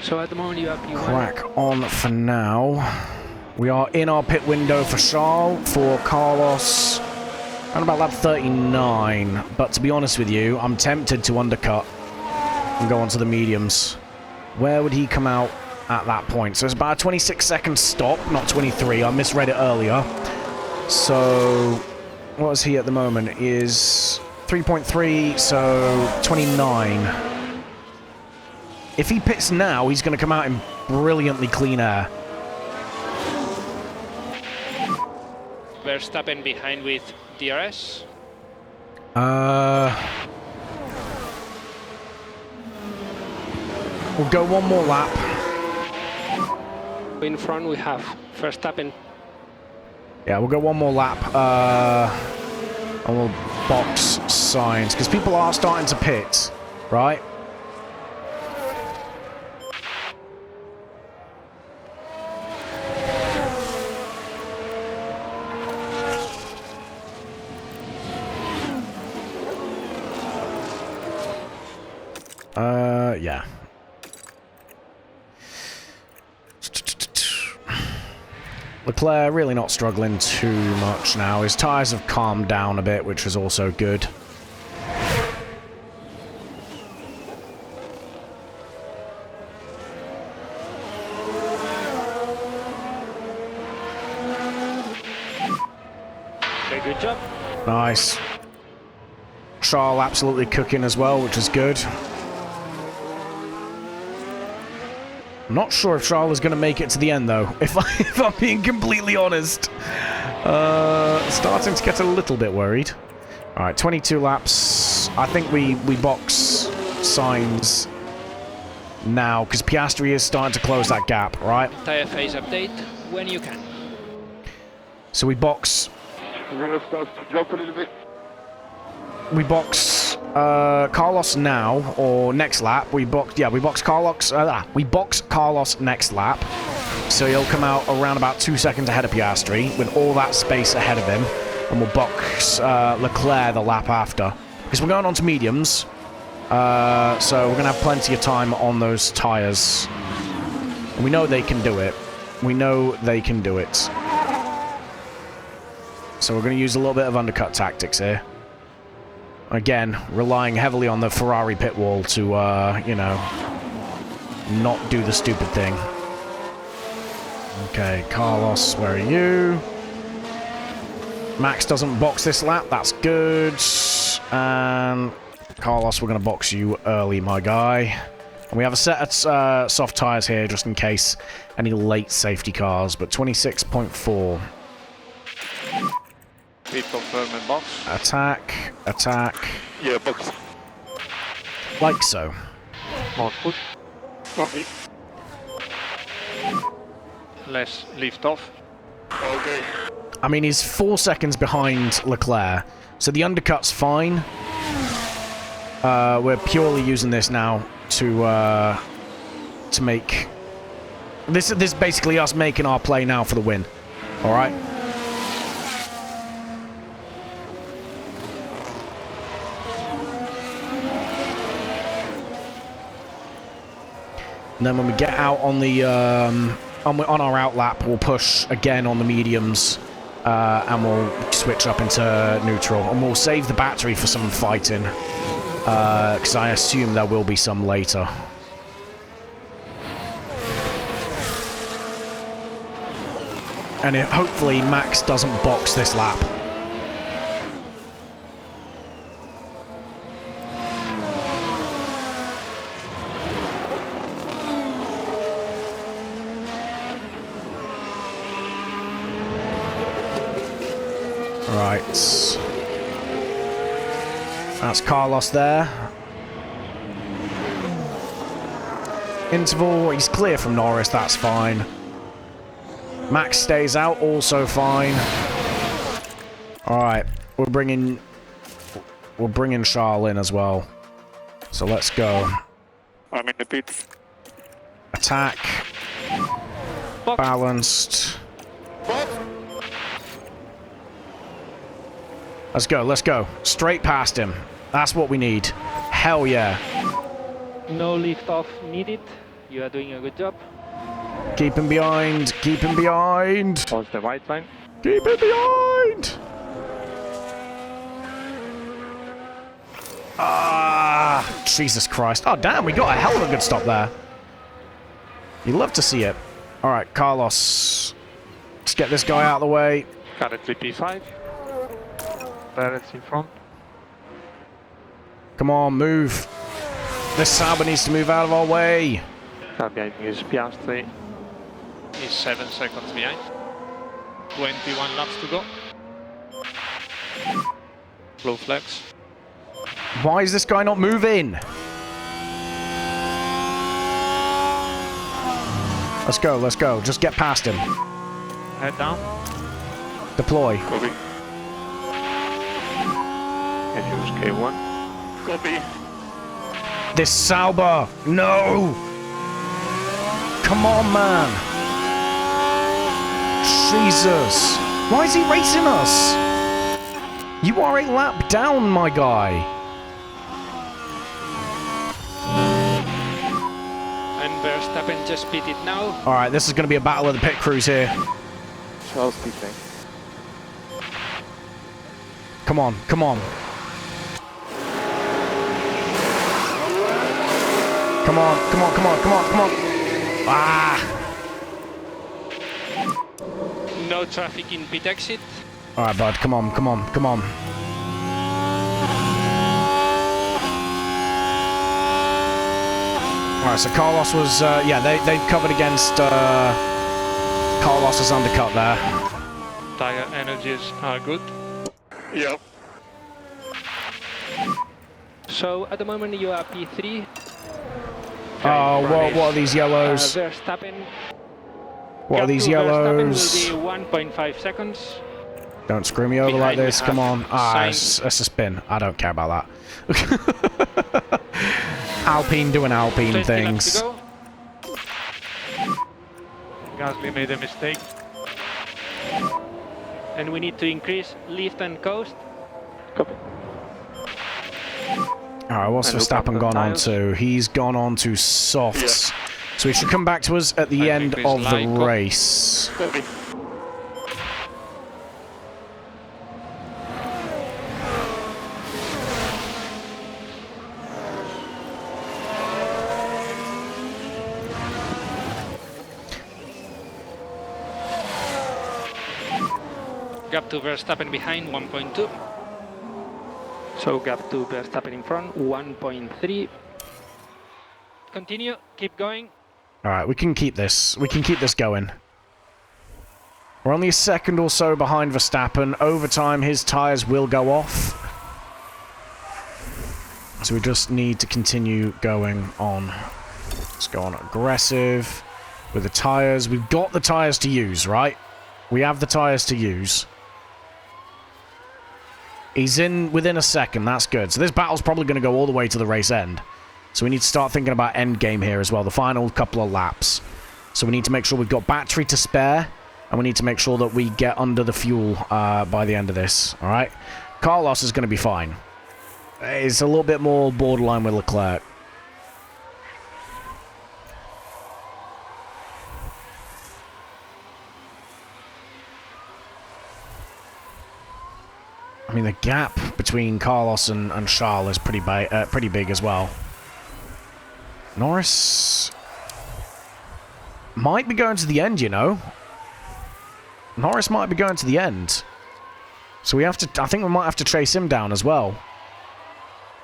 So at the moment you have P1. crack on for now. We are in our pit window for Charles, for Carlos. Around about lap 39. But to be honest with you, I'm tempted to undercut and go onto the mediums. Where would he come out at that point? So it's about a 26-second stop, not 23. I misread it earlier. So what is he at the moment? Is 3.3, so 29. If he pits now, he's going to come out in brilliantly clean air. Verstappen behind with DRS. We'll go one more lap. In front we have Verstappen. Yeah, we'll go one more lap. And we'll box signs, because people are starting to pit, right? Yeah. Leclerc really not struggling too much now. His tyres have calmed down a bit, which is also good. Very good job. Nice. Charles absolutely cooking as well, which is good. I'm not sure if Charles is going to make it to the end, though, if I'm being completely honest. Starting to get a little bit worried. All right, 22 laps. I think we box signs now, because Piastri is starting to close that gap, right? Tyre phase update when you can. So we box... We're going to start to drop a little bit. We box Carlos now, or next lap. We box Carlos. We box Carlos next lap, so he'll come out around about 2 seconds ahead of Piastri with all that space ahead of him, and we'll box Leclerc the lap after, because we're going on to mediums. So we're gonna have plenty of time on those tires. And we know they can do it. We know they can do it. So we're gonna use a little bit of undercut tactics here. Again, relying heavily on the Ferrari pit wall to, you know, not do the stupid thing. Okay, Carlos, where are you? Max doesn't box this lap, that's good. And Carlos, we're going to box you early, my guy. And we have a set of soft tyres here, just in case any late safety cars, but 26.4. Pit confirm and box. Attack, attack. Yeah, box. Like so. Not put. Okay. Less lift off. Okay. I mean, he's 4 seconds behind Leclerc, so the undercut's fine. We're purely using this now to make... This is basically us making our play now for the win. Alright? And then when we get out on the on our out lap, we'll push again on the mediums, and we'll switch up into neutral, and we'll save the battery for some fighting, because I assume there will be some later. And hopefully Max doesn't box this lap. Right. That's Carlos there. Interval, he's clear from Norris, that's fine. Max stays out, also fine. Alright, we're bringing Charles in as well. So let's go. I'm in the pit. Attack. Box. Balanced. Let's go, let's go. Straight past him. That's what we need. Hell yeah. No lift off needed. You are doing a good job. Keep him behind. Keep him behind. Pause the white line. Keep him behind. Ah, Jesus Christ. Oh, damn, we got a hell of a good stop there. You'd love to see it. All right, Carlos. Let's get this guy out of the way. Currently P5. Barrett's in front. Come on, move. This Sauber needs to move out of our way. Car behind me is Piastri. He's 7 seconds behind. 21 laps to go. Low flex. Why is this guy not moving? Let's go, let's go. Just get past him. Head down. Deploy. Copy. Can use K1. Copy. This Sauber! No! Come on, man! Jesus! Why is he racing us? You are a lap down, my guy! And Verstappen just pitted now. Alright, this is going to be a battle of the pit crews here. Charles pitting. Come on, come on. Come on, come on, come on, come on, come on. Ah! No traffic in pit exit. Alright, bud, come on, come on, come on. Alright, so Carlos was, yeah, they covered against Carlos's undercut there. Tire energies are good. Yep. So at the moment you are P3. Oh, what are these yellows? Verstappen. What are these yellows? Verstappen will be 1.5 seconds. Don't screw me over like Behind we this, come have on. Ah, Sainz. it's a spin. I don't care about that. Alpine doing Alpine 20 laps things. to go. Gasly made a mistake. And we need to increase lift and coast. Copy. Alright, what's And Verstappen look up gone the on tires. to? He's gone on to softs. So he should come back to us at the I end think of he's the like- race. Copy. Gap to Verstappen behind 1.2. So gap to Verstappen in front 1.3. Continue, keep going. Alright, we can keep this. We can keep this going. We're only a second or so behind Verstappen. Over time, his tyres will go off. So we just need to continue going on. Let's go on aggressive with the tyres. We've got the tyres to use, right? We have the tyres to use. He's in within a second. That's good. So this battle's probably going to go all the way to the race end. So we need to start thinking about end game here as well. The final couple of laps. So we need to make sure we've got battery to spare. And we need to make sure that we get under the fuel by the end of this. Alright? Carlos is going to be fine. It's a little bit more borderline with Leclerc. I mean, the gap between Carlos and Charles is pretty big as well. Norris might be going to the end, you know. Norris might be going to the end. So we have to... I think we might have to chase him down as well.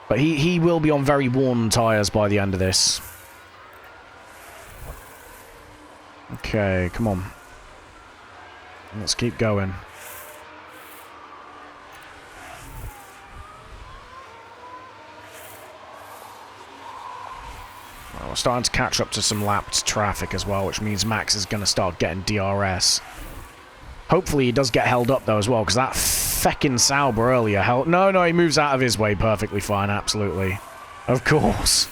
But he will be on very worn tyres by the end of this. Okay, come on. Let's keep going. Well, we're starting to catch up to some lapped traffic as well, which means Max is going to start getting DRS. Hopefully he does get held up though as well, because that feckin' Sauber earlier held... No, he moves out of his way perfectly fine, absolutely. Of course.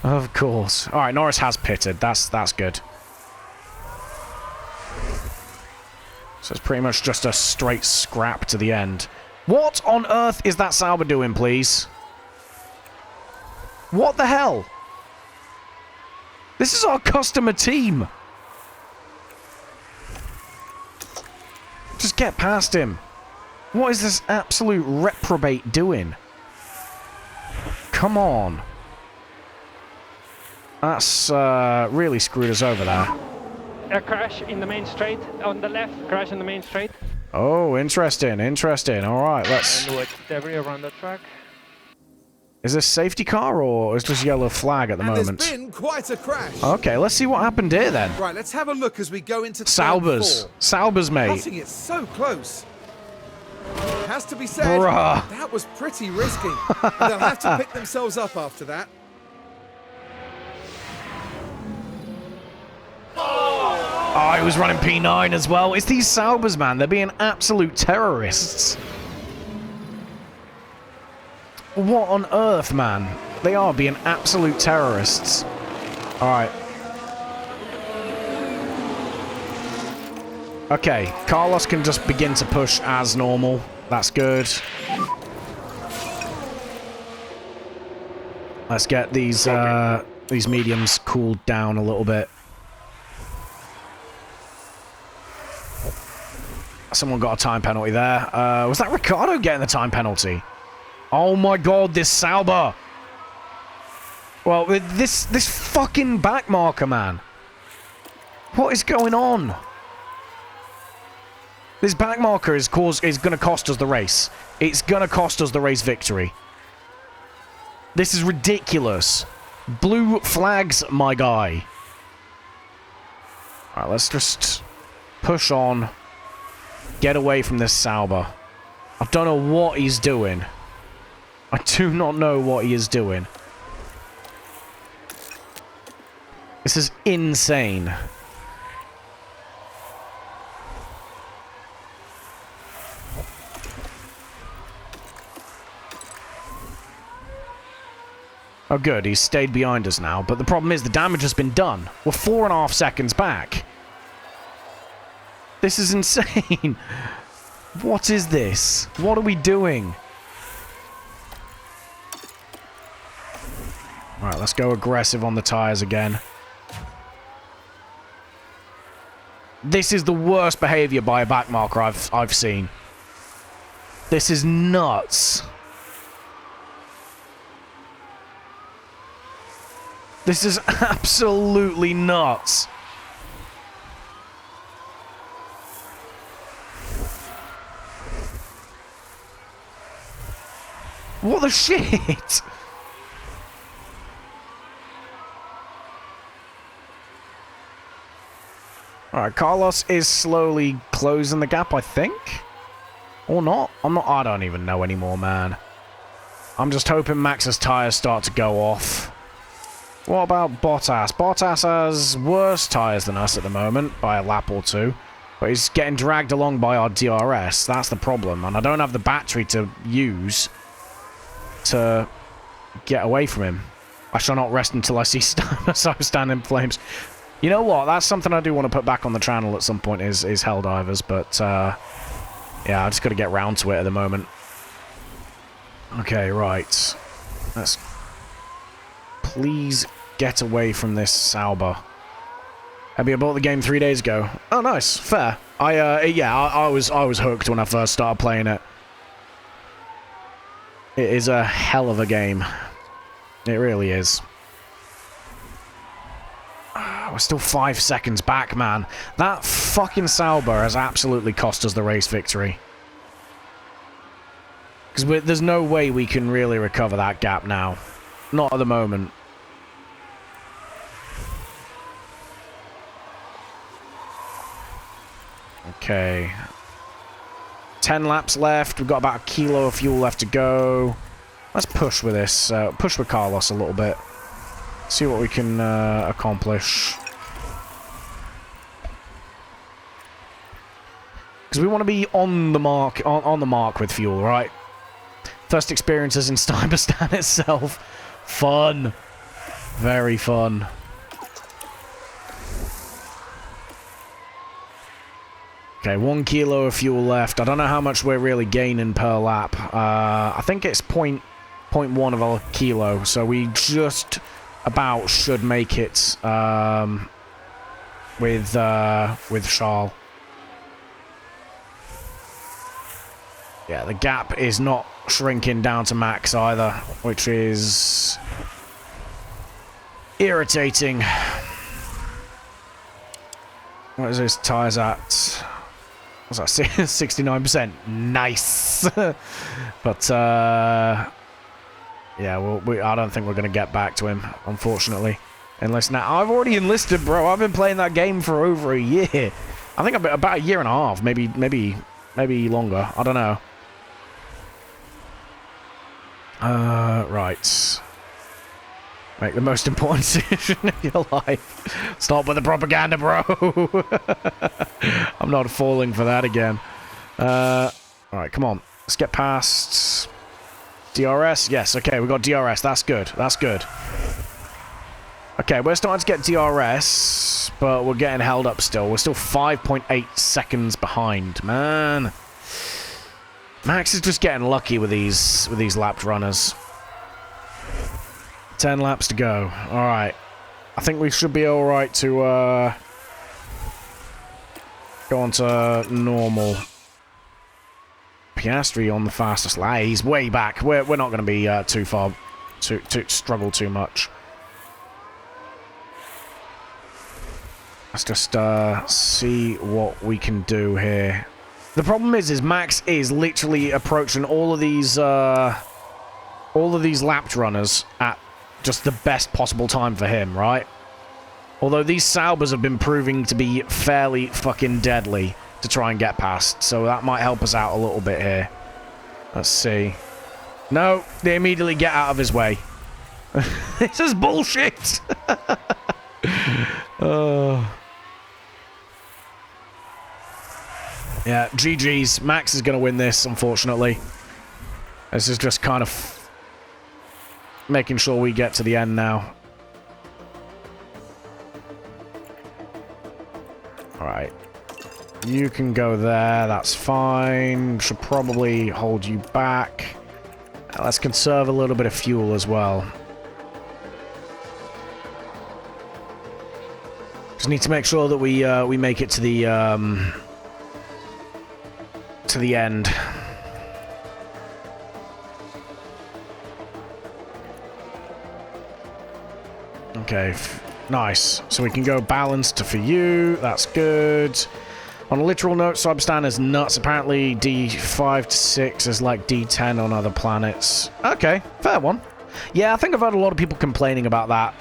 Of course. Alright, Norris has pitted. That's good. So it's pretty much just a straight scrap to the end. What on earth is that Sauber doing, please? What the hell? This is our customer team. Just get past him. What is this absolute reprobate doing? Come on. That's really screwed us over there. A crash in the main straight. On the left, crash in the main straight. Oh, interesting, interesting. All right, let's... And with debris around the track. Is this safety car or is this yellow flag at the moment? There's been quite a crash. Okay, let's see what happened here then. Right, let's have a look as we go into Saubers. Saubers, mate. Cutting it so close. Has to be said, Bruh. that was pretty risky. They'll have to pick themselves up after that. Oh, he was running P9 as well. It's these Saubers, man. They're being absolute terrorists. What on earth, man? They are being absolute terrorists. Alright. Okay, Carlos can just begin to push as normal. That's good. Let's get these mediums cooled down a little bit. Someone got a time penalty there. Was that Ricardo getting the time penalty? Oh my god, this Sauber! Well, this fucking back marker, man. What is going on? This back marker is going to cost us the race. It's going to cost us the race victory. This is ridiculous. Blue flags, my guy. Alright, let's just push on. Get away from this Sauber. I don't know what he's doing. I do not know what he is doing. This is insane. Oh good, he's stayed behind us now, but the problem is the damage has been done. We're 4.5 seconds back. This is insane. What is this? What are we doing? Alright, let's go aggressive on the tires again. This is the worst behavior by a backmarker I've seen. This is nuts. This is absolutely nuts. What the shit? Alright, Carlos is slowly closing the gap, I think. Or not. I don't even know anymore, man. I'm just hoping Max's tires start to go off. What about Bottas? Bottas has worse tires than us at the moment, by a lap or two. But he's getting dragged along by our DRS. That's the problem. And I don't have the battery to use to get away from him. I shall not rest until I see stand in flames. You know what? That's something I do want to put back on the channel at some point is Helldivers, but yeah, I just got to get round to it at the moment. Okay, right. Let's please get away from this Sauber. Ebby, I bought the game 3 days ago. Oh, nice. Fair. I was hooked when I first started playing it. It is a hell of a game. It really is. We're still 5 seconds back, man. That fucking Sauber has absolutely cost us the race victory. Because there's no way we can really recover that gap now. Not at the moment. Okay. 10 laps left. We've got about a kilo of fuel left to go. Let's push with this. Push with Carlos a little bit. See what we can accomplish. Because we want to be on the mark, on the mark with fuel, right? First experiences in Cyberstan itself. Fun. Very fun. Okay, 1 kilo of fuel left. I don't know how much we're really gaining per lap. I think it's 0.1 of a kilo, so we just about should make it with Charles. Yeah, the gap is not shrinking down to max either, which is irritating. What is his tyres at? What's that? 69%. Nice. But yeah, I don't think we're going to get back to him, unfortunately. Enlist now. I've already enlisted, bro. I've been playing that game for over a year. I think about a year and a half, maybe longer. I don't know. Right. Make the most important decision of your life. Stop with the propaganda, bro. I'm not falling for that again. Alright, come on. Let's get past DRS. Yes, okay, we got DRS. That's good. That's good. Okay, we're starting to get DRS, but we're getting held up still. We're still 5.8 seconds behind, man. Max is just getting lucky with these lapped runners. 10 laps to go. Alright. I think we should be alright to go on to normal. Piastri on the fastest lap. He's way back. We're not going to be too far to struggle too much. Let's just see what we can do here. The problem is Max is literally approaching all of these lapped runners at just the best possible time for him, right? Although these Saubers have been proving to be fairly fucking deadly to try and get past, so that might help us out a little bit here. Let's see. No, they immediately get out of his way. This is bullshit! Yeah, GG's. Max is going to win this, unfortunately. This is just kind of making sure we get to the end now. Alright. You can go there, that's fine. Should probably hold you back. Let's conserve a little bit of fuel as well. Just need to make sure that we make it to the end. Okay, nice. So we can go balanced for you. That's good. On a literal note, Substan is nuts. Apparently D5 to 6 is like D10 on other planets. Okay, fair one. Yeah, I think I've heard a lot of people complaining about that.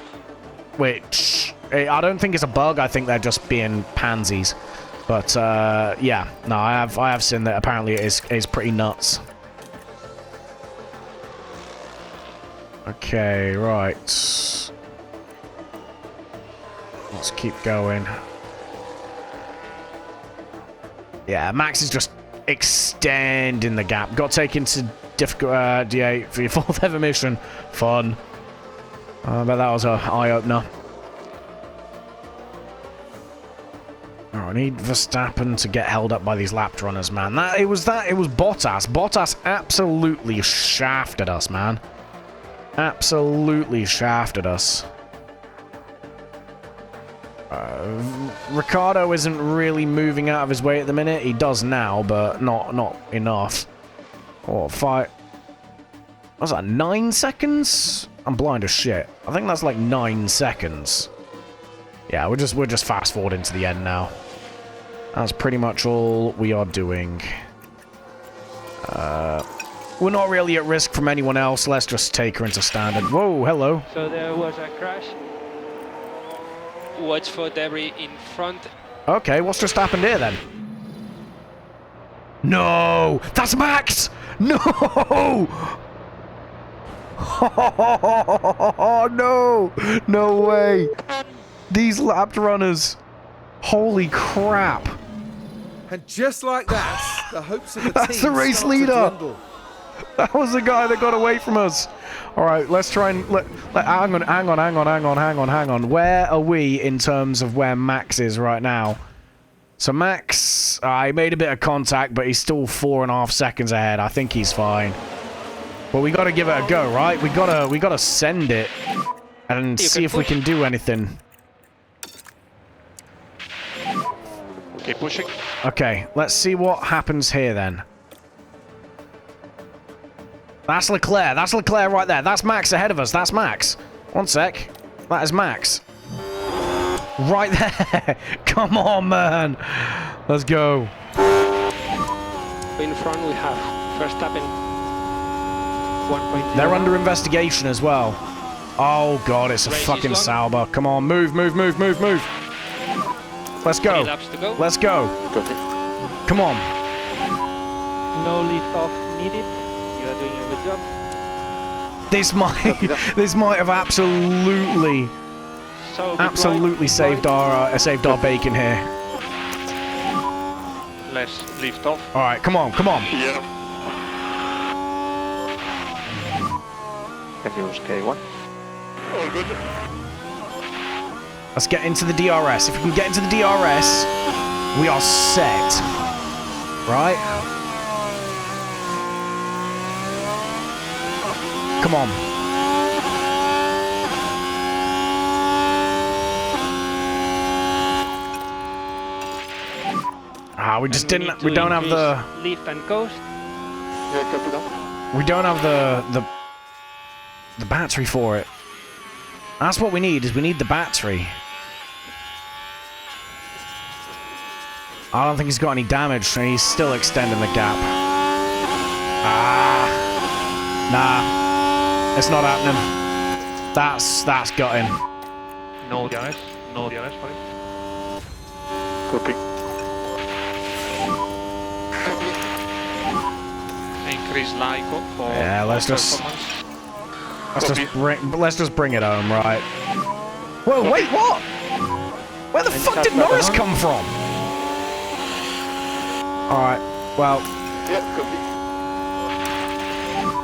Which, I don't think it's a bug. I think they're just being pansies. But, yeah. No, I have seen that apparently it is pretty nuts. Okay, right. Let's keep going. Yeah, Max is just extending the gap. Got taken to difficult D8 for your 4th ever mission. Fun. But that was an eye-opener. Oh, I need Verstappen to get held up by these lapped runners, man. It was Bottas. Bottas absolutely shafted us, man. Absolutely shafted us. Ricardo isn't really moving out of his way at the minute. He does now, but not enough. Oh, 5. What was that, 9 seconds? I'm blind as shit. I think that's like 9 seconds. Yeah, we're just fast forwarding to the end now. That's pretty much all we are doing. We're not really at risk from anyone else. Let's just take her into standard. Whoa, hello. So there was a crash. Watch for debris in front. Okay, what's just happened here then? No! That's Max! No! Oh, no! No way! These lapped runners. Holy crap. And just like that, the hopes of the That's team the race start to leader. dwindle. That was the guy that got away from us. All right, let's try and hang on. Where are we in terms of where Max is right now? So Max, he made a bit of contact, but he's still 4.5 seconds ahead. I think he's fine. But we gotta give it a go, right? We gotta send it and see if we can do anything. Okay, pushing. Okay, let's see what happens here then. That's Leclerc. That's Leclerc right there. That's Max ahead of us. That's Max. One sec. That is Max. Right there. Come on, man. Let's go. In front we have Verstappen. 1.0. They're under investigation as well. Oh, God, it's a fucking Sauber. Come on, move, move, move, move, move. Let's go. 3 laps to go. Let's go. Come on. No lift off needed. You are doing a good job. This might have absolutely saved our bacon here. Let's lift off. All right, come on, come on. Yeah. Can use K1. All good. Let's get into the DRS. If we can get into the DRS, we are set. Right? Come on. Ah, we just didn't. We don't have the. Lift and coast. Yeah, copy that. We don't have the battery for it. That's what we need. Is we need the battery. I don't think he's got any damage, and he's still extending the gap. Ah, nah, it's not happening. That's got him. No DRS. No DRS for it. Copy. Increase LICO for Yeah, let's just bring it home, right? Whoa, wait, what? Where the fuck did Norris come from? All right, well, Yeah, copy.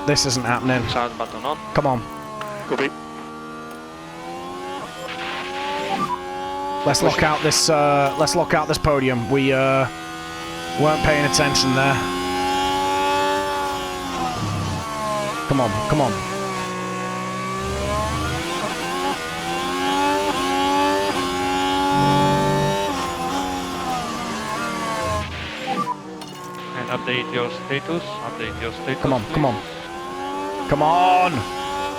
this isn't happening. Start button on. Come on, Copy. let's lock out this. Let's lock out this podium. We weren't paying attention there. Come on, come on. And update your status. Update your status. Come on, come on. Come on!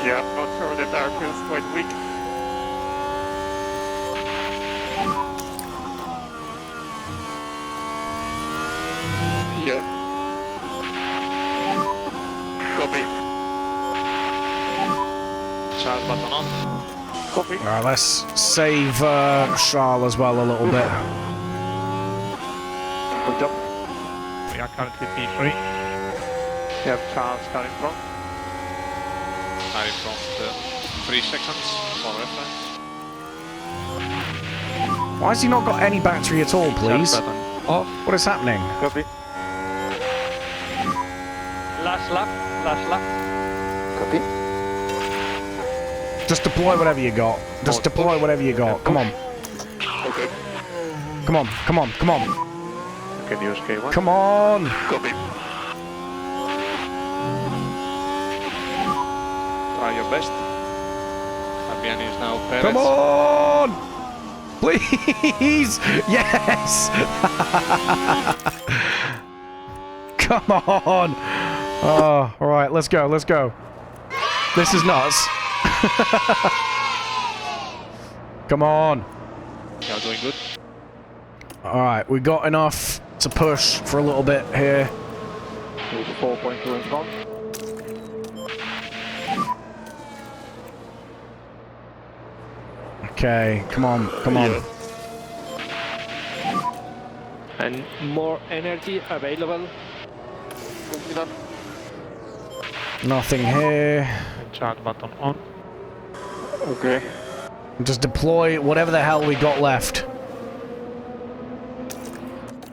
Yeah, not sure the dark is quite weak. Yeah. Copy. Start button on. Copy. Alright, let's save Charles as well a little bit. Good job. We are currently P3. We have Charles starting from. Starting from 3 seconds for reference. Why has he not got any battery at all, please? Start button off. What is happening? Copy. Last lap. Last lap. Copy. Just deploy whatever you got. Just deploy whatever you got. Come on. Okay. Come on, come on, come on. You can use K1. Come on! Copy. Try your best. Fabian is now Perez. Come on! Please! Yes! Come on! Oh, alright, let's go, let's go. This is nuts. Come on. You're doing good. Alright, we got enough to push for a little bit here. Use 4.2 in front. Okay, come on, come on. And more energy available. Copy that. Nothing here. Start button on. Okay. Just deploy whatever the hell we got left.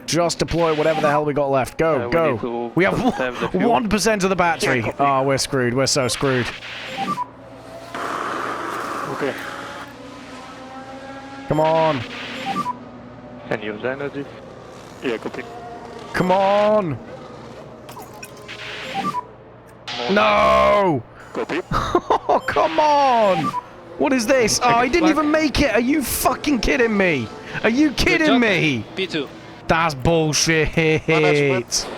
Just deploy whatever the hell we got left. Go, we go. need to We have conserve the fuel. 1% of the battery. Oh, we're screwed. We're so screwed. Okay. Come on. Can use energy. Yeah, copy. Come on. More No! Copy. Oh, come on! What is this? Oh, I didn't even make it! Are you fucking kidding me? Are you kidding me? P2. That's bullshit! Management.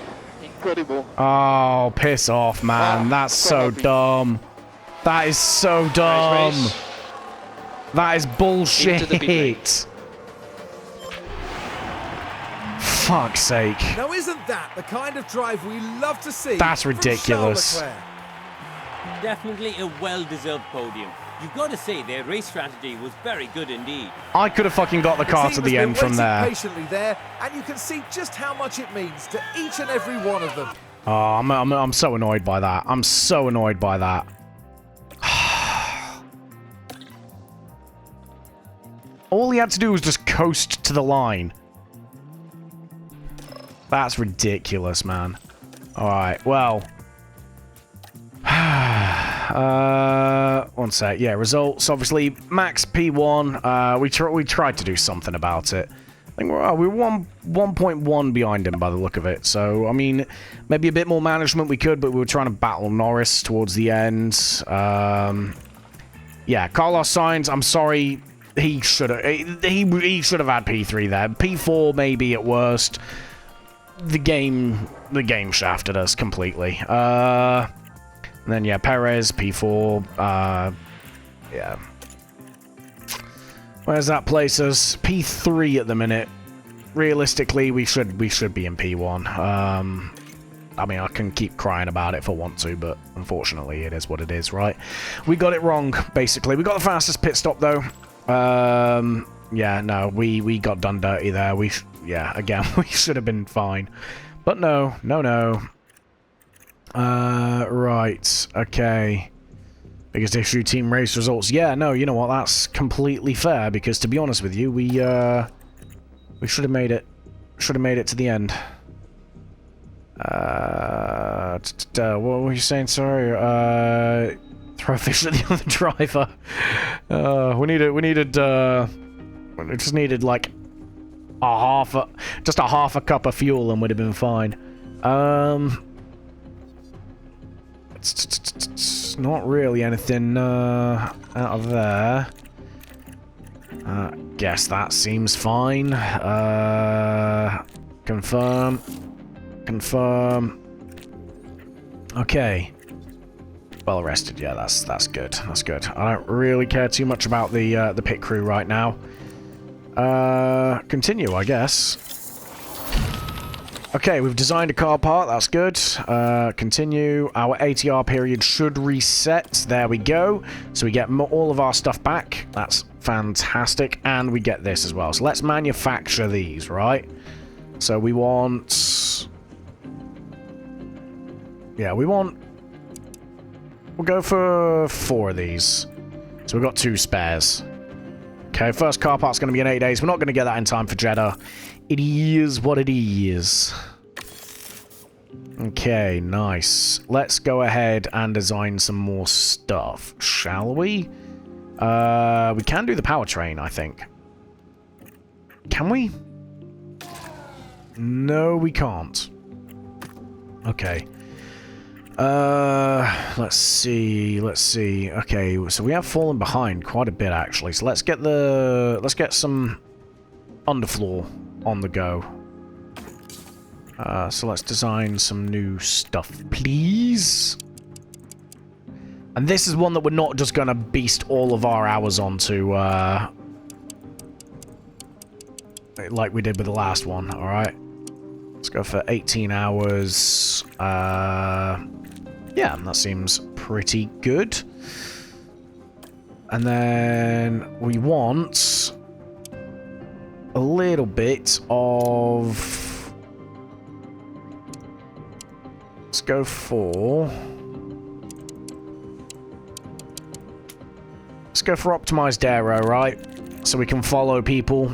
Incredible. Oh, piss off, man. Wow, That's so so happy. dumb. That is so dumb. Nice race. That is Into the bullshit. pit Fuck's sake. Now isn't that the kind of drive we love to see? That's from ridiculous. Charles Leclerc? Definitely a well-deserved podium. You've got to say their race strategy was very good indeed. I could have fucking got the car to team the has end been from waiting there. patiently there, and you can see just how much it means to each and every one of them. Oh, I'm so annoyed by that. I'm so annoyed by that. All he had to do was just coast to the line. That's ridiculous, man. Alright, well. One sec. Yeah, results. Obviously, max P1. We tried to do something about it. I think we're 1.1 behind him by the look of it. So, I mean, maybe a bit more management we could, but we were trying to battle Norris towards the end. Yeah, Carlos Sainz, I'm sorry. He should have had P3 there. P4 maybe at worst. The game shafted us completely. And then yeah, Perez P4. Yeah. Where's that place us? P3 at the minute. Realistically, we should be in P1. I mean, I can keep crying about it if I want to, but unfortunately, it is what it is, right? We got it wrong, basically. We got the fastest pit stop though. Yeah, no, we got done dirty there. Yeah, again, we should have been fine. But no. Right, okay. Biggest issue, team race results. Yeah, no, you know what, that's completely fair, because to be honest with you, we should have made it. Should have made it to the end. What were you saying, sorry? Throw fish at the other driver. We just needed like just a half a cup of fuel and would have been fine. It's not really anything out of there. Guess that seems fine. Confirm. Okay. Well rested, yeah, that's good. That's good. I don't really care too much about the pit crew right now. Continue, I guess. Okay, we've designed a car part, that's good. Continue. Our ATR period should reset. There we go. So we get all of our stuff back. That's fantastic. And we get this as well. So let's manufacture these, right? So we want... Yeah, we'll go for 4 of these. So we've got 2 spares. Okay, first car part's going to be in 8 days. We're not going to get that in time for Jeddah. It is what it is. Okay, nice. Let's go ahead and design some more stuff, shall we? We can do the powertrain, I think. Can we? No, we can't. Okay. Let's see. Okay, so we have fallen behind quite a bit actually. So let's get some underfloor on the go. So let's design some new stuff, please. And this is one that we're not just gonna beast all of our hours onto, like we did with the last one, alright? Let's go for 18 hours. Yeah, that seems pretty good. And then we want a little bit of... Let's go for optimized aero, right? So we can follow people.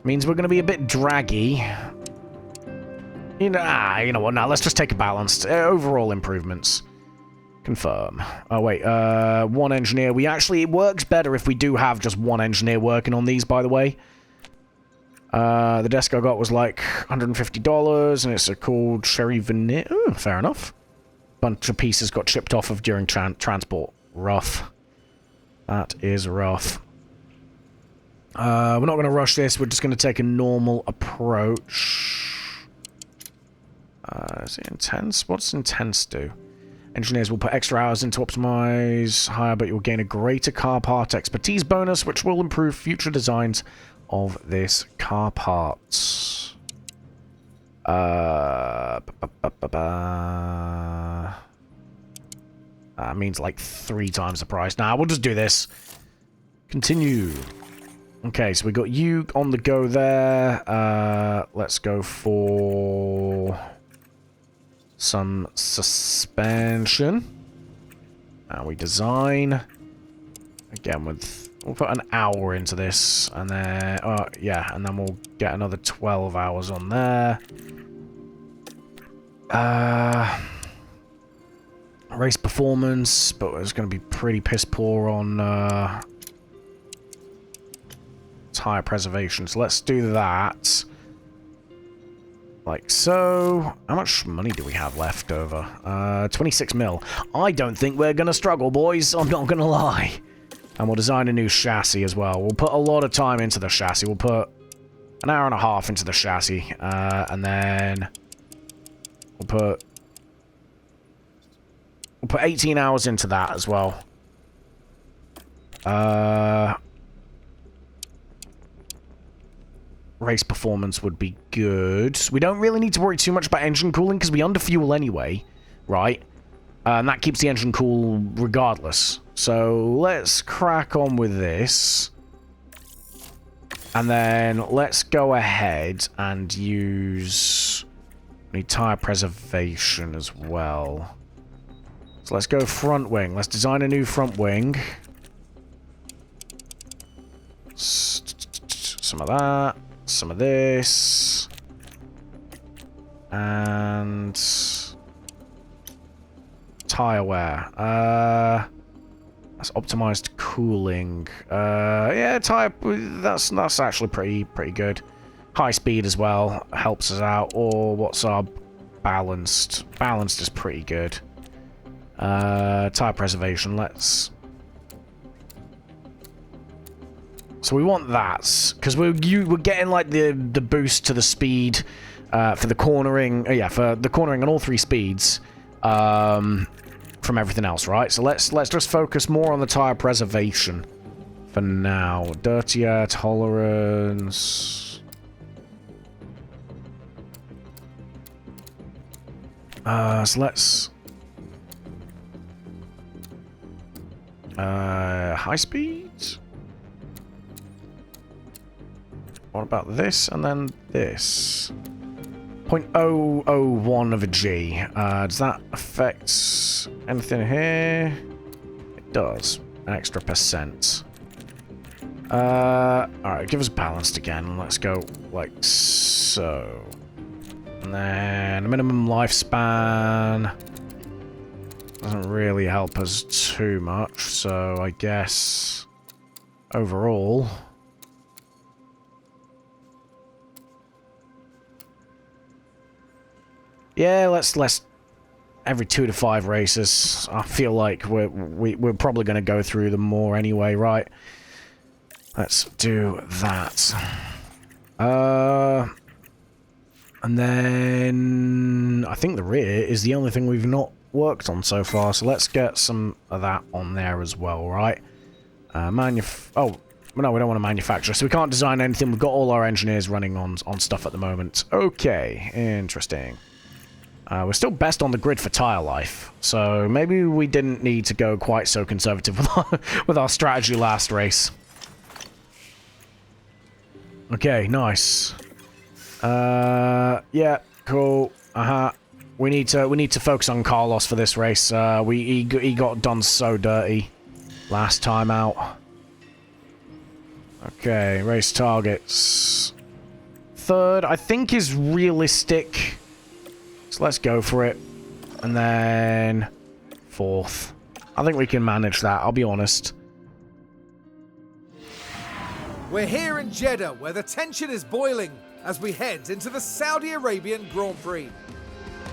Means we're going to be a bit draggy. You know what? Now let's just take a balanced overall improvements. Confirm. Oh wait, 1 engineer. It works better if we do have just 1 engineer working on these, by the way. The desk I got was like $150, and it's called Sherry Veneer. Ooh, fair enough. Bunch of pieces got chipped off of during transport. Rough. That is rough. We're not going to rush this. We're just going to take a normal approach. Is it intense? What's intense do? Engineers will put extra hours into optimize higher, but you'll gain a greater car part expertise bonus, which will improve future designs of this car parts. Means like 3 times the price. Nah, we'll just do this. Continue. Okay, so we got you on the go there. Let's go for some suspension. And we design. Again, we'll put an hour into this, and then yeah, and then we'll get another 12 hours on there. Race performance, but it's going to be pretty piss poor on tire preservation. So let's do that. Like so. How much money do we have left over? 26 mil. I don't think we're going to struggle, boys. I'm not going to lie. And we'll design a new chassis as well. We'll put a lot of time into the chassis. We'll put an hour and a half into the chassis. And then we'll put 18 hours into that as well. Race performance would be good. We don't really need to worry too much about engine cooling because we underfuel anyway, right? And that keeps the engine cool regardless. So let's crack on with this. And then let's go ahead and use... We need tire preservation as well. So let's go front wing. Let's design a new front wing. Some of that. Some of this. And... tire wear. That's optimized cooling. Yeah, tire... That's actually pretty good. High speed as well helps us out. Or what's our balanced? Balanced is pretty good. Tire preservation, let's... So we want that, because we're getting like the boost to the speed for the cornering. Yeah, for the cornering on all 3 speeds from everything else, right? So let's just focus more on the tire preservation for now. Dirtier tolerance. So let's... high speed? What about this and then this? 0.001 of a G. Does that affect anything here? It does. An extra %. Alright, give us balanced again. Let's go like so. And then minimum lifespan doesn't really help us too much, so I guess overall... Yeah, let's every 2 to 5 races. I feel like we're probably going to go through them more anyway, right? Let's do that. And then I think the rear is the only thing we've not worked on so far. So let's get some of that on there as well, right? Oh, no, we don't want to manufacture, so we can't design anything. We've got all our engineers running on stuff at the moment. Okay, interesting. We're still best on the grid for tire life, so maybe we didn't need to go quite so conservative with our strategy last race. Okay, nice. Yeah, cool. We need to focus on Carlos for this race. He got done so dirty last time out. Okay, race targets. 3rd, I think, is realistic. So let's go for it. And then 4th. I think we can manage that, I'll be honest. We're here in Jeddah, where the tension is boiling as we head into the Saudi Arabian Grand Prix.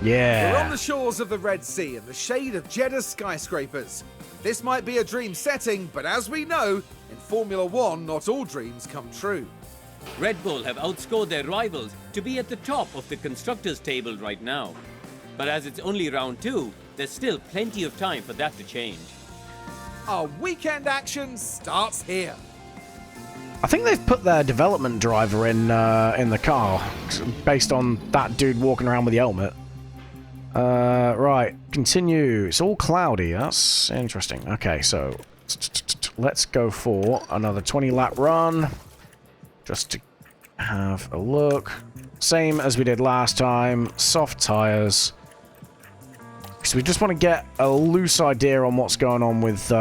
Yeah. We're on the shores of the Red Sea in the shade of Jeddah's skyscrapers. This might be a dream setting, but as we know, in Formula One, not all dreams come true. Red Bull have outscored their rivals to be at the top of the constructors' table right now. But as it's only round 2, there's still plenty of time for that to change. Our weekend action starts here. I think they've put their development driver in the car, based on that dude walking around with the helmet. Right, continue. It's all cloudy. That's interesting. Okay, so let's go for another 20-lap run, just to have a look. Same as we did last time. Soft tires. So we just want to get a loose idea on what's going on with.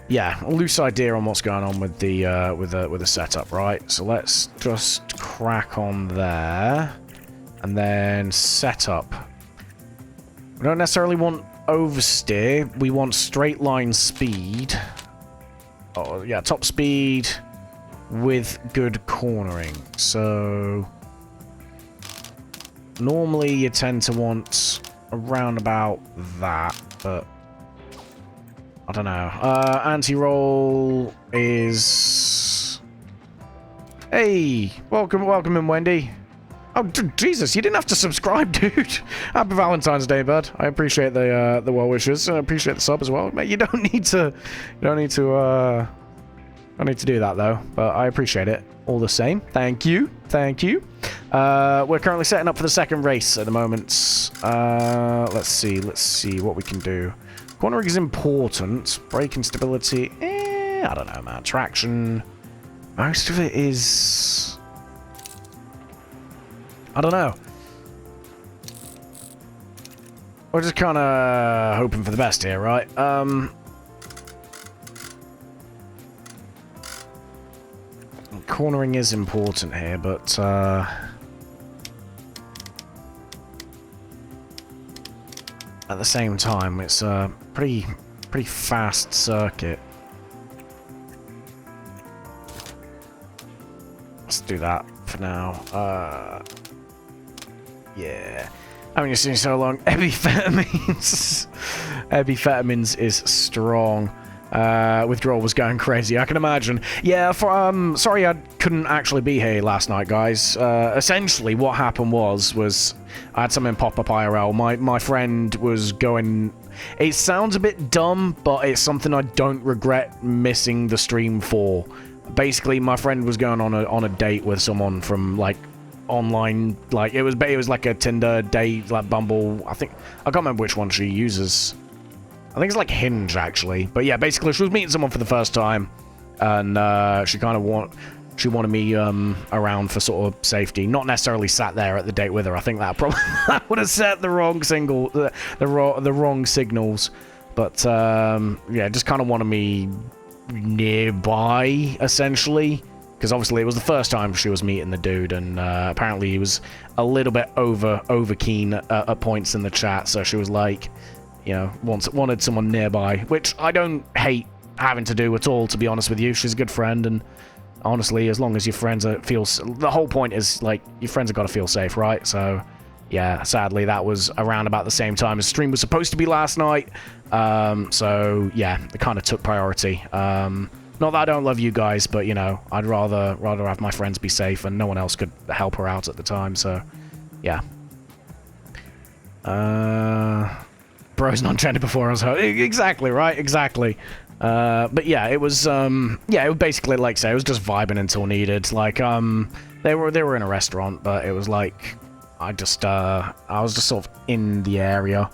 Yeah, a loose idea on what's going on with the setup, right? So let's just crack on there, and then setup. We don't necessarily want oversteer. We want straight line speed. Oh yeah, top speed with good cornering. So normally you tend to want around about that, but I don't know. Anti-roll is... Hey! Welcome in, Wendy. Oh, Jesus, you didn't have to subscribe, dude. Happy Valentine's Day, bud. I appreciate the well wishes. I appreciate the sub as well. Mate, you don't need to do that, though. But I appreciate it all the same. Thank you. Thank you. We're currently setting up for the second race at the moment. Let's see what we can do. Cornering is important. Braking stability, I don't know, man. Traction, most of it is... I don't know. We're just kind of hoping for the best here, right? Cornering is important here, but... at the same time, it's a pretty fast circuit. Let's do that for now. Yeah. I haven't seen so long. Ebbifetamines is strong. Withdrawal was going crazy, I can imagine. Yeah, sorry I couldn't actually be here last night, guys. Essentially, what happened was I had something pop up IRL. My friend was going... It sounds a bit dumb, but it's something I don't regret missing the stream for. Basically, my friend was going on a date with someone from, like, online... Like, it was like a Tinder date, like Bumble. I can't remember which one she uses. I think it's like Hinge, actually. But yeah, basically, she was meeting someone for the first time, and she kind of wanted me around for sort of safety. Not necessarily sat there at the date with her. I think that probably that would have set the wrong the wrong signals. But yeah, just kind of wanted me nearby, essentially, because obviously it was the first time she was meeting the dude, and apparently he was a little bit over keen at points in the chat. So she was like, you know, wanted someone nearby, which I don't hate having to do at all, to be honest with you. She's a good friend, and honestly, as long as your friends the whole point is, like, your friends have got to feel safe, right? So, yeah, sadly, that was around about the same time as stream was supposed to be last night. So, yeah, it kind of took priority. Not that I don't love you guys, but, you know, I'd rather have my friends be safe, and no one else could help her out at the time, so, yeah. Bro's not trended before us. Exactly, right? Exactly. But yeah, it was yeah, it was basically, like I say, it was just vibing until needed. Like they were in a restaurant, but it was like I was just sort of in the area,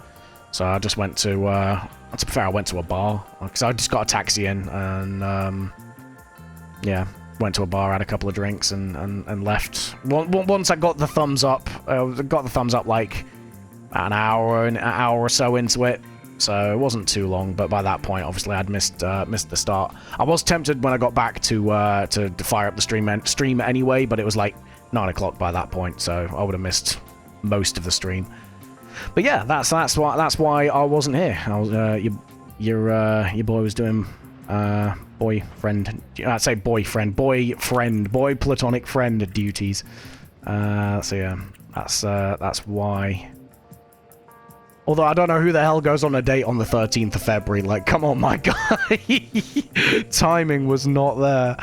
so I just went to to be fair, I went to a bar because I just got a taxi in, and yeah, went to a bar, had a couple of drinks, and left. Once I got the thumbs up, like an hour or so into it, so it wasn't too long. But by that point, obviously, I'd missed the start. I was tempted when I got back to fire up the stream anyway, but it was like 9 o'clock by that point, so I would have missed most of the stream. But yeah, that's why I wasn't here. I was your boy was doing boyfriend. I'd say boyfriend, boy platonic friend duties. So yeah, that's why. Although I don't know who the hell goes on a date on the 13th of February. Like, come on, my guy. Timing was not there.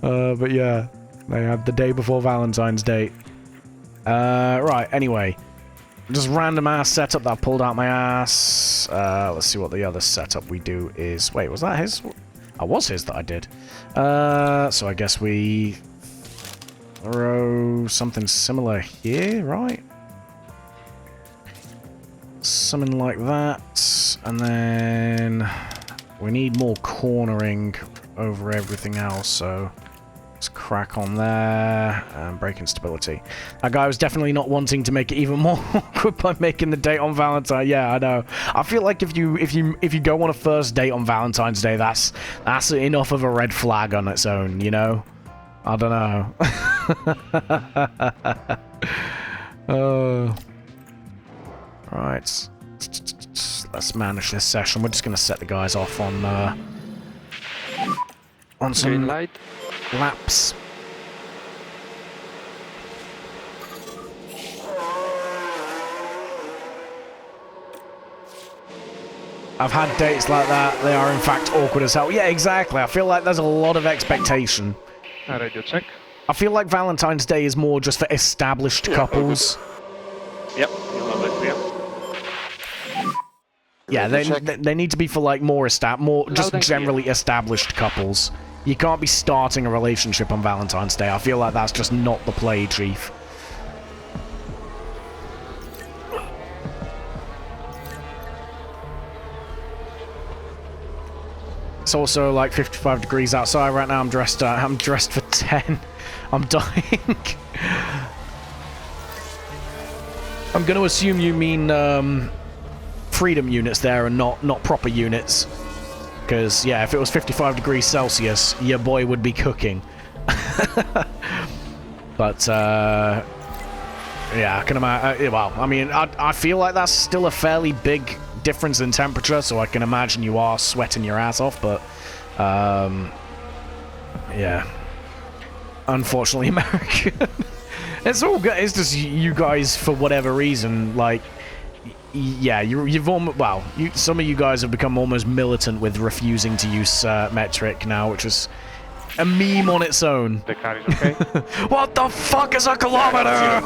But yeah, they had the day before Valentine's Day. Right, anyway. Just random ass setup that I pulled out my ass. Let's see what the other setup we do is. Wait, was that his? Oh, was his that I did. So I guess we throw something similar here, right? Something like that. And then we need more cornering over everything else, so let's crack on there. And braking stability. That guy was definitely not wanting to make it even more awkward by making the date on Valentine. Yeah, I know. I feel like if you go on a first date on Valentine's Day, that's enough of a red flag on its own, you know? I don't know. Right. Let's manage this session. We're just gonna set the guys off on some Green light. laps. I've had dates like that. They are in fact awkward as hell. Yeah, exactly. I feel like there's a lot of expectation. Radio check. I feel like Valentine's Day is more just for established couples. Yep, you'll have that clear. Yeah, they need to be for like more just generally established couples. You can't be starting a relationship on Valentine's Day. I feel like that's just not the play, Chief. It's also like 55 degrees outside right now. I'm dressed for 10. I'm dying. I'm going to assume you mean freedom units there and not proper units. Because, yeah, if it was 55 degrees Celsius, your boy would be cooking. But, yeah, I can imagine. Well, I mean, I feel like that's still a fairly big difference in temperature, so I can imagine you are sweating your ass off, but, yeah. Unfortunately, American. It's all good. It's just you guys, for whatever reason, like, yeah, you've almost, well, some of you guys have become almost militant with refusing to use metric now, which is a meme on its own. The car is okay. What the fuck is a kilometer?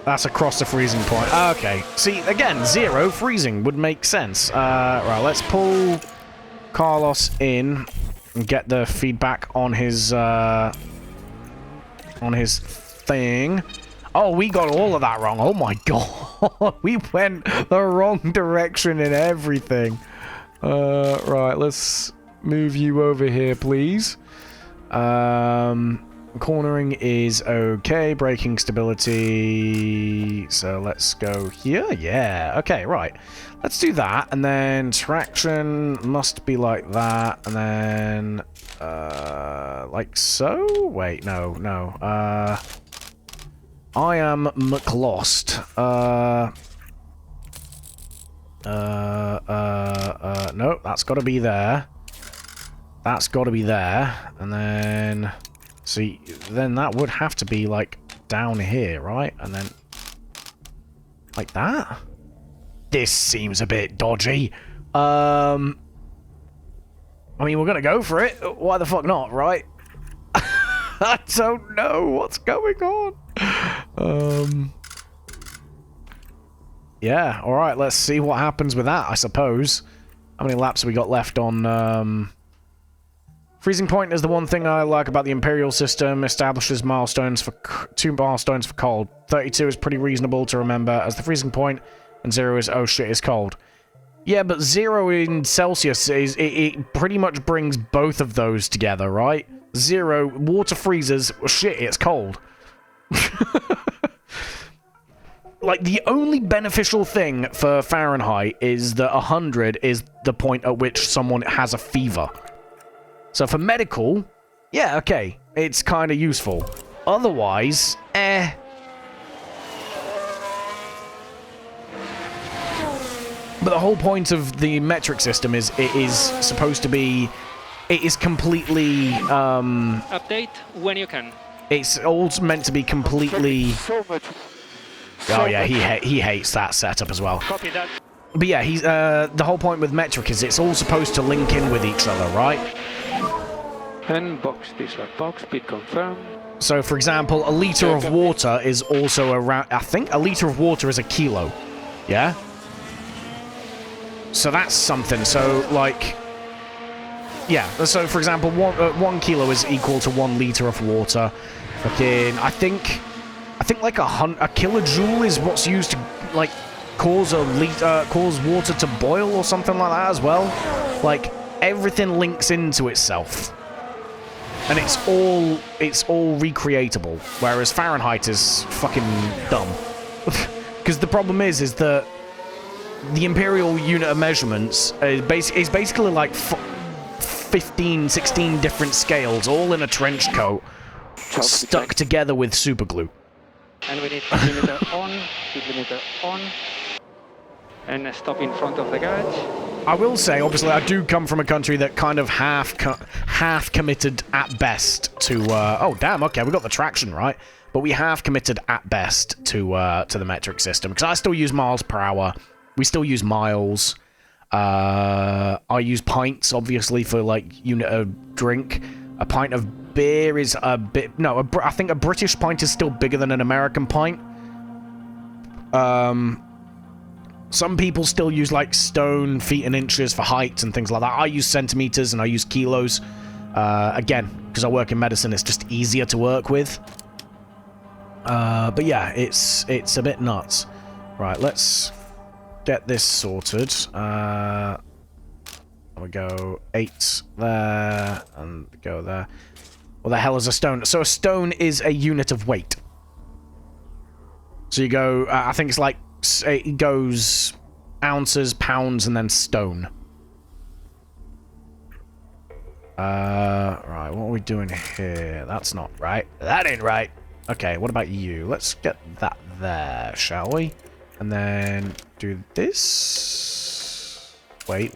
That's across the freezing point. Okay. See, again, 0 freezing would make sense. Right, let's pull Carlos in and get the feedback on his thing. Oh, we got all of that wrong. Oh my god. We went the wrong direction in everything. Right, let's move you over here, please. Cornering is okay. Braking stability. So let's go here. Yeah. Okay, right. Let's do that. And then traction must be like that. And then, like so? Wait, no. I am McLost. No, that's got to be there. That's got to be there. And then, see, then that would have to be like down here, right? And then like that. This seems a bit dodgy. I mean, we're gonna go for it. Why the fuck not, right? I don't know what's going on. Yeah, alright, let's see what happens with that, I suppose. How many laps have we got left on, Freezing point is the one thing I like about the Imperial system. Establishes milestones for 2 milestones for cold. 32 is pretty reasonable to remember as the freezing point, and 0 is, oh shit, it's cold. Yeah, but 0 in Celsius is, it pretty much brings both of those together, right? 0, water freezes, shit, it's cold. Like, the only beneficial thing for Fahrenheit is that 100 is the point at which someone has a fever. So for medical, yeah, okay, it's kind of useful. otherwise, eh. But the whole point of the metric system is it is supposed to be... It is completely... Update when you can. It's all meant to be completely... So much. Oh yeah, he hates that setup as well. Copy that. But yeah, he's the whole point with metric is it's all supposed to link in with each other, right? And box this one. Box speed confirm. So, for example, a liter of water is also around... I think a liter of water is a kilo. Yeah? So that's something. So, like... Yeah, so, for example, 1 kilo is equal to 1 liter of water. Fucking... I think like a kilojoule is what's used to, like, cause water to boil or something like that as well. Like, everything links into itself. And it's all recreatable, whereas Fahrenheit is fucking dumb. Because the problem is that the imperial unit of measurements is basically like 15, 16 different scales, all in a trench coat, stuck together with super glue. And we need speed limiter on, speed limiter on, and stop in front of the garage. I will say, obviously, I do come from a country that kind of half committed at best to... oh, damn, okay, we got the traction right. But we have committed at best to the metric system. Because I still use miles per hour. We still use miles. I use pints, obviously, for, like, unit of drink. A pint of beer is a bit... No, I think a British pint is still bigger than an American pint. Some people still use, like, stone, feet, and inches for height and things like that. I use centimeters and I use kilos. Again, because I work in medicine, it's just easier to work with. But yeah, it's a bit nuts. Right, let's get this sorted. There we go. 8 there, and go there. What the hell is a stone? So a stone is a unit of weight. So you go, I think it's like, it goes ounces, pounds, and then stone. Right, what are we doing here? That's not right. That ain't right. Okay, what about you? Let's get that there, shall we? And then do this. Wait.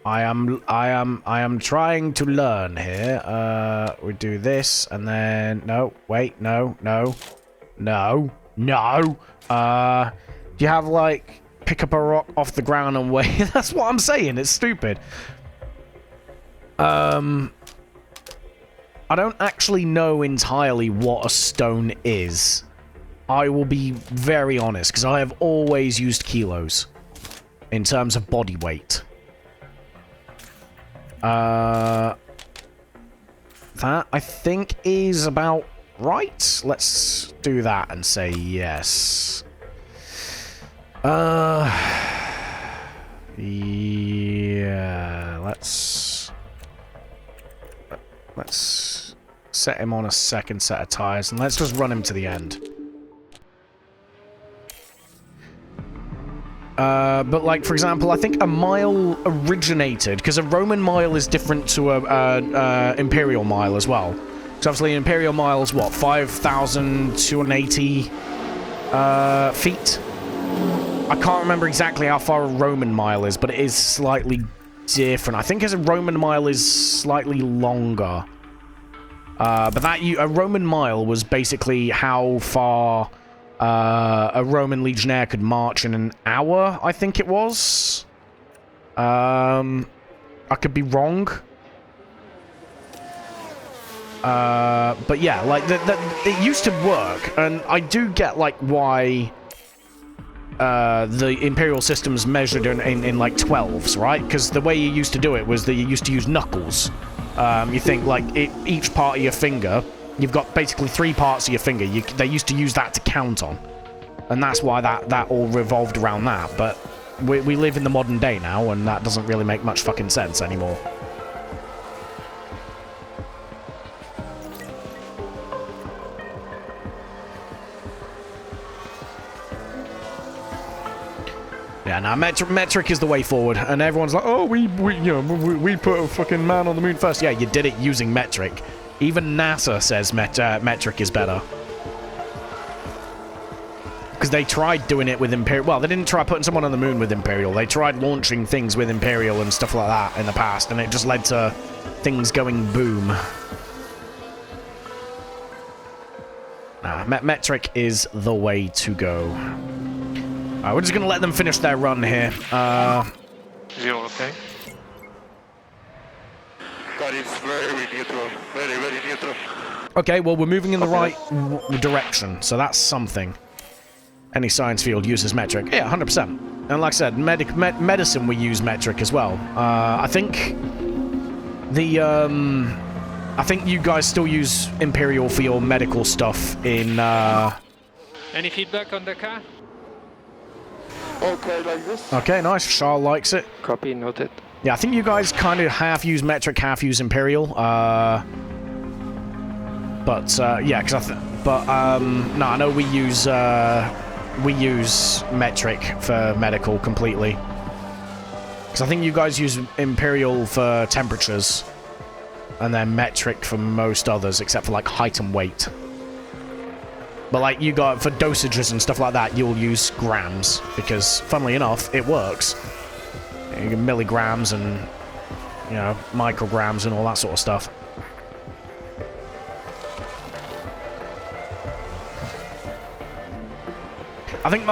I am trying to learn here. We do this, and then no. Do you have, like, pick up a rock off the ground and weigh? That's what I'm saying. It's stupid. I don't actually know entirely what a stone is. I will be very honest, because I have always used kilos in terms of body weight. That, I think, is about right. Let's do that and say yes. Yeah, let's set him on a second set of tires, and let's just run him to the end. But, like, for example, I think a mile originated, because a Roman mile is different to a Imperial mile as well. So obviously an Imperial mile is, what, 5,280 feet? I can't remember exactly how far a Roman mile is, but it is slightly different. I think as a Roman mile is slightly longer. But a Roman mile was basically how far a Roman legionnaire could march in an hour, I think it was. I could be wrong. But yeah, like, it used to work, and I do get, like, why the Imperial system's measured in like 12s, right? Because the way you used to do it was that you used to use knuckles. You think, like, each part of your finger, you've got basically 3 parts of your finger. They used to use that to count on. And that's why that all revolved around that. But we live in the modern day now, and that doesn't really make much fucking sense anymore. Yeah, now metric is the way forward, and everyone's like, oh, we put a fucking man on the moon first. Yeah, you did it using metric. Even NASA says metric is better. Because they tried doing it with Imperial. Well, they didn't try putting someone on the moon with Imperial. They tried launching things with Imperial and stuff like that in the past, and it just led to things going boom. Metric is the way to go. We're just going to let them finish their run here. Zero, okay. That is very neutral. Very, very neutral. Okay, well, we're moving in the right direction, so that's something. Any science field uses metric. Yeah, 100%. And like I said, medicine we use metric as well. I think the I think you guys still use Imperial for your medical stuff in Any feedback on the car? Okay, like this. Okay, nice. Charles likes it. Copy, noted. Yeah, I think you guys kind of half use metric, half use Imperial. Yeah, because no, I know we use metric for medical completely. Because I think you guys use Imperial for temperatures, and then metric for most others, except for like height and weight. But like you got for dosages and stuff like that, you'll use grams because, funnily enough, it works. You get milligrams and micrograms and all that sort of stuff. I think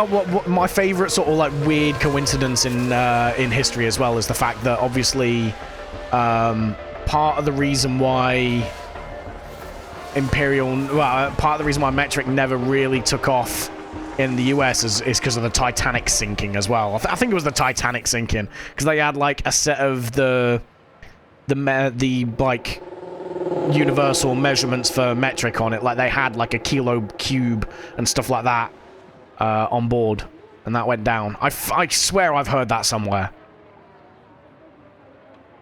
my favorite sort of like weird coincidence in history as well is the fact that obviously part of the reason why part of the reason why metric never really took off in the US is because of the Titanic sinking as well. I think it was the Titanic sinking because they had like a set of the like universal measurements for metric on it. Like they had like a kilo cube and stuff like that on board, and that went down. I swear I've heard that somewhere.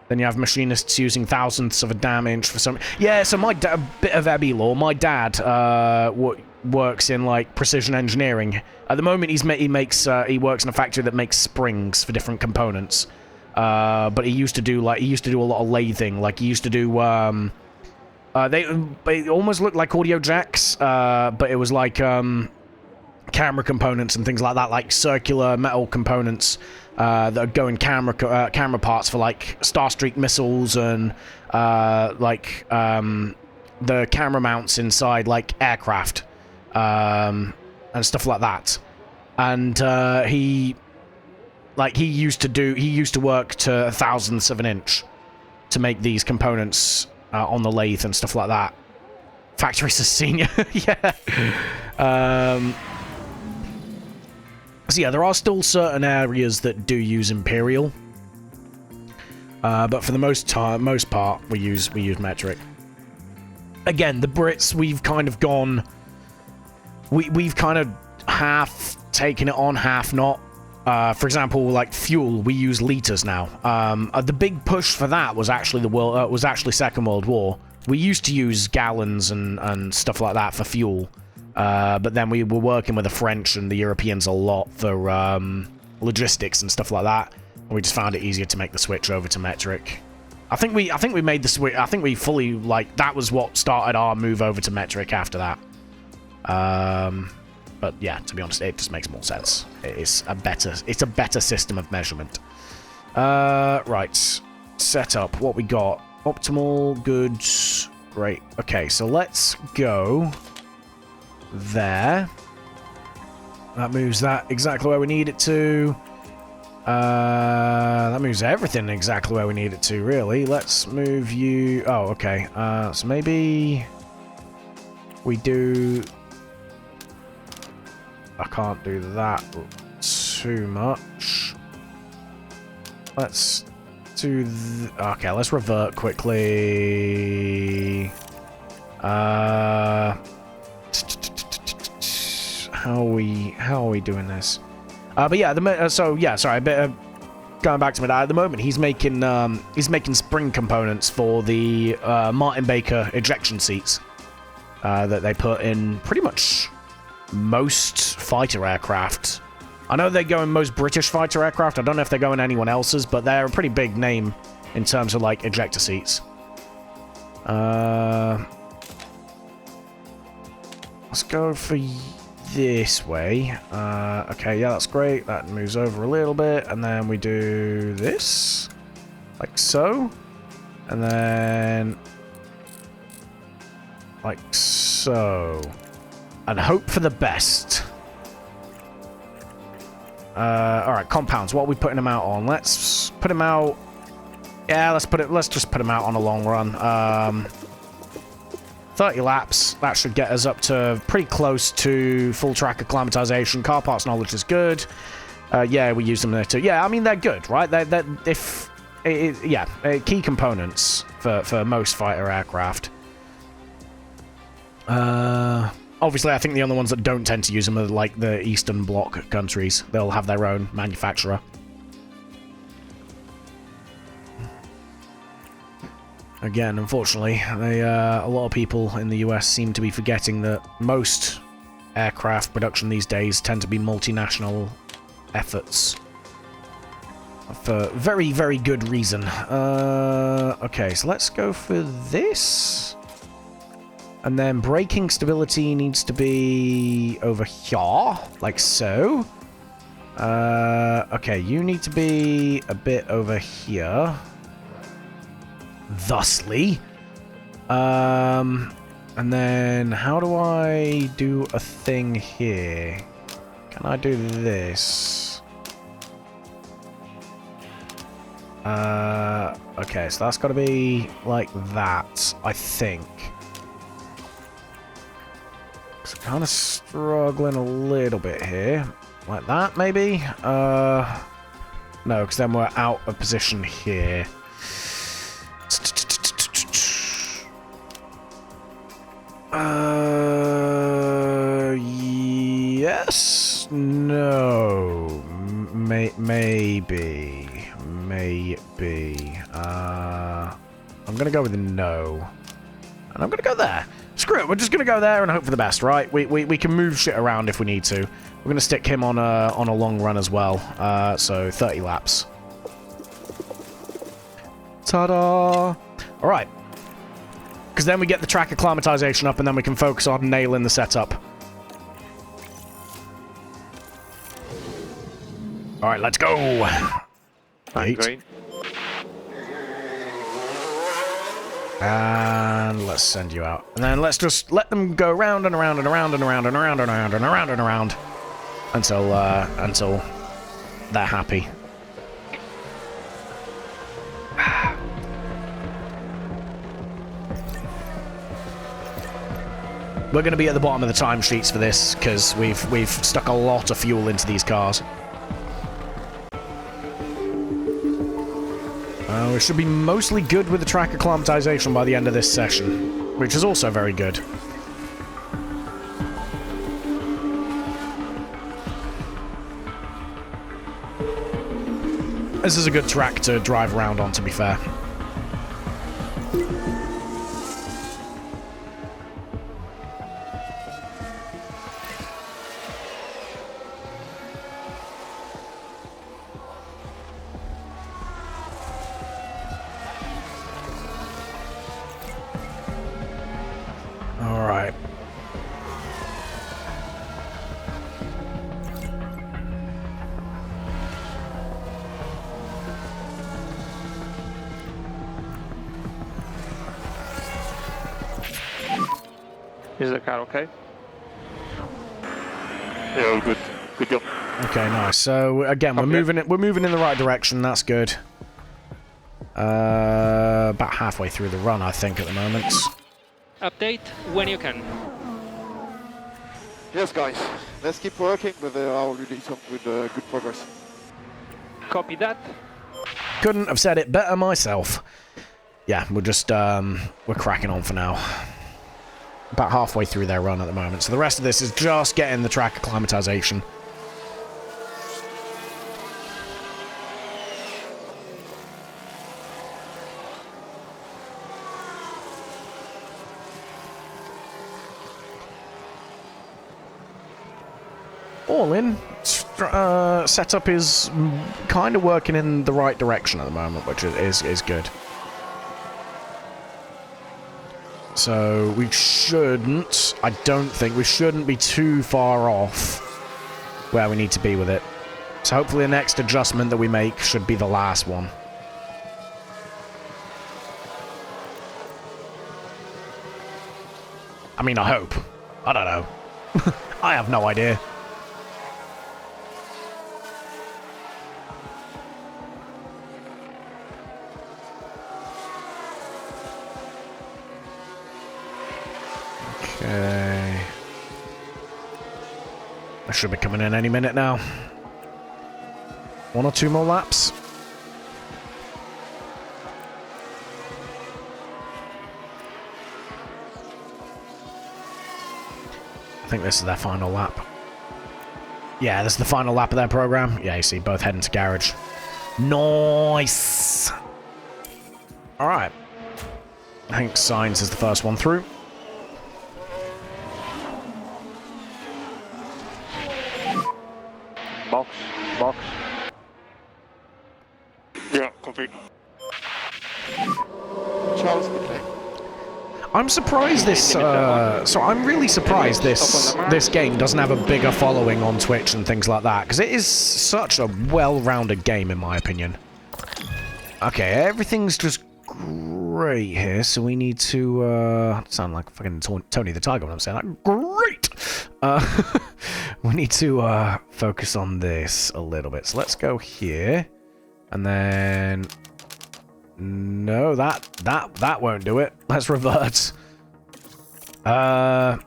Then you have machinists using thousandths of a damn inch for some... Yeah, so my a bit of Ebby lore. My dad works in, like, precision engineering. At the moment, he works in a factory that makes springs for different components. But he used to do a lot of lathing. Like, he used to do, they almost looked like audio jacks, but it was like, camera components and things like that, like circular metal components that go in camera parts for like Starstreak missiles and the camera mounts inside like aircraft and stuff like that. And he used to work to thousandths of an inch to make these components on the lathe and stuff like that. Factory says senior. Yeah. So yeah, there are still certain areas that do use Imperial, but for the most part, we use metric. Again, the Brits, we've kind of gone, we've kind of half taken it on, half not. For example, like fuel, we use liters now. The big push for that was actually Second World War. We used to use gallons and stuff like that for fuel. But then we were working with the French and the Europeans a lot for logistics and stuff like that. And we just found it easier to make the switch over to metric. I think we made the switch. I think we fully that was what started our move over to metric after that. But yeah, to be honest, it just makes more sense. It's a better system of measurement. Right, setup. What we got? Optimal, goods, great. Okay, so let's go there. That moves that exactly where we need it to. That moves everything exactly where we need it to, really. Let's move you... Oh, okay. So maybe we do... I can't do that too much. Let's do... Okay, let's revert quickly. How are we doing this? But yeah, sorry, a bit of going back to my dad. At the moment, he's making spring components for the Martin Baker ejection seats that they put in pretty much most fighter aircraft. I know they go in most British fighter aircraft. I don't know if they go in anyone else's, but they're a pretty big name in terms of like ejector seats. Let's go for this way. Okay, yeah, that's great. That moves over a little bit, and then we do this, like so, and then like so, and hope for the best. Alright, compounds. What are we putting them out on? Let's put them out. Yeah, let's just put them out on a long run. 30 laps. That should get us up to pretty close to full track acclimatization. Car parts knowledge is good. Yeah, we use them there too. Yeah, I mean, they're good, right? Key components for most fighter aircraft. Obviously, I think the only ones that don't tend to use them are like the Eastern Bloc countries. They'll have their own manufacturer. Again, unfortunately, a lot of people in the US seem to be forgetting that most aircraft production these days tend to be multinational efforts. For very, very good reason. Okay, so let's go for this. And then braking stability needs to be over here, like so. Okay, you need to be a bit over here. Thusly. And then how do I do a thing here? Can I do this? Okay, so that's got to be like that, I think. So kind of struggling a little bit here. Like that, maybe? No, because then we're out of position here. Yes? No. Maybe. I'm gonna go with a no. And I'm gonna go there. Screw it, we're just gonna go there and hope for the best, right? We can move shit around if we need to. We're gonna stick him on a long run as well. So 30 laps. Ta-da! Alright. Because then we get the track acclimatization up and then we can focus on nailing the setup. Alright, let's go! Great. And let's send you out. And then let's just let them go round and around and around and around and around and around and around and around until they're happy. We're going to be at the bottom of the timesheets for this because we've stuck a lot of fuel into these cars. We should be mostly good with the track acclimatization by the end of this session, which is also very good. This is a good track to drive around on, to be fair. Alright. Is the car okay? Yeah, all good. Good job. Okay, nice. So again, we're moving in the right direction. That's good. About halfway through the run, I think, at the moment. Update when you can. Yes, guys. Let's keep working with our release with good progress. Copy that. Couldn't have said it better myself. Yeah, we're just we're cracking on for now. About halfway through their run at the moment. So the rest of this is just getting the track acclimatization. All in, setup is kind of working in the right direction at the moment, which is good. So we shouldn't, I don't think, we shouldn't be too far off where we need to be with it. So hopefully the next adjustment that we make should be the last one. I mean, I hope. I don't know. I have no idea. Okay. I should be coming in any minute now. 1 or 2 more laps. I think this is their final lap. Yeah, this is the final lap of their program. Yeah, you see, both heading to garage. Nice! Alright. I think Sainz is the first one through. Box. Yeah, copy. Charles Leclerc. I'm surprised this, so I'm really surprised this game doesn't have a bigger following on Twitch and things like that, because it is such a well-rounded game in my opinion. Okay, everything's just great here, so we need to, sound like fucking Tony the Tiger when I'm saying that. Great! We need to, focus on this a little bit. So let's go here, and then... No, that won't do it. Let's revert. So I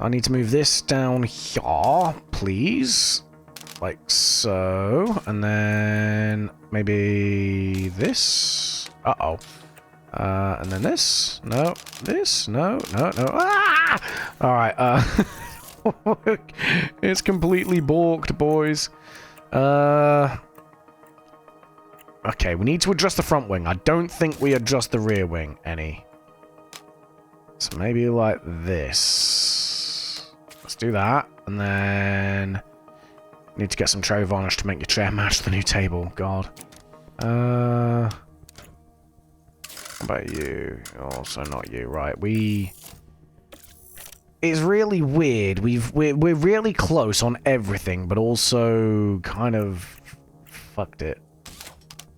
need to move this down here, please. Like so. And then maybe this. Uh-oh. And then this. No. This. No. No. No. Ah! Alright, it's completely balked, boys. Okay, we need to adjust the front wing. I don't think we adjust the rear wing any. So maybe like this. Let's do that. And then... Need to get some cherry varnish to make your chair match the new table. God. How about you? Also not you, right. It's really weird. We're really close on everything, but also kind of fucked it.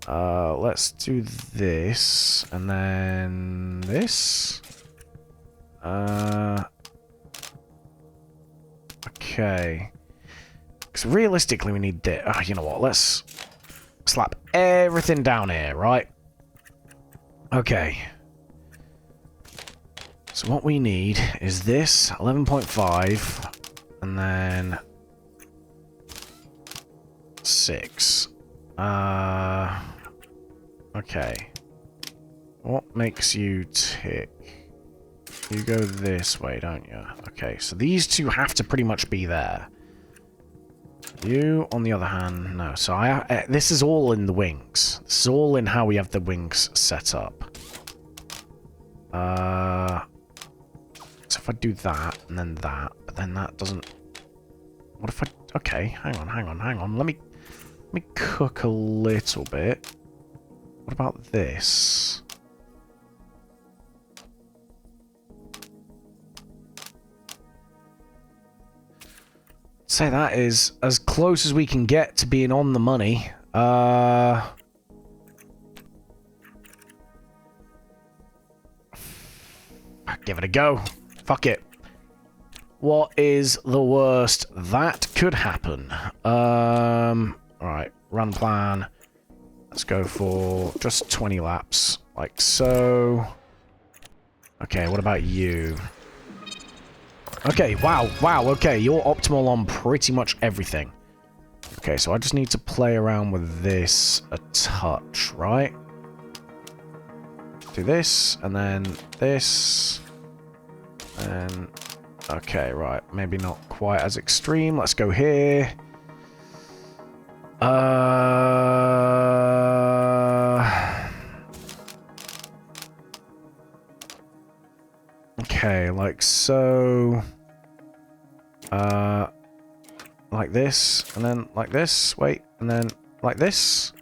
Let's do this, and then this. Okay. Because realistically, we need this. You know what? Let's slap everything down here, right? Okay. So what we need is this, 11.5, and then 6. Okay. What makes you tick? You go this way, don't you? Okay, so these two have to pretty much be there. You, on the other hand, no. So this is all in the wings. This is all in how we have the wings set up. So if I do that, and then that, but then that doesn't... What if I... Okay, hang on. Let me cook a little bit. What about this? Say that is as close as we can get to being on the money. Give it a go. Fuck it. What is the worst that could happen? Alright, run plan. Let's go for just 20 laps. Like so. Okay, what about you? Okay, wow, okay, you're optimal on pretty much everything. Okay, so I just need to play around with this a touch, right? Do this, and then this. And okay, right, maybe not quite as extreme. Let's go here. Okay, like so. Like this, and then like this. Wait, and then like this.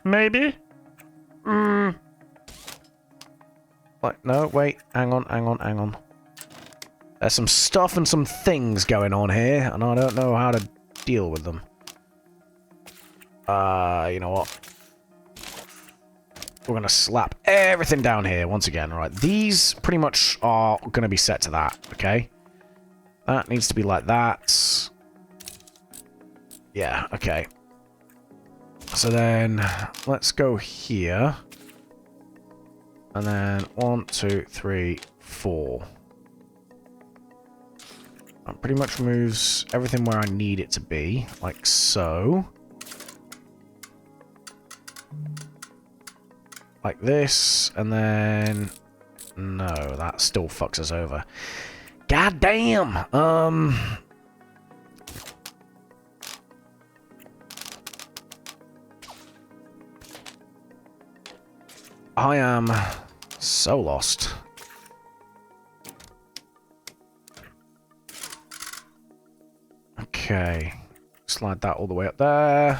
Maybe. Like, no, wait. Hang on. There's some stuff and some things going on here, and I don't know how to deal with them. You know what? We're gonna slap everything down here once again. Right, these pretty much are gonna be set to that, okay? That needs to be like that. Yeah, okay. So then, let's go here. And then 1, 2, 3, 4. That pretty much moves everything where I need it to be, like so. Like this, and then... No, that still fucks us over. God damn! I am so lost. Okay. Slide that all the way up there.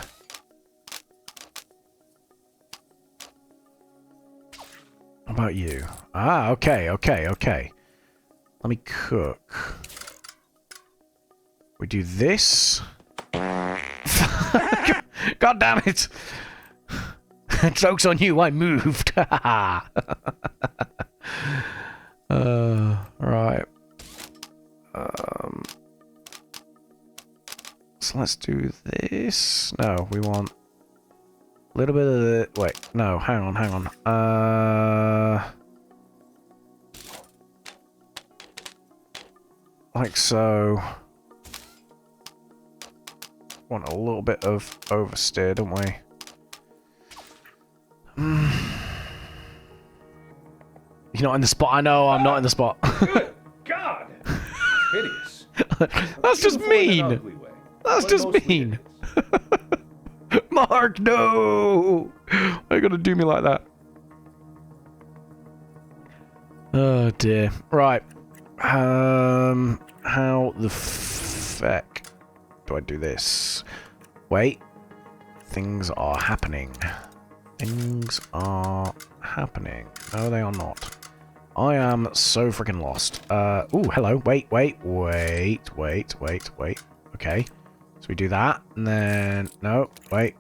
How about you? Ah, okay. Let me cook. We do this. God damn it! Joke's on you, I moved. Right. So let's do this. No, we want a little bit of the... Wait, no, hang on. Like so. Want a little bit of oversteer, don't we? You're not in the spot. I know, I'm not in the spot. Good God! Hideous. That's just mean. That's just mean. Mark, no! Why are you gonna do me like that? Oh dear. Right. How the feck do I do this? Wait. Things are happening. Things are happening. No, they are not. I am so freaking lost. Ooh, hello. Wait. Okay. So we do that, and then... No, wait.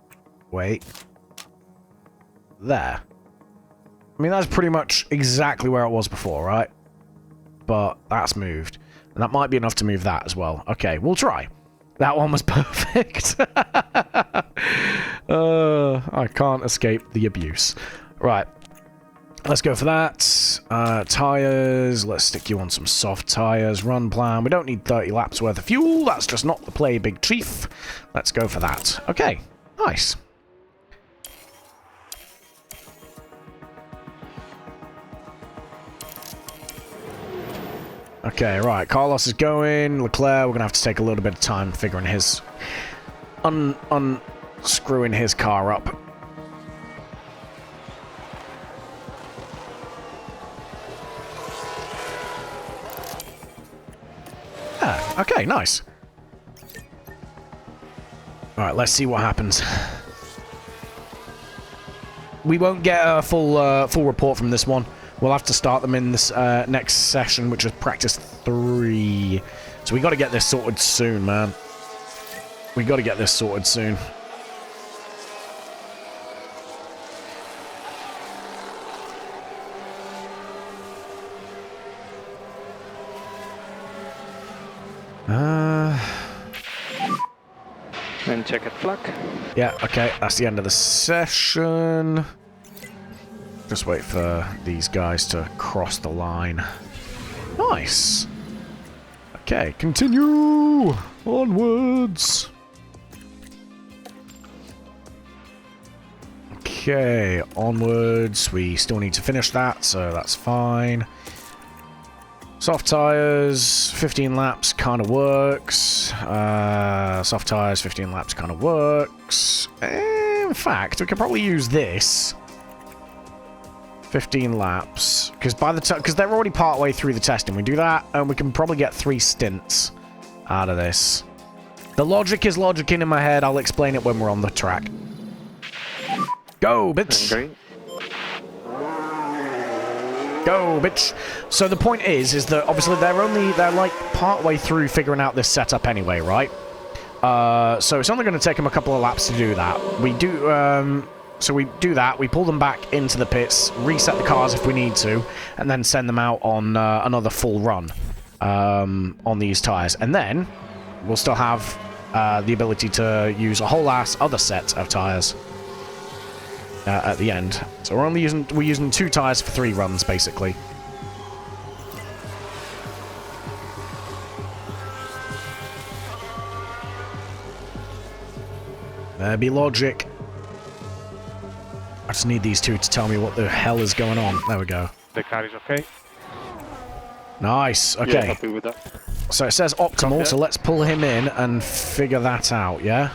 There. I mean, that's pretty much exactly where it was before, right? But that's moved. And that might be enough to move that as well. Okay, we'll try. That one was perfect. I can't escape the abuse. Right. Let's go for that. Tires. Let's stick you on some soft tires. Run plan. We don't need 30 laps worth of fuel. That's just not the play, big chief. Let's go for that. Okay. Nice. Okay, right. Carlos is going. Leclerc, we're going to have to take a little bit of time figuring his... unscrewing his car up. Ah, okay, nice. Alright, let's see what happens. We won't get a full report from this one. We'll have to start them in this next session, which is practice 3. So we got to get this sorted soon, man. We got to get this sorted soon. Then check at flag. Yeah, okay, that's the end of the session. Just wait for these guys to cross the line. Nice. Okay, continue onwards. Okay, onwards. We still need to finish that, so that's fine. Soft tires, 15 laps kind of works. Soft tires, 15 laps kind of works. In fact, we could probably use this. 15 laps, because they're already part way through the testing. We do that, and we can probably get 3 stints out of this. The logic is logicking in my head. I'll explain it when we're on the track. Go, bits. Green. Go, bitch. So the point is that obviously they're like part way through figuring out this setup anyway, right? So it's only going to take them a couple of laps to do that. We do, so we do that, we pull them back into the pits, reset the cars if we need to, and then send them out on another full run on these tyres. And then we'll still have the ability to use a whole ass other set of tyres at the end. So we're using 2 tyres for 3 runs, basically. There be logic. I just need these 2 to tell me what the hell is going on. There we go. The car is okay. Nice. Okay. Yeah, happy with that. So it says optimal, so let's pull him in and figure that out, yeah?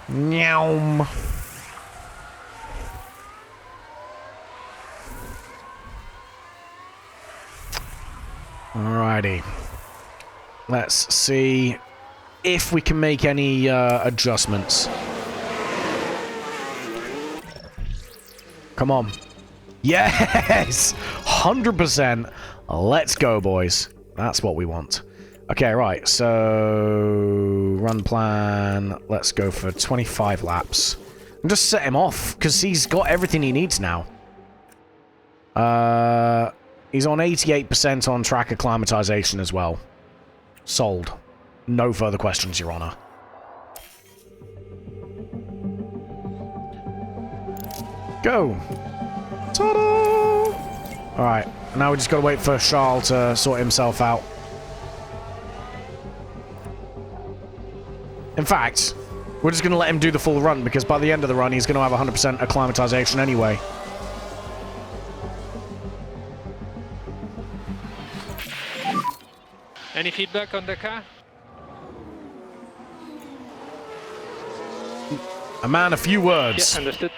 Nyawm. Alrighty. Let's see if we can make any adjustments. Come on. Yes! 100%. Let's go, boys. That's what we want. Okay, right. So, run plan. Let's go for 25 laps. And just set him off, because he's got everything he needs now. He's on 88% on track acclimatization as well. Sold. No further questions, Your Honor. Go! Ta-da! Alright, now we just gotta wait for Charles to sort himself out. In fact, we're just gonna let him do the full run, because by the end of the run, he's gonna have 100% acclimatization anyway. Any feedback on the car? A man, a few words. Yeah, understood.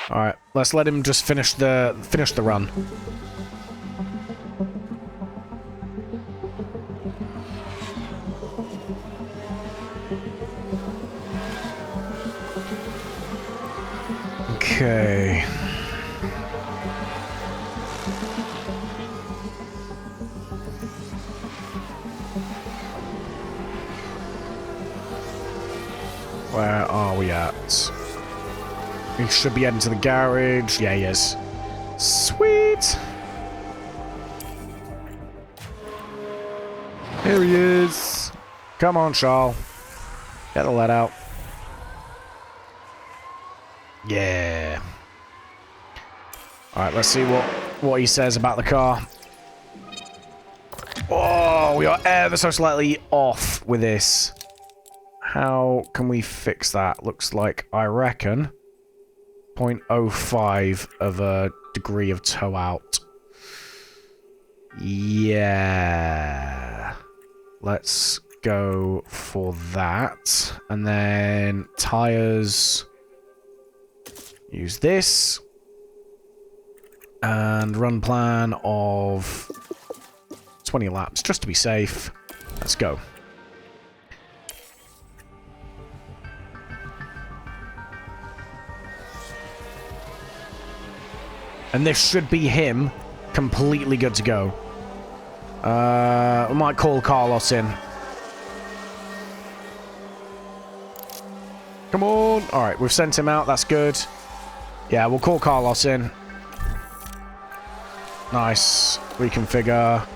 All right, let's let him just finish the run. Okay. Where are we at? He should be heading to the garage. Yeah, he is. Sweet! Here he is. Come on, Charles. Get the lead out. Yeah. Alright, let's see what he says about the car. Oh, we are ever so slightly off with this. How can we fix that? Looks like, I reckon, 0.05 of a degree of toe out. Yeah. Let's go for that. And then tires. Use this. And run plan of 20 laps, just to be safe. Let's go. And this should be him completely good to go. We might call Carlos in. Come on. Alright, we've sent him out. That's good. Yeah, we'll call Carlos in. Nice. Reconfigure.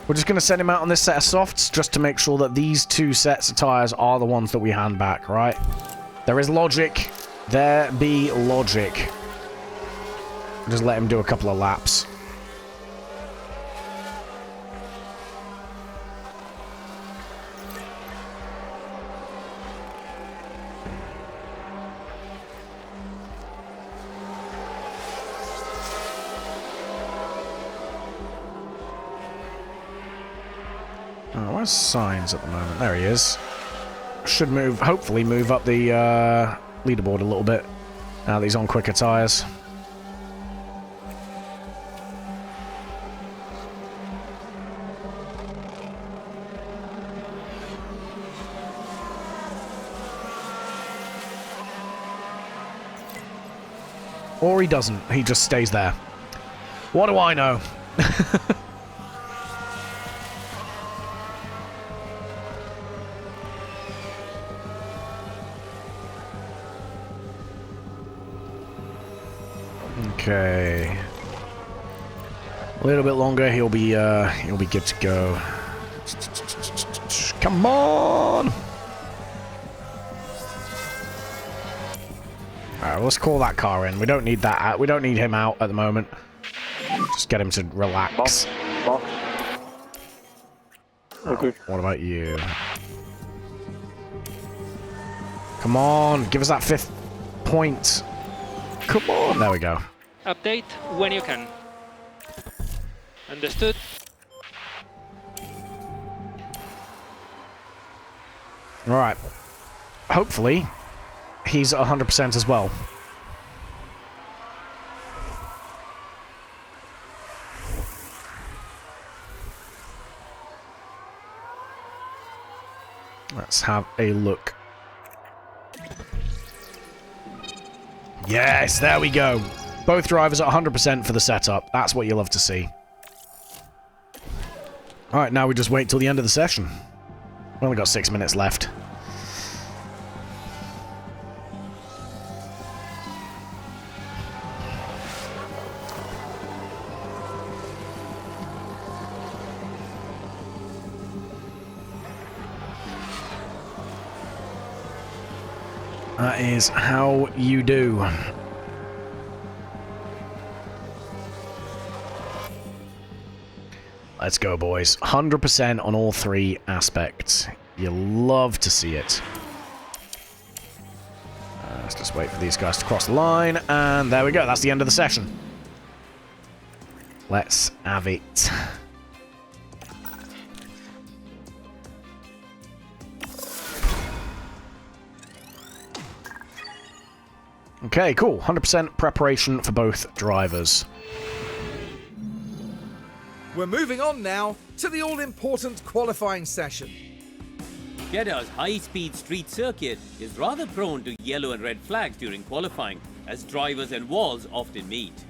We're just going to send him out on this set of softs just to make sure that these 2 sets of tyres are the ones that we hand back, right? There is logic. There be logic. Just let him do a couple of laps. Oh, where's Signs at the moment? There he is. Should move, hopefully move up the leaderboard a little bit now that he's on quicker tyres. Or he doesn't. He just stays there. What do I know? Okay. A little bit longer, he'll be good to go. Come on! Alright, let's call that car in. We don't need that out. We don't need him out at the moment. Just get him to relax. Box. Okay. What about you? Come on, give us that 5th point. Come on, there we go. Update when you can. Understood? Alright. Hopefully, he's 100% as well. Let's have a look. Yes, there we go. Both drivers are 100% for the setup. That's what you love to see. Alright, now we just wait till the end of the session. We've only got 6 minutes left. That is how you do. Let's go, boys. 100% on all 3 aspects. You love to see it. Let's just wait for these guys to cross the line, and there we go. That's the end of the session. Let's have it. Okay, cool. 100% preparation for both drivers. We're moving on now to the all-important qualifying session. Jeddah's high-speed street circuit is rather prone to yellow and red flags during qualifying, as drivers and walls often meet.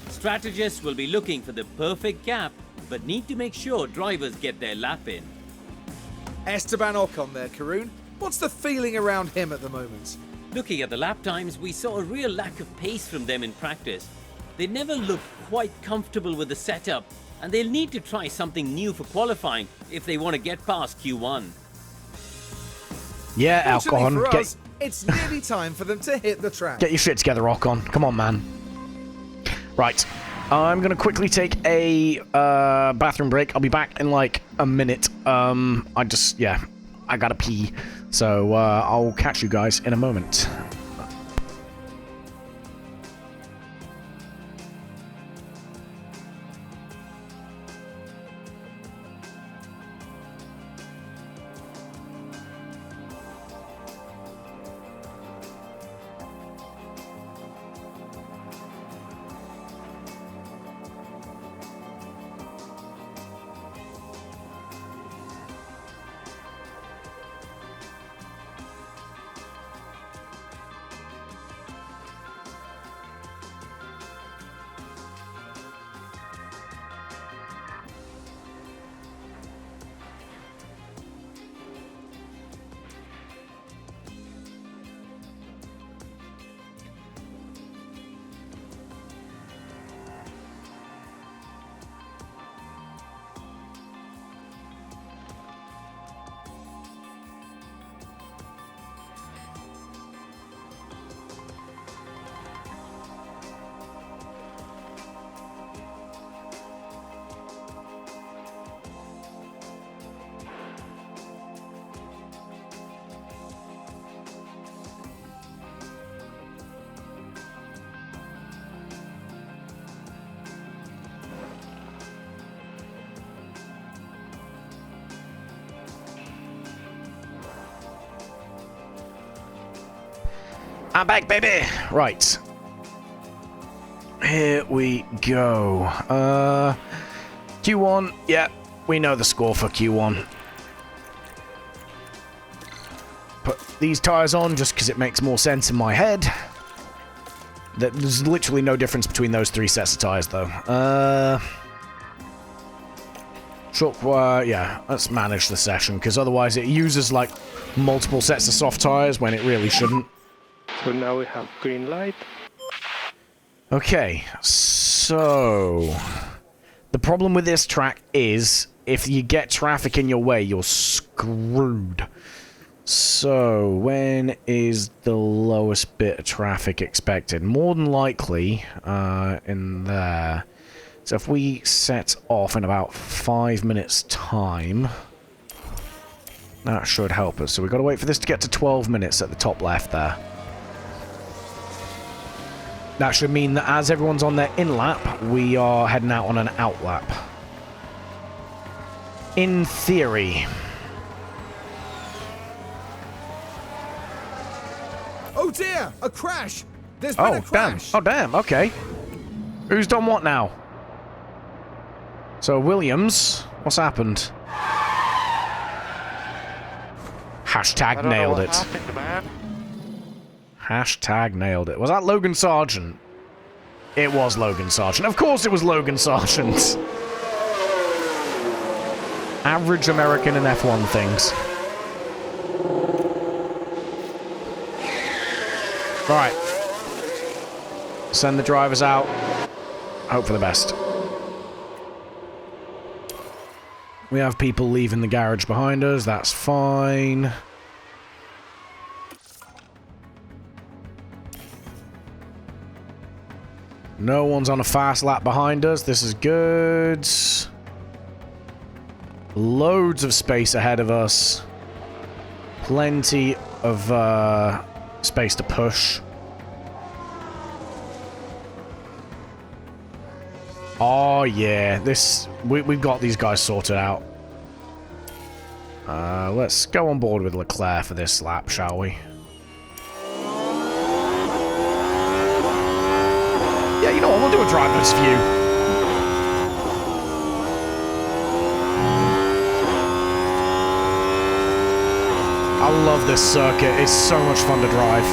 Strategists will be looking for the perfect gap, but need to make sure drivers get their lap in. Esteban Ocon there, Karun. What's the feeling around him at the moment? Looking at the lap times, we saw a real lack of pace from them in practice. They never looked quite comfortable with the setup, and they'll need to try something new for qualifying if they want to get past Q1. Yeah, Fortunately Ocon. for us, it's nearly time for them to hit the track. Get your shit together, Ocon. Come on, man. Right. I'm going to quickly take a bathroom break. I'll be back in like a minute. I gotta pee. So I'll catch you guys in a moment. I'm back, baby! Right. Here we go. Q1. Yeah, we know the score for Q1. Put these tyres on just because it makes more sense in my head. There's literally no difference between those 3 sets of tyres, though. Yeah, let's manage the session, because otherwise it uses, like, multiple sets of soft tyres when it really shouldn't. So now we have green light. Okay, so... The problem with this track is, if you get traffic in your way, you're screwed. So, when is the lowest bit of traffic expected? More than likely, in there. So if we set off in about 5 minutes' time, that should help us. So we've got to wait for this to get to 12 minutes at the top left there. That should mean that as everyone's on their in-lap, we are heading out on an out-lap. In theory. Oh dear, a crash! There's been a crash! Oh damn, okay. Who's done what now? So, Williams, what's happened? Hashtag nailed it. Hashtag nailed it. Was that Logan Sargent? It was Logan Sargent. Of course it was Logan Sargent. Average American in F1 things. Right. Send the drivers out. Hope for the best. We have people leaving the garage behind us. That's fine. No one's on a fast lap behind us. This is good. Loads of space ahead of us. Plenty of space to push. Oh yeah, we've got these guys sorted out. Let's go on board with Leclerc for this lap, shall we? Yeah, you know what? We'll do a driver's view. I love this circuit. It's so much fun to drive.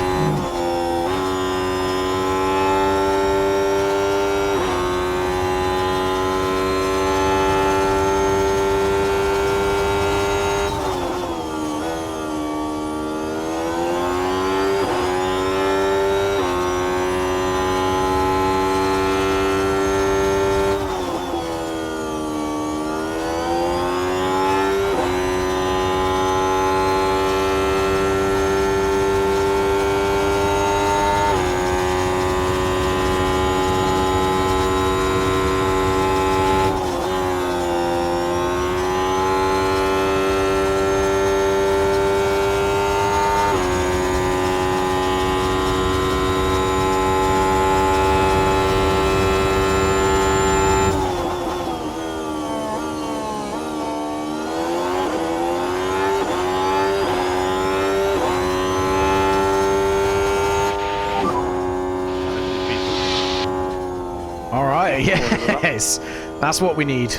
Yes, that's what we need.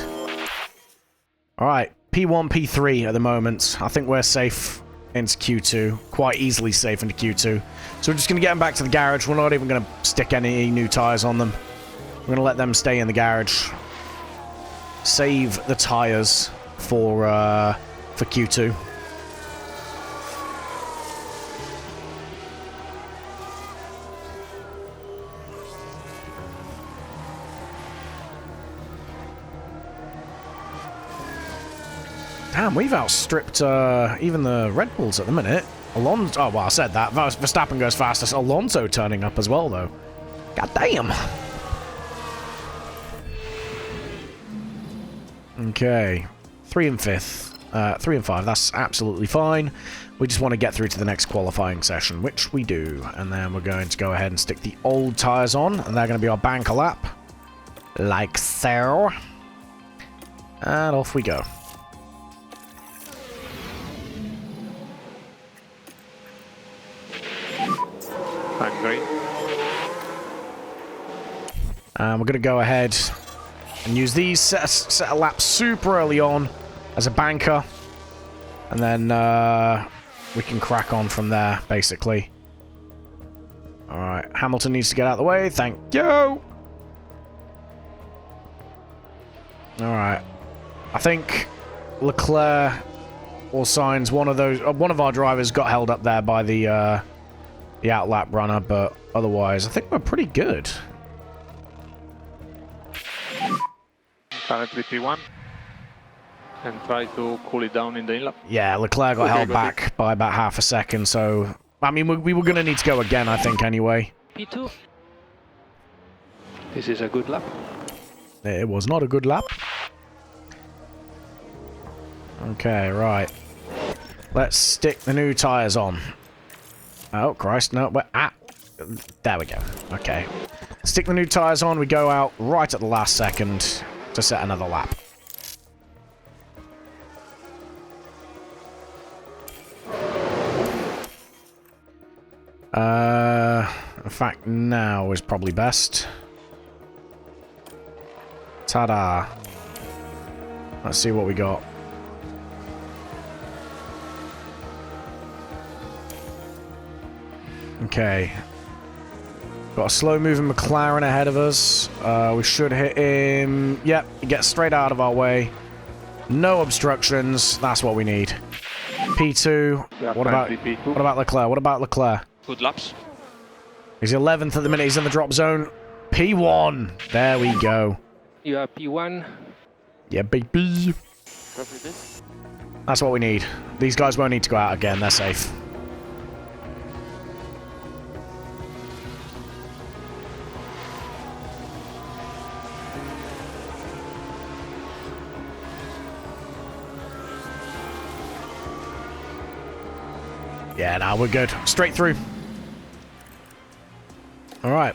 Alright, P1, P3 at the moment. I think we're safe into Q2. Quite easily safe into Q2. So we're just going to get them back to the garage. We're not even going to stick any new tyres on them. We're going to let them stay in the garage. Save the tyres for Q2. Damn, we've outstripped even the Red Bulls at the minute. Alonso... Oh, well, I said that. Verstappen goes fastest. Alonso turning up as well, though. God damn. Okay. 3 and 5th. 3 and 5. That's absolutely fine. We just want to get through to the next qualifying session, which we do. And then we're going to go ahead and stick the old tyres on. And they're going to be our banker lap. Like so. And off we go. I'm great. And we're going to go ahead and use these set of laps super early on as a banker. And then we can crack on from there, basically. Alright, Hamilton needs to get out of the way. Thank you! Alright. I think Leclerc or Sainz, one of our drivers got held up there by the outlap runner, but otherwise, I think we're pretty good. Currently P1. And try to cool it down in the inlet. Yeah, Leclerc got held back by about half a second, so... I mean, we were going to need to go again, I think, anyway. P2. This is a good lap. It was not a good lap. Okay, right. Let's stick the new tyres on. Oh, Christ, no, we're at... There we go. Okay. Stick the new tyres on, we go out right at the last second to set another lap. In fact, now is probably best. Ta-da. Let's see what we got. Okay. Got a slow-moving McLaren ahead of us. We should hit him. Yep, he gets straight out of our way. No obstructions. That's what we need. P2. What about Leclerc? What about Leclerc? Good laps. He's 11th at the minute. He's in the drop zone. P1. There we go. You are P1. Yeah, baby. That's what we need. These guys won't need to go out again. They're safe. Yeah, now we're good. Straight through. All right.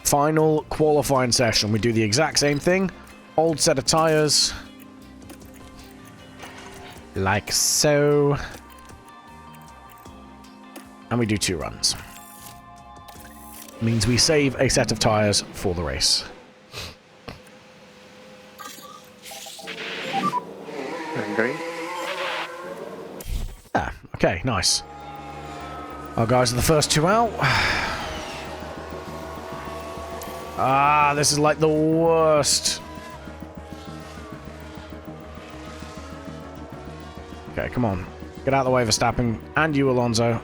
Final qualifying session. We do the exact same thing. Old set of tires. Like so. And we do 2 runs. Means we save a set of tires for the race. Great. Ah, okay, nice. Our guys are the first 2 out. Ah, this is like the worst. Okay, come on. Get out of the way, Verstappen. And you, Alonso.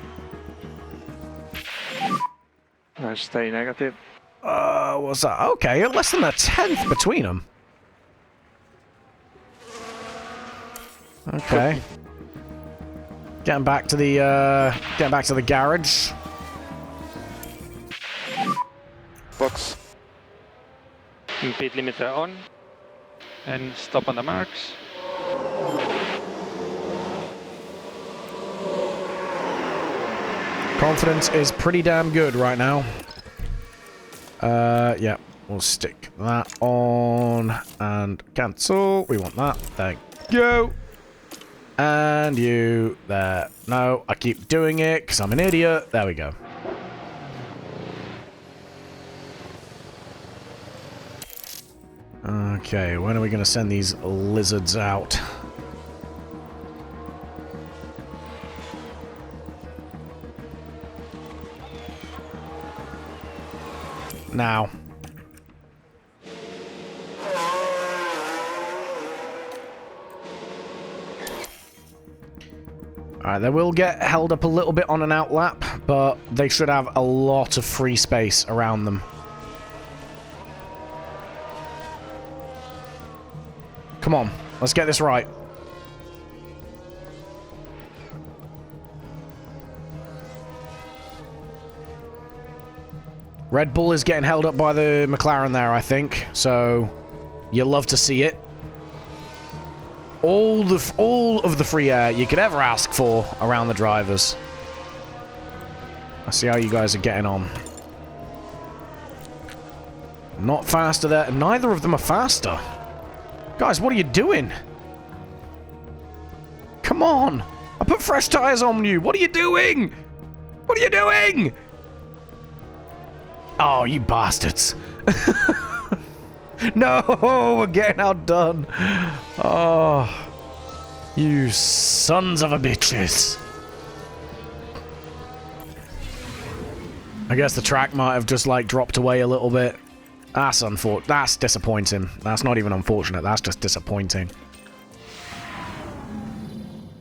Stay negative. What's that? Okay, less than a 10th between them. Okay. Getting back to the garage. Box. Pit limiter on. And stop on the marks. Confidence is pretty damn good right now. Yeah, we'll stick that on and cancel. We want that. Thank you. And you there. No, I keep doing it because I'm an idiot. There we go. Okay, when are we going to send these lizards out? Now. Alright, they will get held up a little bit on an outlap, but they should have a lot of free space around them. Come on, let's get this right. Red Bull is getting held up by the McLaren there, I think. So, you'll love to see it. All of the free air you could ever ask for around the drivers. Let's see how you guys are getting on. Not faster there. Neither of them are faster. Guys, what are you doing? Come on! I put fresh tires on you. What are you doing? What are you doing? Oh, you bastards. No, we're getting outdone. Oh, you sons of a bitches. I guess the track might have just, like, dropped away a little bit. That's unfortunate. That's disappointing. That's not even unfortunate. That's just disappointing.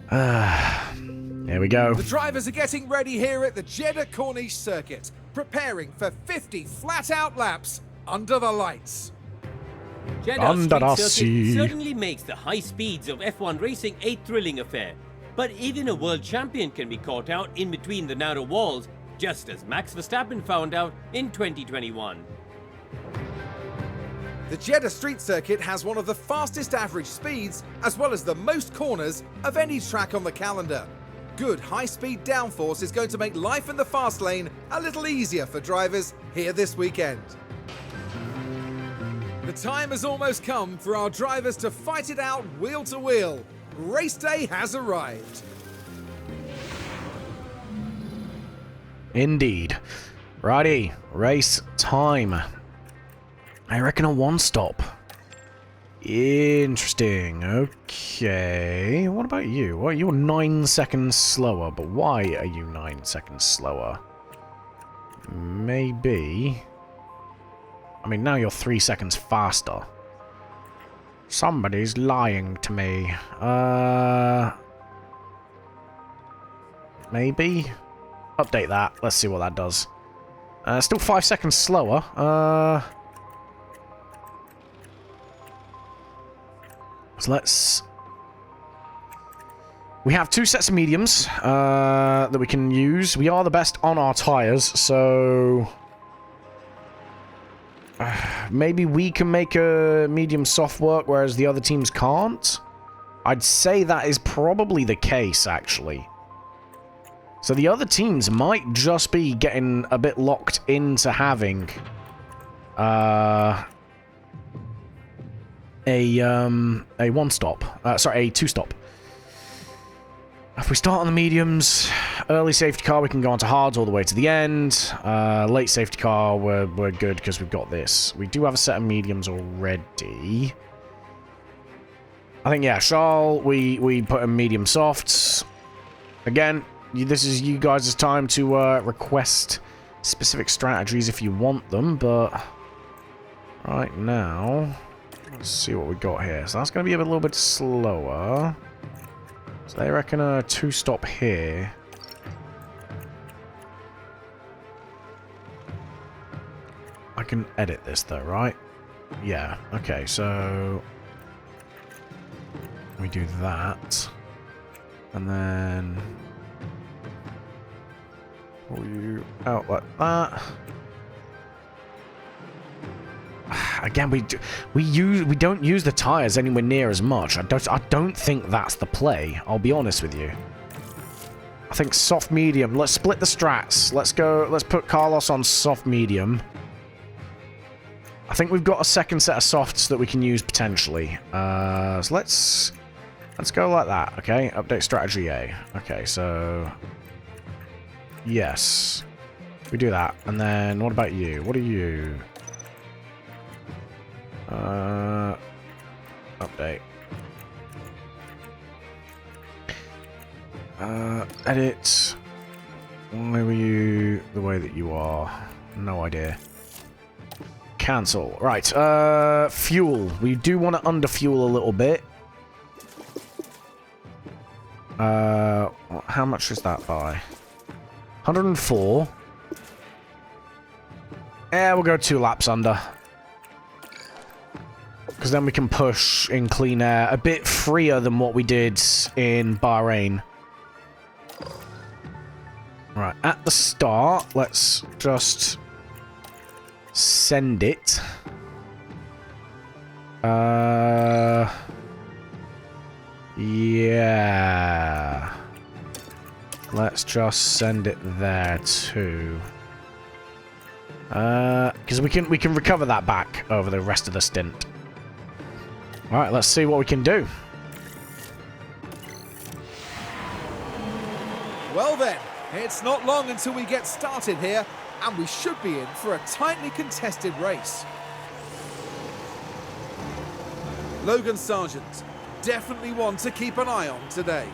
Here we go. The drivers are getting ready here at the Jeddah Corniche circuit, preparing for 50 flat-out laps under the lights. Jeddah's street circuit certainly makes the high speeds of F1 racing a thrilling affair. But even a world champion can be caught out in between the narrow walls, just as Max Verstappen found out in 2021. The Jeddah street circuit has one of the fastest average speeds, as well as the most corners of any track on the calendar. Good high-speed downforce is going to make life in the fast lane a little easier for drivers here this weekend. The time has almost come for our drivers to fight it out wheel to wheel. Race day has arrived. Indeed. Righty, race time. I reckon a one-stop. Interesting. Okay. What about you? Well, you're 9 seconds slower, but why are you 9 seconds slower? Maybe... I mean, now you're 3 seconds faster. Somebody's lying to me. Maybe? Update that. Let's see what that does. Still 5 seconds slower. So let's... We have 2 sets of mediums that we can use. We are the best on our tyres, so... maybe we can make a medium soft work, whereas the other teams can't? I'd say that is probably the case, actually. So the other teams might just be getting a bit locked into having... a one-stop. Sorry, a two-stop. If we start on the mediums, early safety car, we can go on to hards all the way to the end. Late safety car, we're good because we've got this. We do have a set of mediums already. I think, yeah, Charles, we put in medium softs. Again, this is you guys' time to request specific strategies if you want them, but right now, let's see what we got here. So that's going to be a little bit slower. So they reckon a two-stop here. I can edit this though, right? Yeah, okay, so... we do that. And then... pull you out like that. Again, we don't use the tires anywhere near as much. I don't think that's the play. I'll be honest with you. I think soft medium. Let's split the strats. Let's go. Let's put Carlos on soft medium. I think we've got a second set of softs that we can use potentially. So let's go like that. Okay. Update strategy A. Okay. So yes, we do that. And then what about you? What are you? Update. Edit. Why were you the way that you are? No idea. Cancel. Right, fuel. We do want to underfuel a little bit. How much is that by? 104. Yeah, we'll go 2 laps under. Because then we can push in clean air a bit freer than what we did in Bahrain. Right, at the start, let's just send it. Yeah. Let's just send it there too. Because we can recover that back over the rest of the stint. Alright, let's see what we can do. Well then, it's not long until we get started here, and we should be in for a tightly contested race. Logan Sargent, definitely one to keep an eye on today.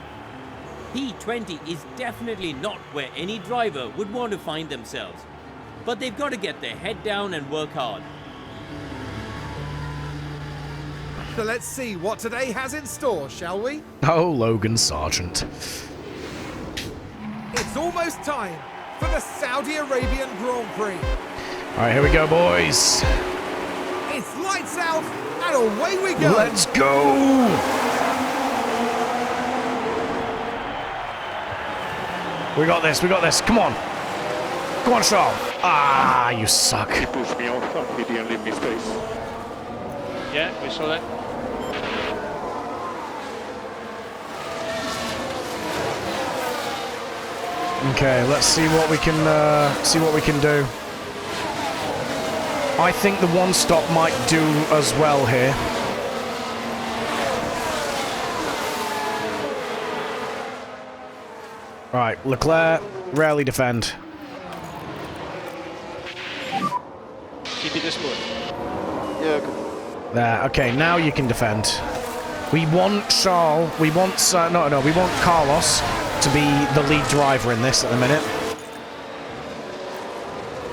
P20 is definitely not where any driver would want to find themselves. but they've got to get their head down and work hard. So let's see what today has in store, shall we? Oh, Logan Sargent. It's almost time for the Saudi Arabian Grand Prix. All right, here we go, boys. It's lights out and away we go. Let's go. We got this. We got this. Come on. Come on, Charles. Ah, you suck. He pushed me off and he didn't leave me space. Yeah, we saw that. Okay, let's see what we can do. I think the one stop might do as well here. Right, Leclerc, rarely defend. Keep it smooth. Yeah, good. There, okay, now you can defend. We want Charles, we want, we want Carlos to be the lead driver in this at the minute.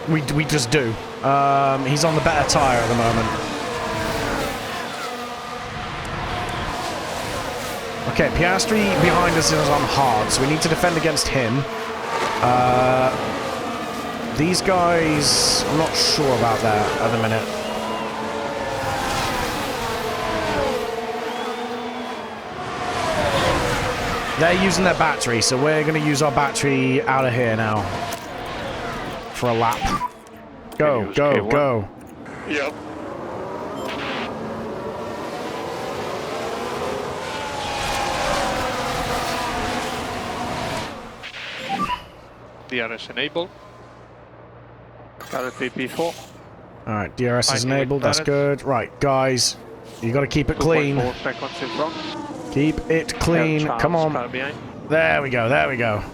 We just do. He's on the better tyre at the moment. Okay, Piastri behind us is on hard, so we need to defend against him. These guys, I'm not sure about that at the minute. They're using their battery, so we're going to use our battery out of here now. For a lap. Go, go, go. Yep. DRS enabled. Currently P4. Alright, DRS is enabled, that's good. Right, guys, you got to keep it clean. 4 seconds in front. Keep it clean. Come on. There we go, there we go.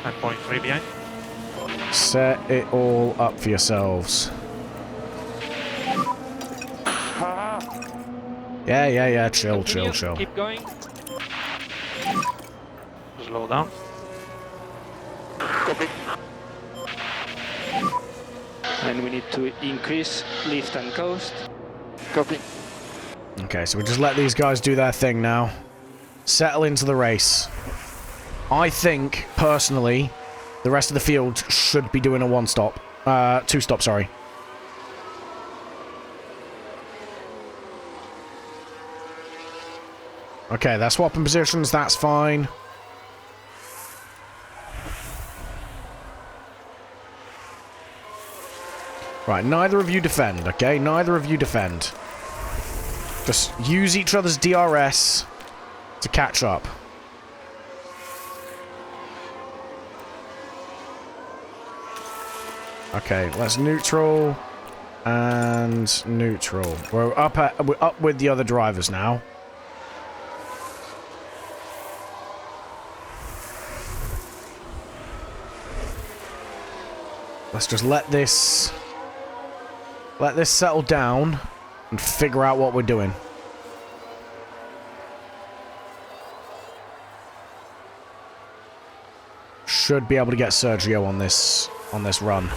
9.3 behind. Set it all up for yourselves. Yeah, chill. Keep going. Slow down. Copy. And we need to increase lift and coast. Copy. Okay, so we just let these guys do their thing now. Settle into the race. I think, personally, the rest of the field should be doing a two-stop, sorry. Okay, they're swapping positions, that's fine. Right, neither of you defend, okay? Neither of you defend. Just use each other's DRS to catch up. Okay, let's neutral and neutral. We're up with the other drivers now. Let's just let this settle down and figure out what we're doing. Should be able to get Sergio on this run.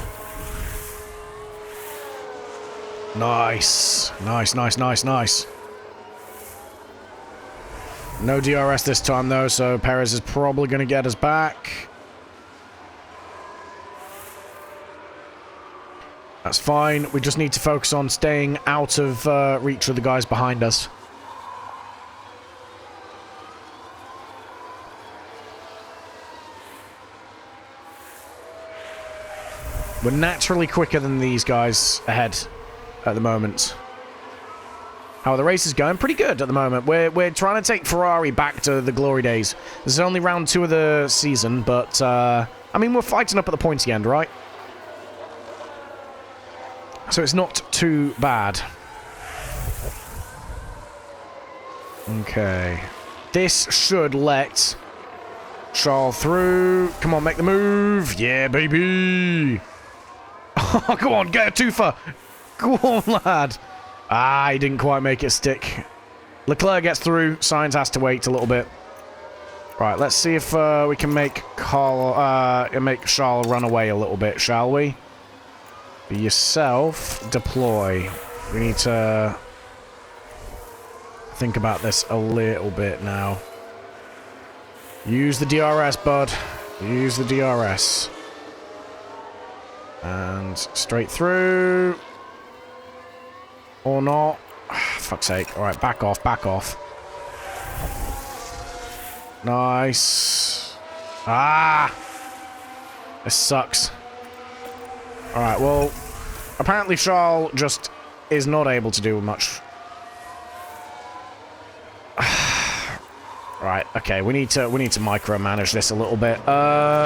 Nice. Nice. No DRS this time though, so Perez is probably going to get us back. That's fine. We just need to focus on staying out of reach of the guys behind us. We're naturally quicker than these guys ahead at the moment. How are the races going? Pretty good at the moment. We're trying to take Ferrari back to the glory days. This is only round 2 of the season, but I mean, we're fighting up at the pointy end, right? So it's not too bad. Okay. This should let Charles through. Come on, make the move. Yeah, baby. Oh, go on, get a twofer. Go on, lad. Ah, he didn't quite make it stick. Leclerc gets through. Sainz has to wait a little bit. Right, let's see if we can make Charles run away a little bit, shall we? For yourself, deploy. We need to think about this a little bit now. Use the DRS, bud. Use the DRS. And straight through. Or not. Fuck's sake. Alright, back off, back off. Nice. Ah! This sucks. Alright, well, apparently Charles just is not able to do much. Right, okay, we need to micromanage this a little bit. Right,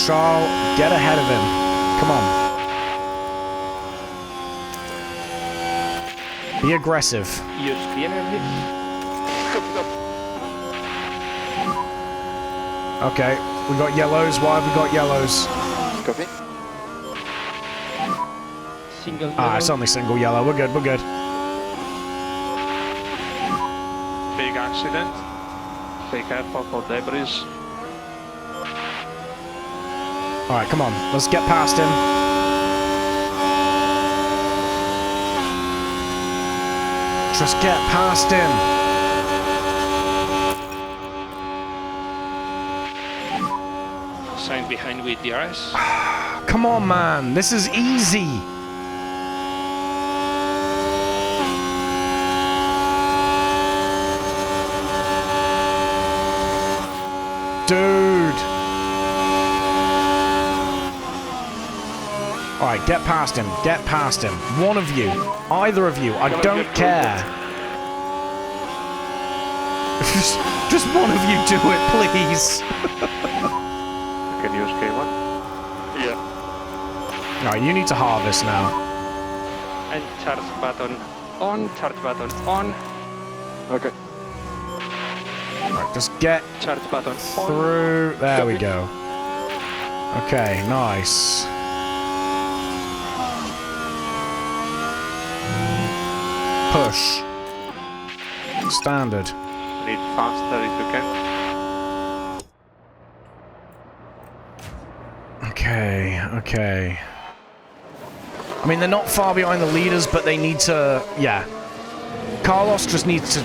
Charles, get ahead of him. Come on. Be aggressive. Use the energy. Okay, we got yellows. Why have we got yellows? Copy. Single Ah, yellow. it's only single yellow. We're good, we're good. Big accident. Be careful for debris. Alright, come on. Let's get past him. Just get past him. Sign behind with DRS. Come on, man. This is easy. Dude. Alright, get past him. Get past him. One of you. Either of you. I don't care. Just one of you do it, please. Can use K1. Yeah. Alright, you need to harvest now. And charge button on, charge button on, Okay. Alright, just get charge button on. through. There we go. Okay, nice. Push. Standard. Need faster if you can. Okay, okay. I mean, they're not far behind the leaders, but they need to, yeah. Carlos just needs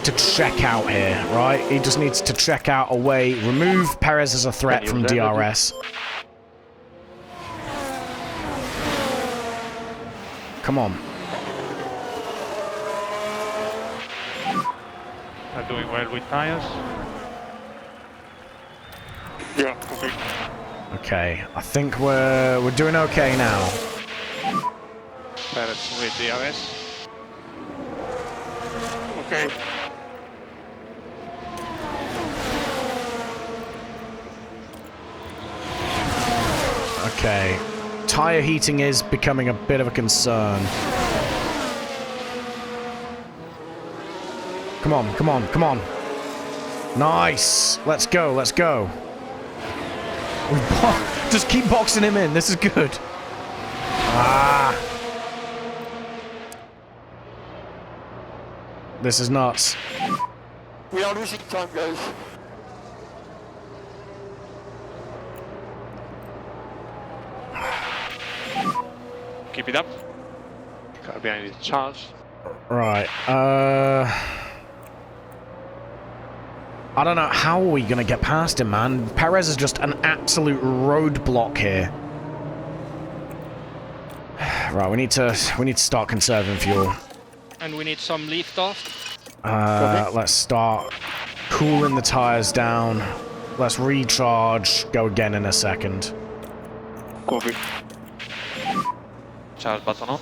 to check out here, right? He just needs to check out a way, remove Perez as a threat from DRS. Come on. Are doing well with tires. Yeah, copy. Okay, I think we're doing okay now. Perez with DRS. Okay. Okay. Tire heating is becoming a bit of a concern. Come on, come on, come on. Nice. Let's go, let's go. Just keep boxing him in. This is good. Ah. This is nuts. We are losing time, guys. Keep it up. Car behind is Charles. Right. I don't know how are we gonna get past him, man. Perez is just an absolute roadblock here. Right, we need to start conserving fuel. And we need some lift off. Let's start cooling the tires down. Let's recharge. Go again in a second. Copy. Charles button on.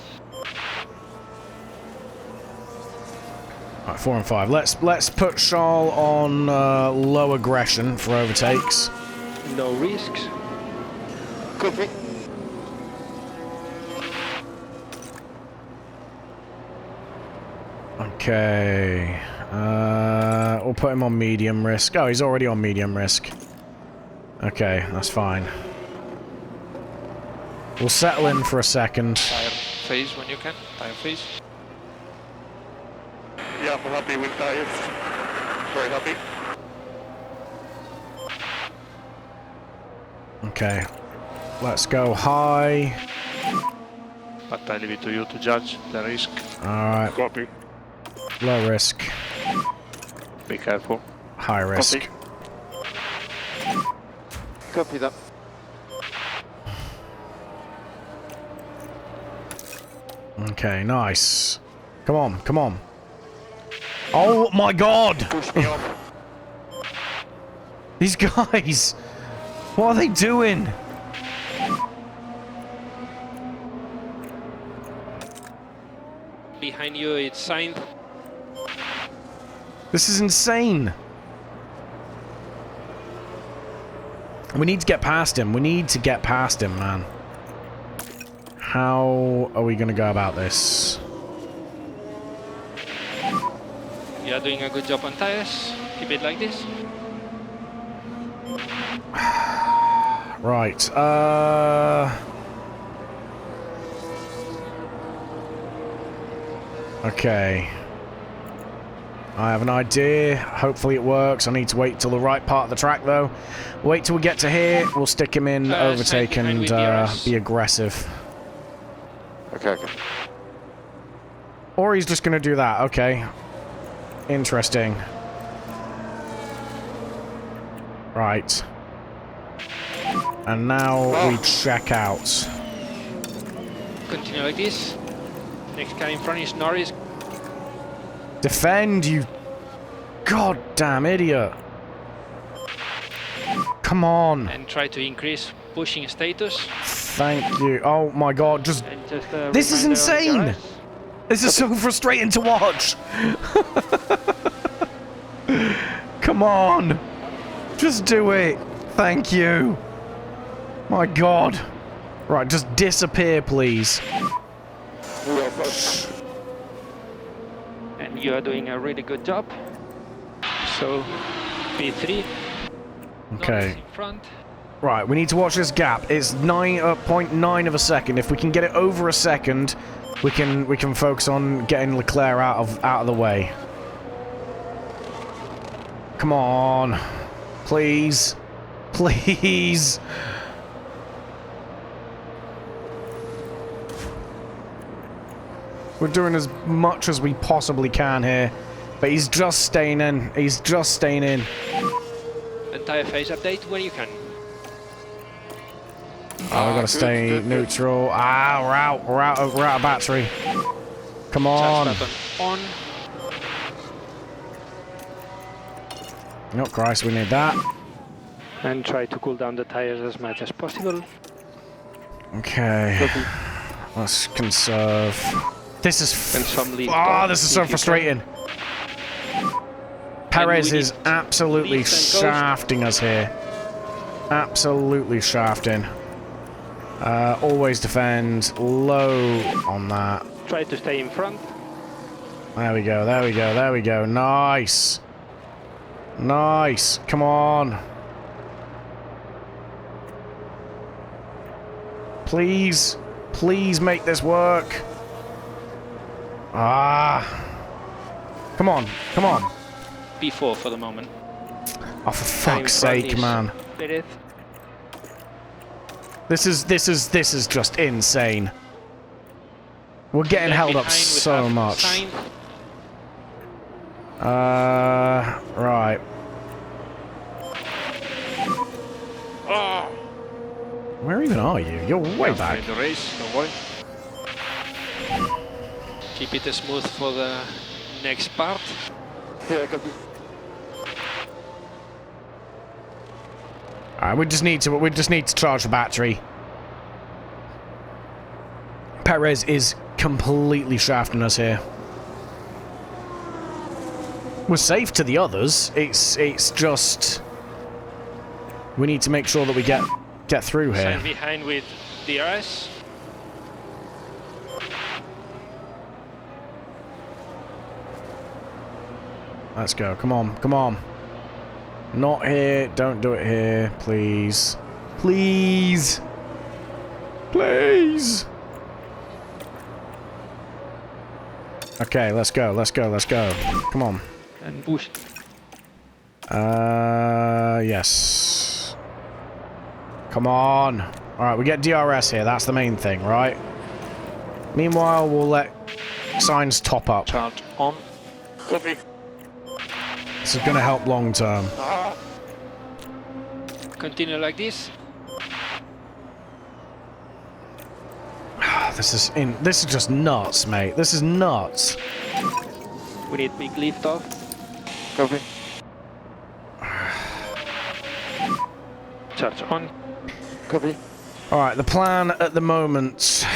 Right, 4 and 5. Let's put Charles on low aggression for overtakes. No risks. Copy. Okay. We'll put him on medium risk. Oh, he's already on medium risk. Okay, that's fine. We'll settle in for a second. Tire phase when you can. Tire phase. Yeah, I'm happy with tires. Very happy. Okay. Let's go high. But I leave it to you to judge the risk. Alright. Copy. Low risk. Be careful. High risk. Copy. Copy that. Okay, nice. Come on, come on. Oh my god! Push me off. These guys! What are they doing? Behind you, it's signed. This is insane. We need to get past him. We need to get past him, man. How are we going to go about this? You are doing a good job on tires. Keep it like this. Right, okay. I have an idea. Hopefully it works. I need to wait till the right part of the track, though. Wait till we get to here. We'll stick him in, overtake, and be aggressive. Okay, okay. Or he's just going to do that. Okay. Interesting. Right. And now we check out. Continue like this. Next car in front is Norris. Defend, you goddamn idiot. Come on. And try to increase pushing status. Thank you. Oh my god, just... This is insane! This is so frustrating to watch! Come on! Just do it! Thank you! My god! Right, just disappear, please. And you are doing a really good job. So, P3. Okay. Norris in front. Right, we need to watch this gap. It's 9.9 of a second. If we can get it over a second, we can focus on getting Leclerc out of the way. Come on. Please. Please. We're doing as much as we possibly can here. But he's just staying in. He's just staying in. Entire phase update when you can. Oh, we've got to stay neutral. Ah, we're out of battery. Come on. Charge button on. Oh, Christ, we need that. And try to cool down the tires as much as possible. Okay. Let's conserve. This is... And some lead. this is so frustrating. Perez is absolutely shafting us here. Absolutely shafting. Always defend low on that. Try to stay in front. There we go, there we go, there we go. Nice. Nice. Come on. Please. Please make this work. Ah. Come on. Come on. P4 for the moment. Oh, for fuck's sake, man. This is just insane. We're getting held up so much. Right. Where even are you? You're way back. The race, don't worry. Keep it smooth for the next part. Yeah, copy. Alright, we just need to charge the battery. Perez is completely shafting us here. We're safe to the others. It's just we need to make sure that we get through here. Stand behind with DRS. Let's go. Come on. Come on. Not here. Don't do it here. Please. Please. Please. Okay, let's go. Let's go. Let's go. Come on. And push. Yes. Come on. Alright, we get DRS here. That's the main thing, right? Meanwhile, we'll let signs top up. Charge on. Copy. This is going to help long term. Continue like this. This is just nuts, mate. This is nuts. We need big lift off. Copy. Charge on. Copy. Alright, the plan at the moment...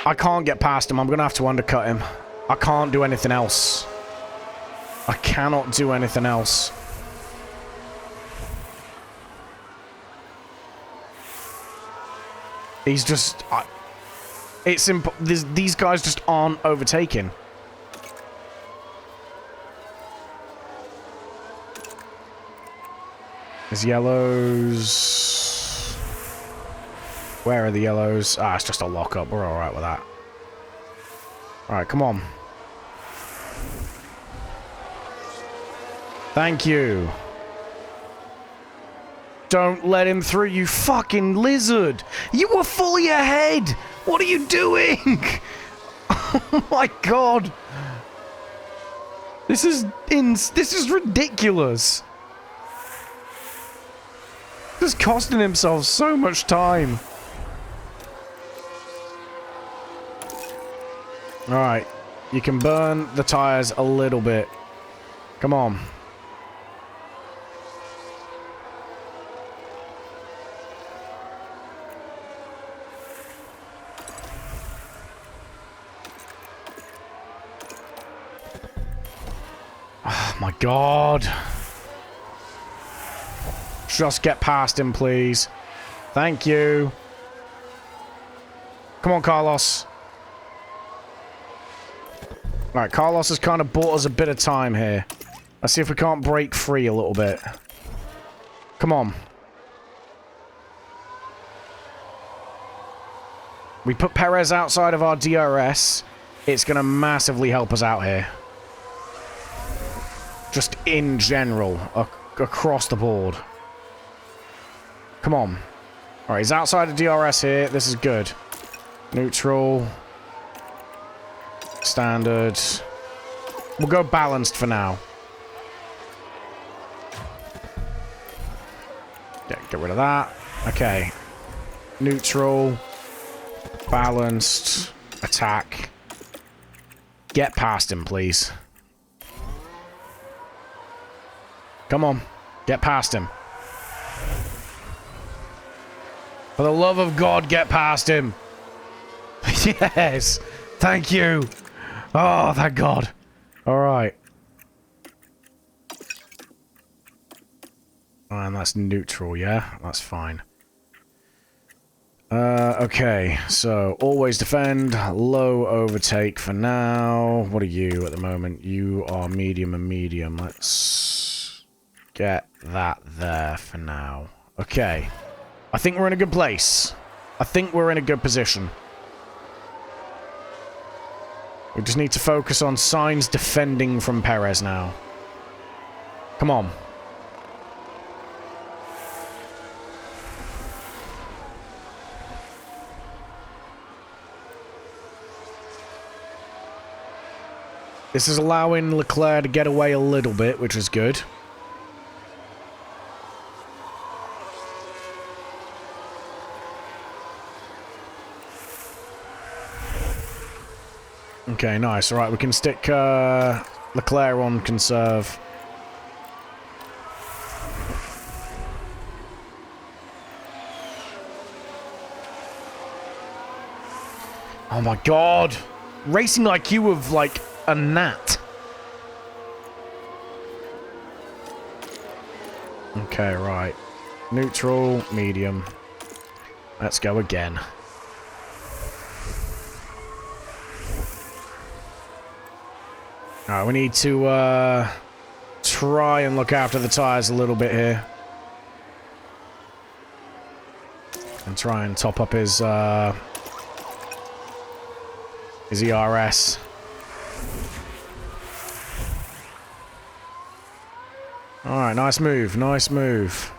I can't get past him. I'm going to have to undercut him. I can't do anything else. I cannot do anything else. He's just... it's these guys just aren't overtaking. There's yellows. Where are the yellows? Ah, it's just a lockup. We're alright with that. Alright, come on. Thank you. Don't let him through, you fucking lizard! You were fully ahead! What are you doing? Oh my god! This is ridiculous! Just costing himself so much time. Alright. You can burn the tires a little bit. Come on. Oh my god. Just get past him, please. Thank you. Come on, Carlos. Alright, Carlos has kind of bought us a bit of time here. Let's see if we can't break free a little bit. Come on. We put Perez outside of our DRS. It's going to massively help us out here. Just in general, across the board. Come on. Alright, he's outside of DRS here. This is good. Neutral. Standard. We'll go balanced for now. Yeah, get rid of that. Okay. Neutral. Balanced. Attack. Get past him, please. Come on. Get past him. For the love of God, get past him. Yes. Thank you. Oh, thank God. Alright. And that's neutral, yeah? That's fine. Okay. So, always defend. Low overtake for now. What are you at the moment? You are medium and medium. Let's get that there for now. Okay. I think we're in a good place. I think we're in a good position. We just need to focus on Sainz defending from Perez now. Come on. This is allowing Leclerc to get away a little bit, which is good. Okay, nice. Alright, we can stick Leclerc on conserve. Oh my god! Racing IQ of, like, a gnat. Okay, right. Neutral, medium. Let's go again. Alright, we need to try and look after the tires a little bit here. And try and top up his ERS. Alright, nice move, nice move.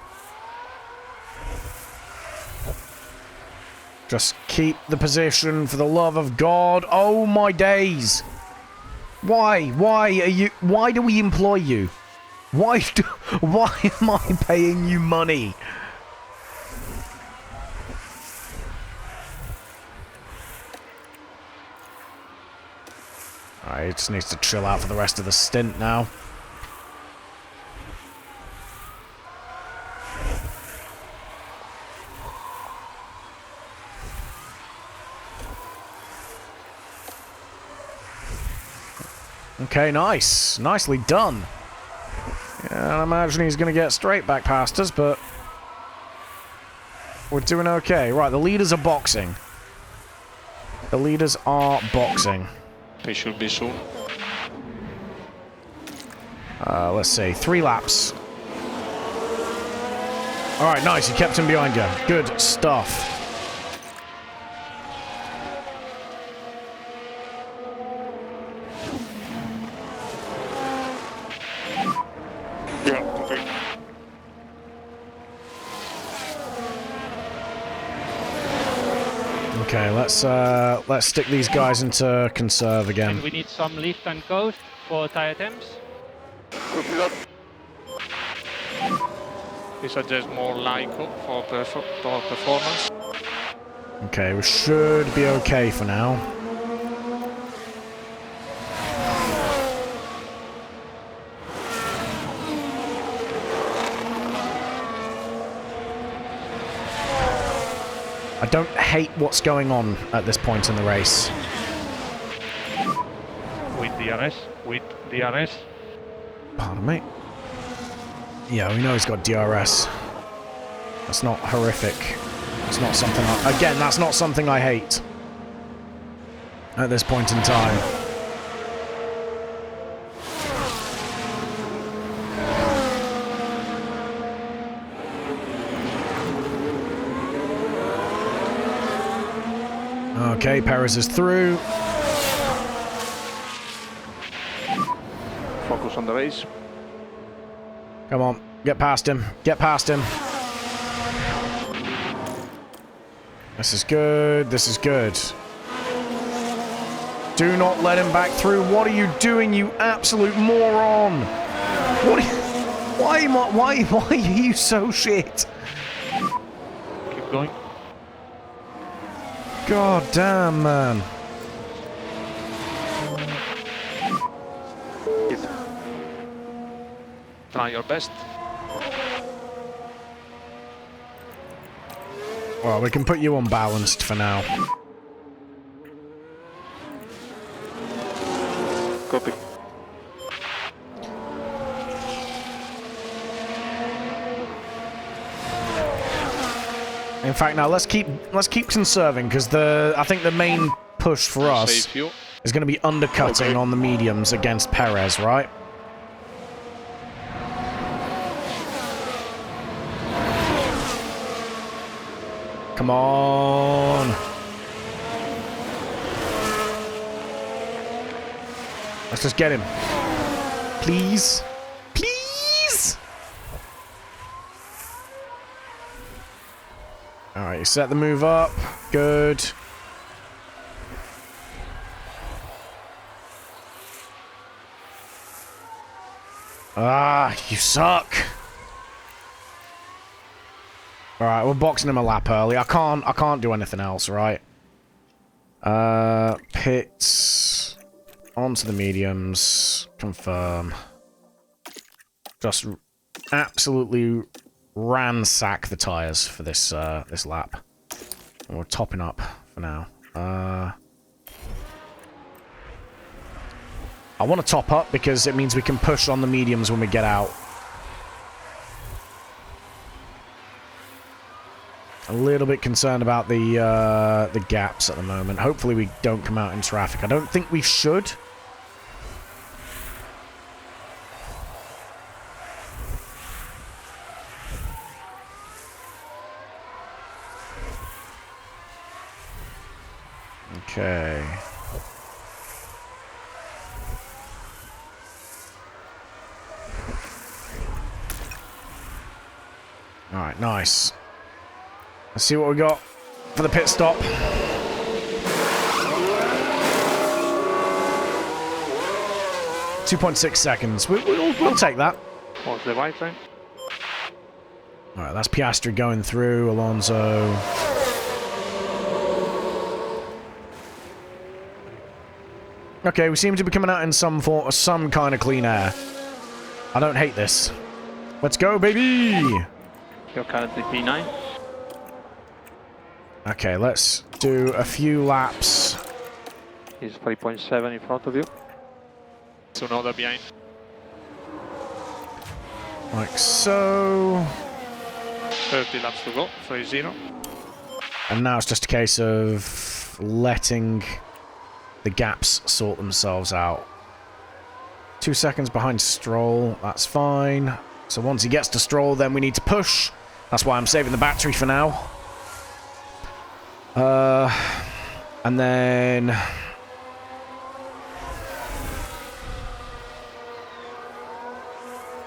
Just keep the position for the love of God. Oh my days. Why? Why are you... Why do we employ you? Why am I paying you money? Alright, he just needs to chill out for the rest of the stint now. Okay, nice. Nicely done. Yeah, I imagine he's going to get straight back past us, but we're doing okay. Right, the leaders are boxing. The leaders are boxing. They should be soon. Let's see. 3 laps. Alright, nice. You kept him behind you. Good stuff. Okay, let's stick these guys into conserve again. And we need some lift and coast for tire temps. We suggest more Lyco for performance. Okay, we should be okay for now. I don't hate what's going on at this point in the race. With DRS. Pardon me. Yeah, we know he's got DRS. That's not horrific. It's not something again, that's not something I hate. At this point in time. Okay, Perez is through. Focus on the race. Come on, get past him. Get past him. This is good. This is good. Do not let him back through. What are you doing, you absolute moron? What? Why are you so shit? Keep going. God damn, man. Try your best. Well, we can put you unbalanced for now. Copy. In fact, now let's keep conserving because I think the main push for us is going to be undercutting on the mediums against Perez, right? Come on. Let's just get him. Please. Please. Alright, you set the move up. Good. Ah, you suck. Alright, we're boxing him a lap early. I can't do anything else, right? Pits. Onto the mediums. Confirm. Just absolutely ransack the tyres for this this lap. And we're topping up for now. I want to top up because it means we can push on the mediums when we get out. A little bit concerned about the gaps at the moment. Hopefully we don't come out in traffic. I don't think we should. Okay. All right, nice. Let's see what we got. for the pit stop. 2.6 seconds. We'll take that. What's the right time? Alright, that's Piastri going through. Alonso. Okay, we seem to be coming out in some kind of clean air. I don't hate this. Let's go, baby! You're currently P9. Okay, let's do a few laps. He's 3.7 in front of you. So now they're behind. Like so. 30 laps to go, 3-0. And now it's just a case of letting the gaps sort themselves out. 2 seconds behind Stroll, that's fine. So once he gets to Stroll, then we need to push. That's why I'm saving the battery for now. And then...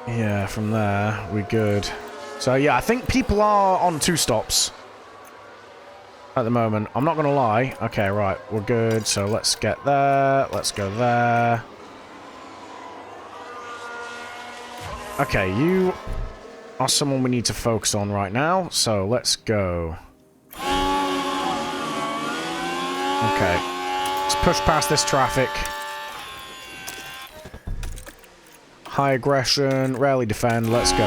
yeah, from there, we're good. So yeah, I think people are on 2 stops at the moment. I'm not going to lie. Okay, right, we're good. So let's get there. Let's go there. Okay, you are someone we need to focus on right now. So let's go. Okay. Let's push past this traffic. High aggression, rarely defend, let's go.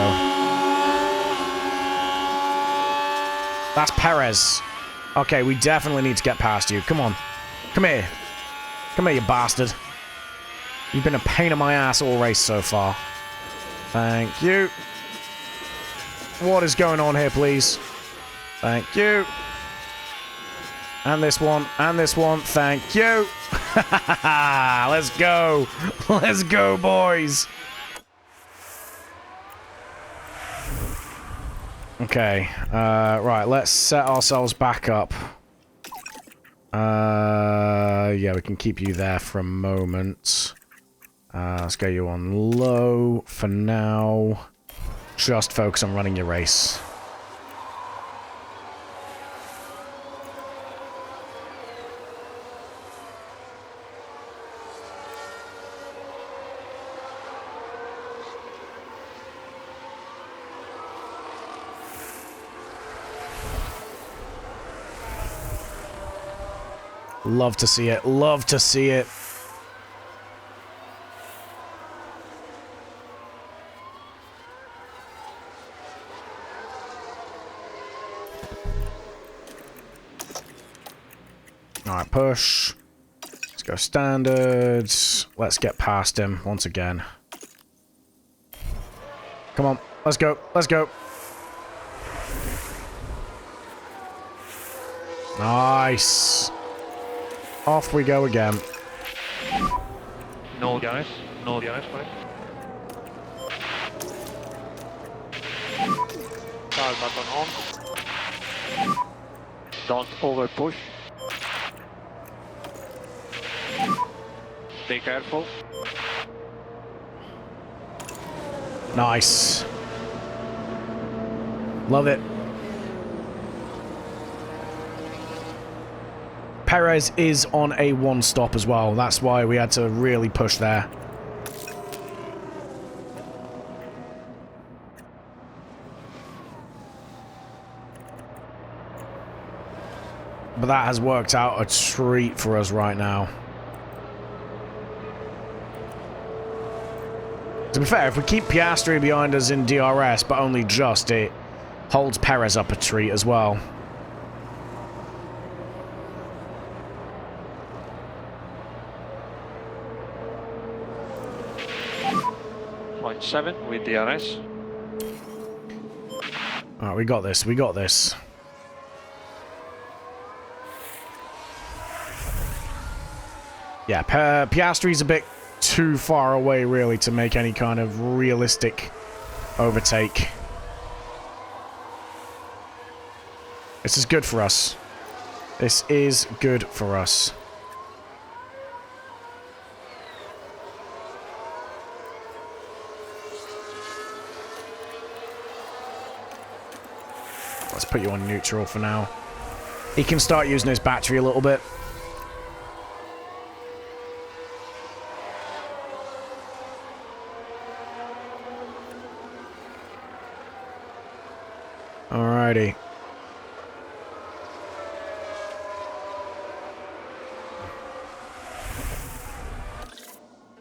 That's Perez. Okay, we definitely need to get past you. Come on. Come here. Come here, you bastard. You've been a pain in my ass all race so far. Thank you. What is going on here, please? Thank you. And this one, thank you. Let's go. Let's go, boys. Okay, right, let's set ourselves back up. Yeah, we can keep you there for a moment. Let's get you on low for now. Just focus on running your race. Love to see it. Love to see it. Alright, push. Let's go standards. Let's get past him once again. Come on. Let's go. Let's go. Nice. Off we go again. No DRS. No DRS, right? Start button on. Don't over push. Be careful. Nice. Love it. Perez is on a 1 stop as well. That's why we had to really push there. But that has worked out a treat for us right now. To be fair, if we keep Piastri behind us in DRS, but only just, it holds Perez up a treat as well. .7 with DRS. Alright, we got this. We got this. Yeah, Piastri's a bit too far away, really, to make any kind of realistic overtake. This is good for us. This is good for us. Let's put you on neutral for now. he can start using his battery a little bit. Alrighty.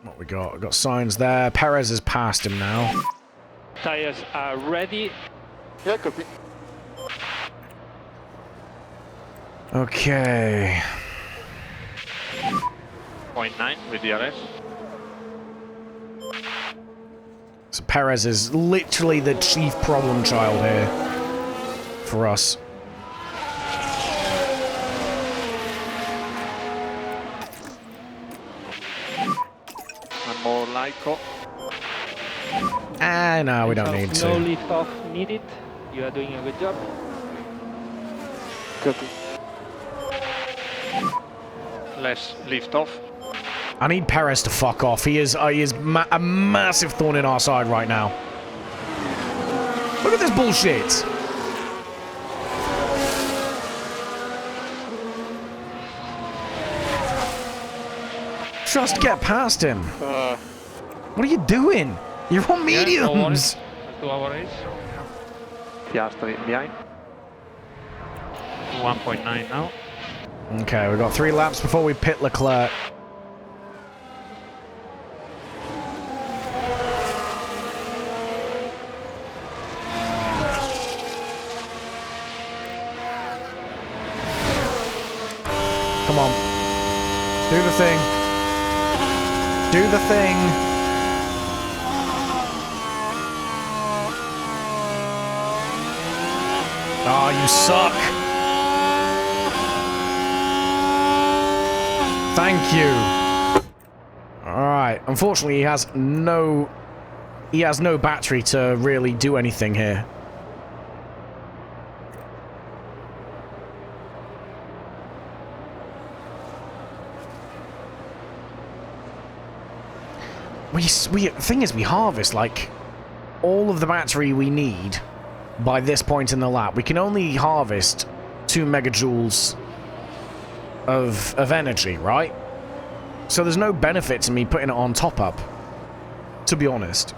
What we got? We got signs there. Perez has passed him now. Tires are ready. Yeah, copy. Okay. 0.9 with DRS. So Perez is literally the chief problem child here for us. And more Lyco. Ah, no, we don't need No to. lift off needed. You are doing a good job. Copy. Less lift off. I need Perez to fuck off. He is a massive thorn in our side right now. Look at this bullshit. Just get past him. What are you doing? You're on mediums. To our race. Piastri behind. 1.9 now. Okay, we've got 3 laps before we pit Leclerc. Come on. Do the thing. Do the thing. Oh, you suck. Thank you. Alright. Unfortunately, he has no battery to really do anything here. The thing is, we harvest, like, all of the battery we need by this point in the lap. We can only harvest 2 megajoules of energy, right? So there's no benefit to me putting it on top up, to be honest.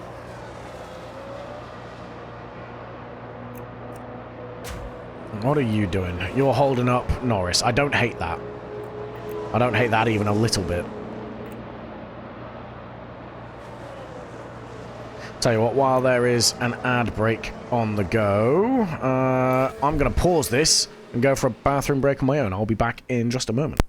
What are you doing? You're holding up Norris. I don't hate that. I don't hate that even a little bit. Tell you what, while there is an ad break on the go, I'm going to pause this and go for a bathroom break on my own. I'll be back in just a moment.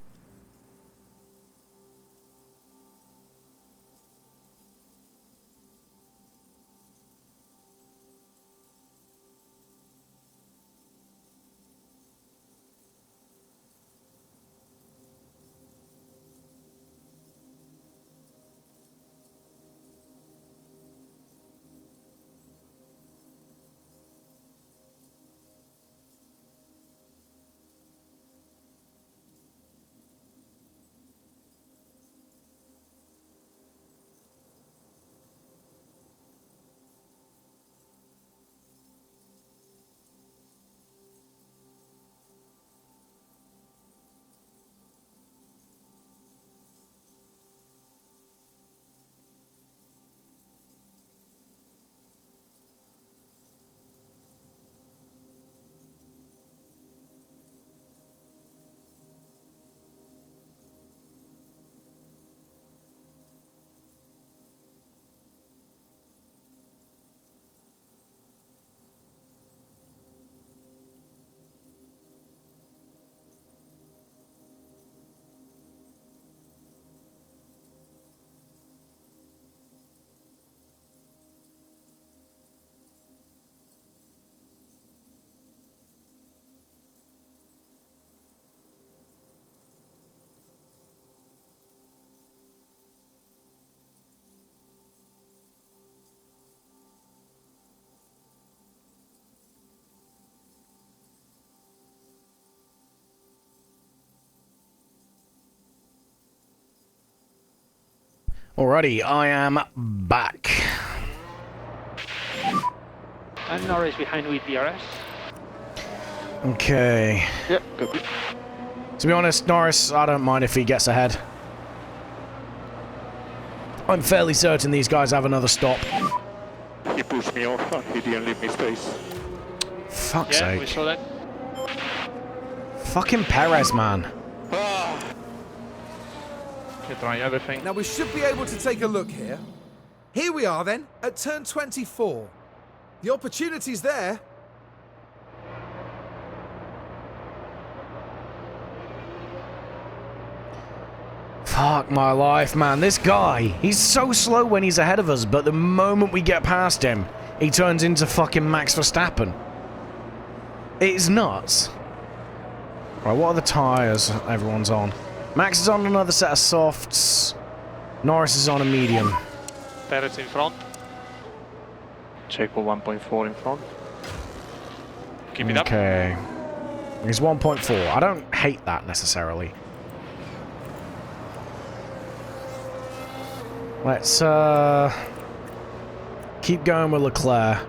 Alrighty, I am back. And Norris behind with DRS. Okay. Yeah, copy. To be honest, Norris, I don't mind if he gets ahead. I'm fairly certain these guys have another stop. He pushed me off and he didn't leave me space. Fuck's Yeah, sake. we saw that. Fucking Perez, man. You try everything. Now we should be able to take a look here. Here we are then, at turn 24. The opportunity's there. Fuck my life, man. This guy, he's so slow when he's ahead of us, but the moment we get past him, he turns into fucking Max Verstappen. It's nuts. Right, what are the tyres everyone's on? Max is on another set of softs. Norris is on a medium. Perez in front. Checo 1.4 in front. Keep it up. Okay. He's 1.4. I don't hate that necessarily. Let's keep going with Leclerc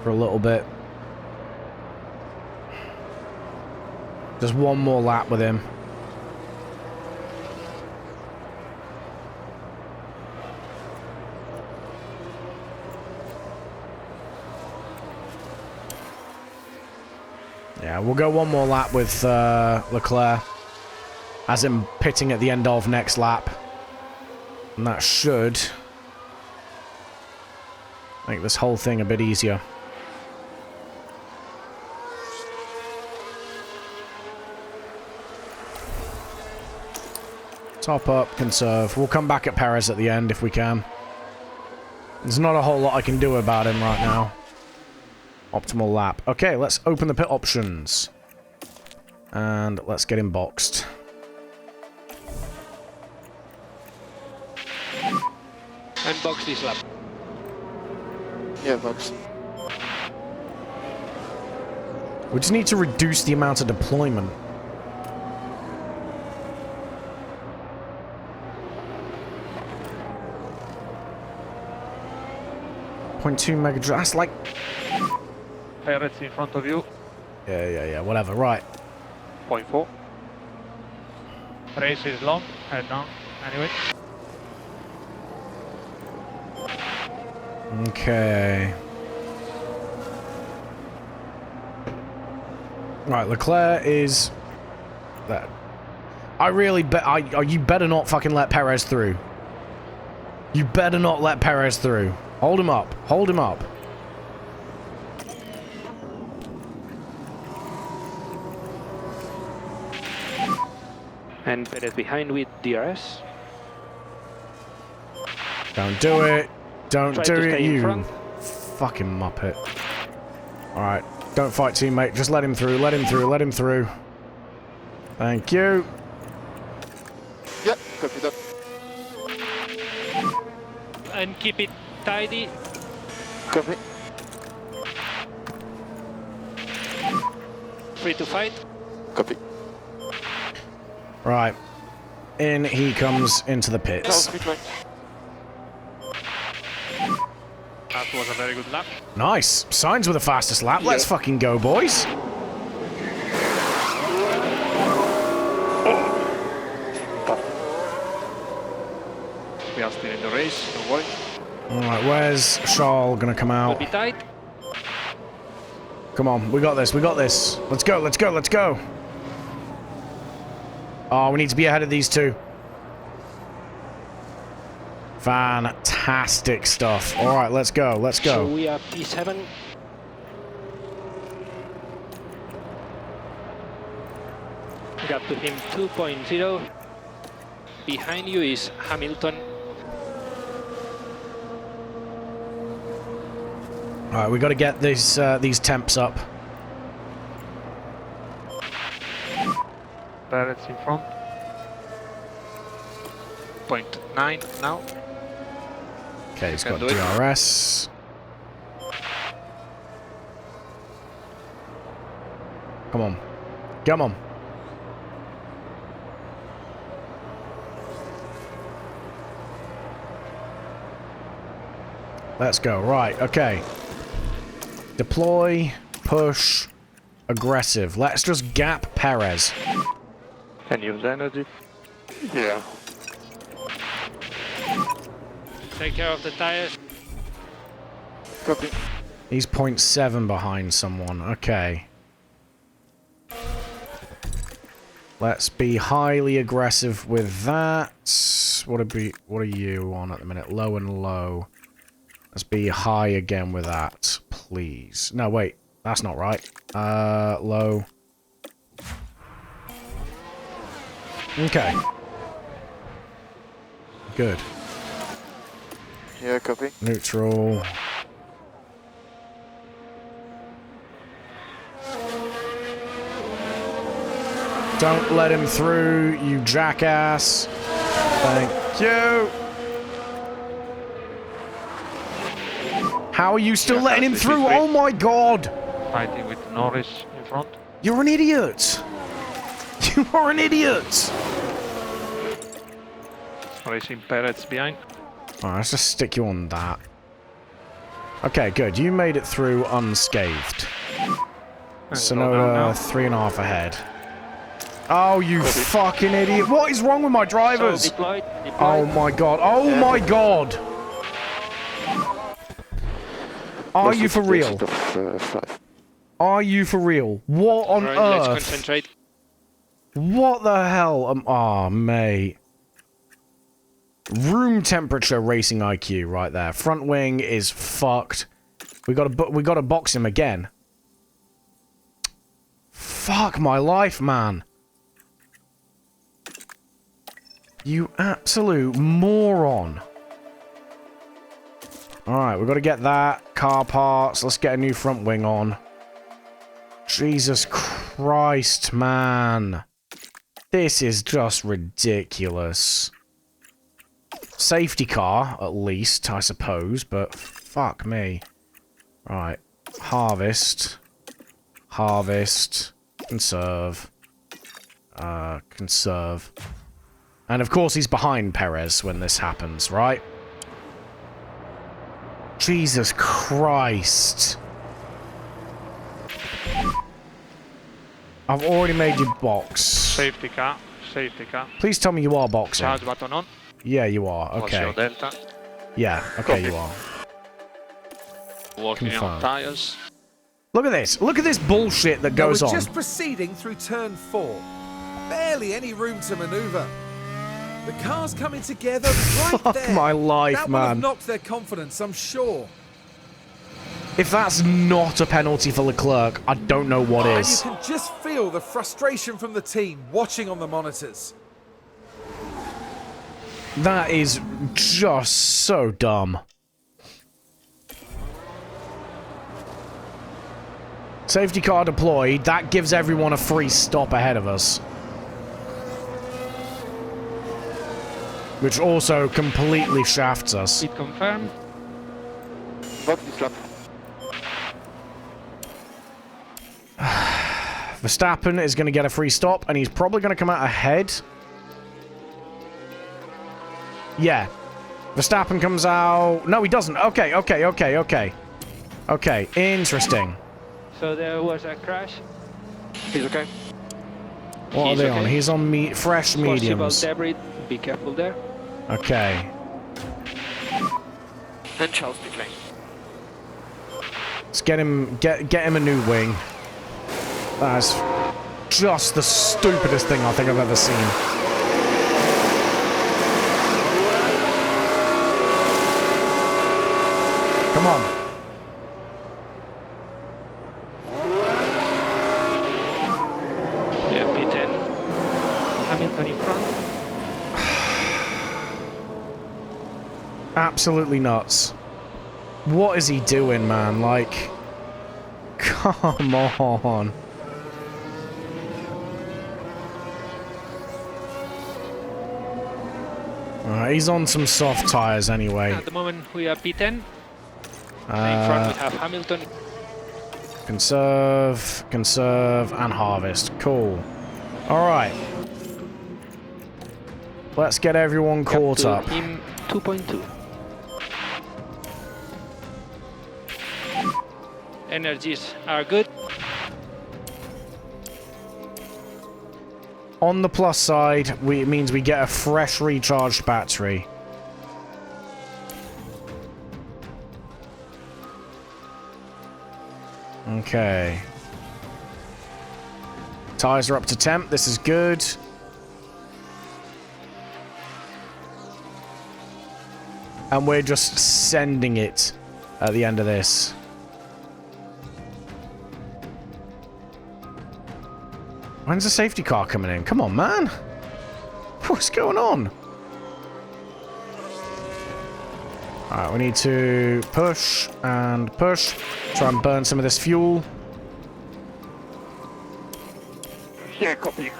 for a little bit. Just one more lap with him. Yeah, we'll go one more lap with Leclerc, as in pitting at the end of next lap. And that should make this whole thing a bit easier. Top up, conserve. We'll come back at Perez at the end if we can. There's not a whole lot I can do about him right now. Optimal lap. Okay, let's open the pit options. And let's get him boxed. And box this lap. Yeah, box. We just need to reduce the amount of deployment. .2 megajoule. That's like... Perez in front of you. Yeah, whatever. Right. 0.4. Race is long. Head down. Anyway. Okay. Right, Leclerc is... That. I really bet... you better not fucking let Perez through. You better not let Perez through. Hold him up. Hold him up. And Perez behind with DRS. Don't do it. Don't Try do to it, stay in you front. fucking muppet. Alright, don't fight, teammate. Just let him through, let him through, let him through. Thank you. Yeah, copy that. And keep it tidy. Copy. Free to fight. Copy. Right. In he comes into the Now, pits. speed line. That was a very good lap. Nice. Signs with the fastest lap. Let's fucking go, boys. We are still in the race, don't worry. Alright, where's Charles gonna come Will out? be tight. Come on, we got this, we got this. Let's go, let's go, let's go. Oh, we need to be ahead of these two. Fantastic stuff. Alright, let's go, let's So go. we are P7. Gap to him 2.0. Behind you is Hamilton. Alright, we gotta get these temps up. Perez in front. 0.9 now. Okay, he's got Can do it. DRS. Come on. Come on. Let's go. Right, okay. Deploy, push, aggressive. Let's just gap Perez. Can you use energy? Yeah. Take care of the tires. Copy. He's 0.7 behind someone. Okay. Let's be highly aggressive with that. What are you on at the minute? Low and low. Let's be high again with that, please. No, wait. That's not right. Low. Okay. Good. Yeah, copy. Neutral. Don't let him through, you jackass. Thank you. How are you still letting him through? Oh my god! Fighting with Norris in front. You're an idiot! You are an idiot! Racing Perez behind. Alright, let's just stick you on that. Okay, good. You made it through unscathed. Sonoda, 3.5 ahead. Oh, you fucking idiot. What is wrong with my drivers? So deployed. Oh my god. Oh my god. Are you for real? Are you for real? What on Right, earth? let's concentrate. What the hell? Oh, mate. Room temperature racing IQ right there. Front wing is fucked. We gotta box him again. Fuck my life, man. You absolute moron. Alright, we've got to get that. Car parts. Let's get a new front wing on. Jesus Christ, man. This is just ridiculous. Safety car, at least, I suppose, but fuck me. Right. Harvest. Harvest. Conserve. Conserve. And of course he's behind Perez when this happens, right? Jesus Christ. I've already made you box. Safety car. Safety car. Please tell me you are boxing. Charge button on. Yeah, you are. What's Okay. your delta? Yeah, okay, you are. Working Confirm. on tires. Look at this. Look at this bullshit that goes We're on. just proceeding through turn 4. Barely any room to maneuver. The car's coming together right Fuck there. my life, that will have man. knocked their confidence, I'm sure. If that's not a penalty for Leclerc, I don't know what And is. you can just feel the frustration from the team watching on the monitors. That is just so dumb. Safety car deployed. That gives everyone a free stop ahead of us. Which also completely shafts us. Speed confirmed. Box this lap. Verstappen is going to get a free stop, and he's probably going to come out ahead. Yeah. Verstappen comes out... No, he doesn't. Okay. Okay, interesting. So there was a crash. He's okay. What are they on? He's on fresh Possible mediums. debris. Be careful there. Okay. And Charles decline. Let's get him a new wing. That's just the stupidest thing I think I've ever seen. Come on. Yeah, P10. Hamilton in front. Absolutely nuts. What is he doing, man? Like, come on. Alright, he's on some soft tires anyway. At the moment we are P10. In front we have Hamilton. Conserve, and harvest. Cool. Alright. Let's get everyone caught up. Him 2.2. Energies are good. On the plus side, it means we get a fresh recharged battery. Okay. Tires are up to temp. This is good. And we're just sending it at the end of this. When's the safety car coming in? Come on, man. What's going on? Alright, we need to push and push. Try and burn some of this fuel. Yeah, copy.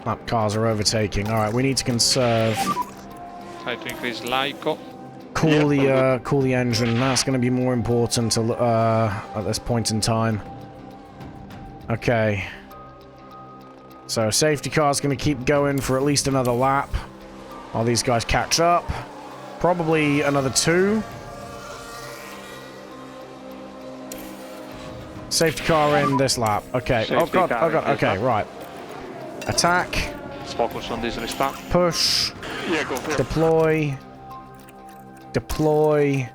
Lap cars are overtaking. Alright, we need to conserve. Try to increase LICO. Cool the engine. That's going to be more important to, at this point in time. Okay. So safety car's going to keep going for at least another lap while these guys catch up. Probably another 2. Safety car in this lap. Okay. Oh god. Oh god. Okay. Right. Attack. Let's focus on this restart. Push. Yeah, go for it. Deploy. Deploy.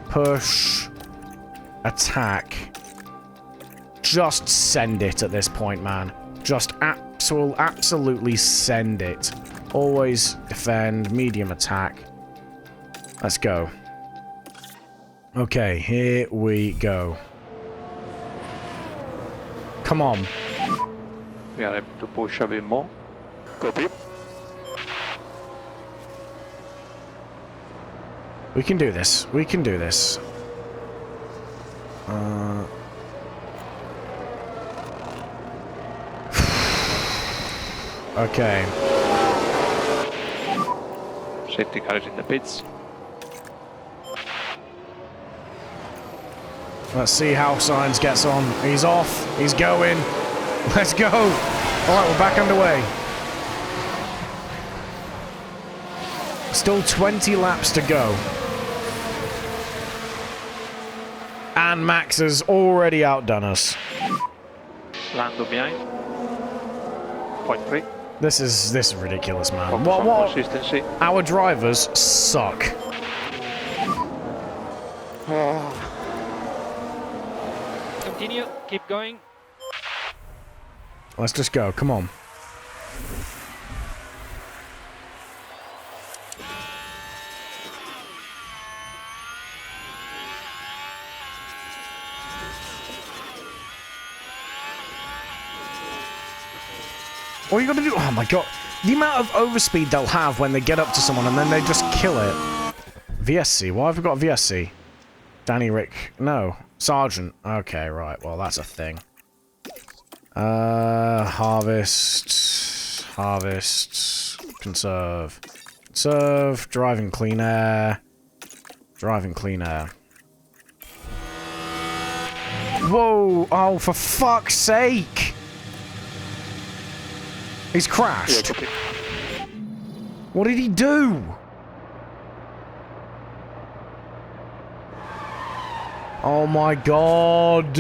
Push. Attack. Just send it at this point, man. Just absolutely send it. Always defend. Medium attack. Let's go. Okay, here we go. Come on. We are able to push a bit more. Copy. We can do this. We can do this. Okay. Safety car is in the pits. Let's see how Science gets on. He's off. He's going. Let's go. Alright, we're back underway. Still 20 laps to go. And Max has already outdone us. Lando behind. 0.3. This is ridiculous, man. Focus on What? consistency. Our drivers suck. Continue, keep going. Let's just go. Come on. All you gotta do... Oh my god. The amount of overspeed they'll have when they get up to someone and then they just kill it. VSC. Why have we got VSC? Danny Rick. No. Sergeant. Okay, right. Well, that's a thing. Harvest. Harvest. Conserve. Conserve. Driving clean air. Driving clean air. Whoa! Oh, for fuck's sake! He's crashed. What did he do? Oh my god.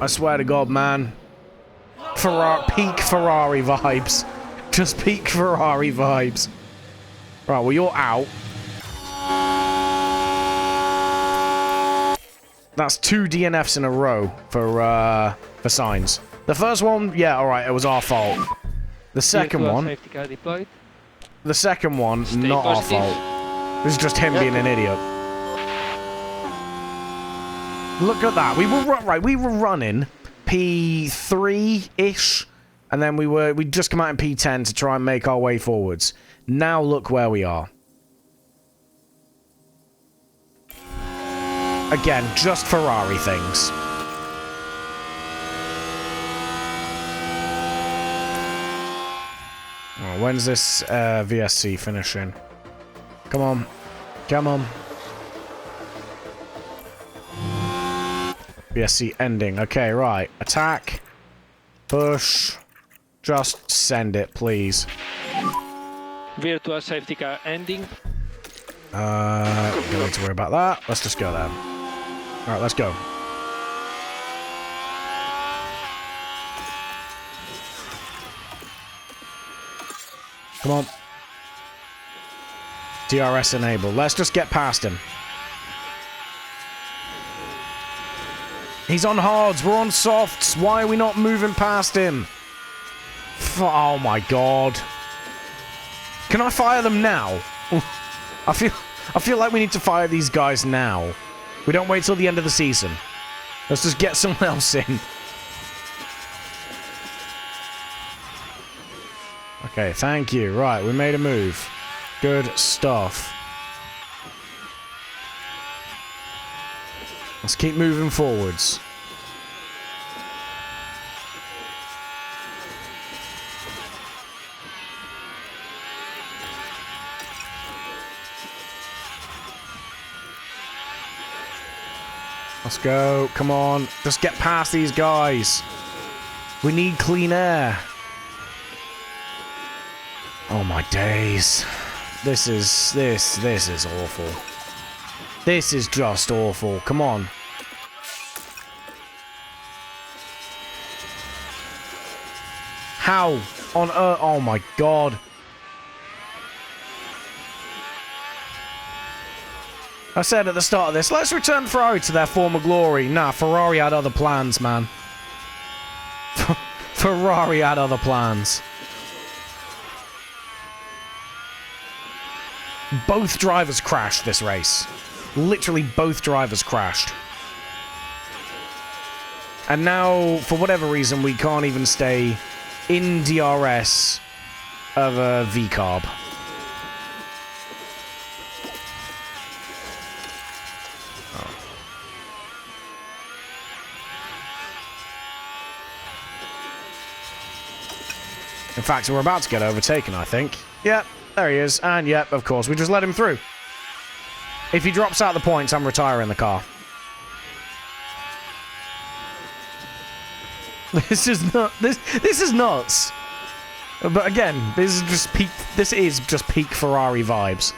I swear to god, man. Peak Ferrari vibes. Just peak Ferrari vibes. Right, well, you're out. That's 2 DNFs in a row for signs. The first one, yeah, alright, it was our fault. The second one... Safety car deployed. The second one, Stay not positive. our fault. This is just him being an idiot. Look at that. We were running P3-ish, and then we just come out in P10 to try and make our way forwards. Now look where we are. Again, just Ferrari things. Oh, when's this VSC finishing? Come on. Come on. VSC ending. Okay, right. Attack. Push. Just send it, please. Virtual safety car ending. Don't need to worry about that. Let's just go then. Alright, let's go. Come on. DRS enabled. Let's just get past him. He's on hards. We're on softs. Why are we not moving past him? Oh my god. Can I fire them now? I feel like we need to fire these guys now. We don't wait till the end of the season. Let's just get someone else in. Okay, thank you. Right, we made a move. Good stuff. Let's keep moving forwards. Let's go. Come on. Just get past these guys. We need clean air. Oh my days. This is awful. This is just awful. Come on. How on earth? Oh my god. I said at the start of this, let's return Ferrari to their former glory. Nah, Ferrari had other plans, man. Ferrari had other plans. Both drivers crashed this race. Literally both drivers crashed. And now, for whatever reason, we can't even stay in DRS of a V-carb. In fact, we're about to get overtaken, I think. Yep, there he is. And yep, of course, we just let him through. If he drops out the points, I'm retiring the car. This is not. This is nuts. But again, this is just peak. This is just peak Ferrari vibes.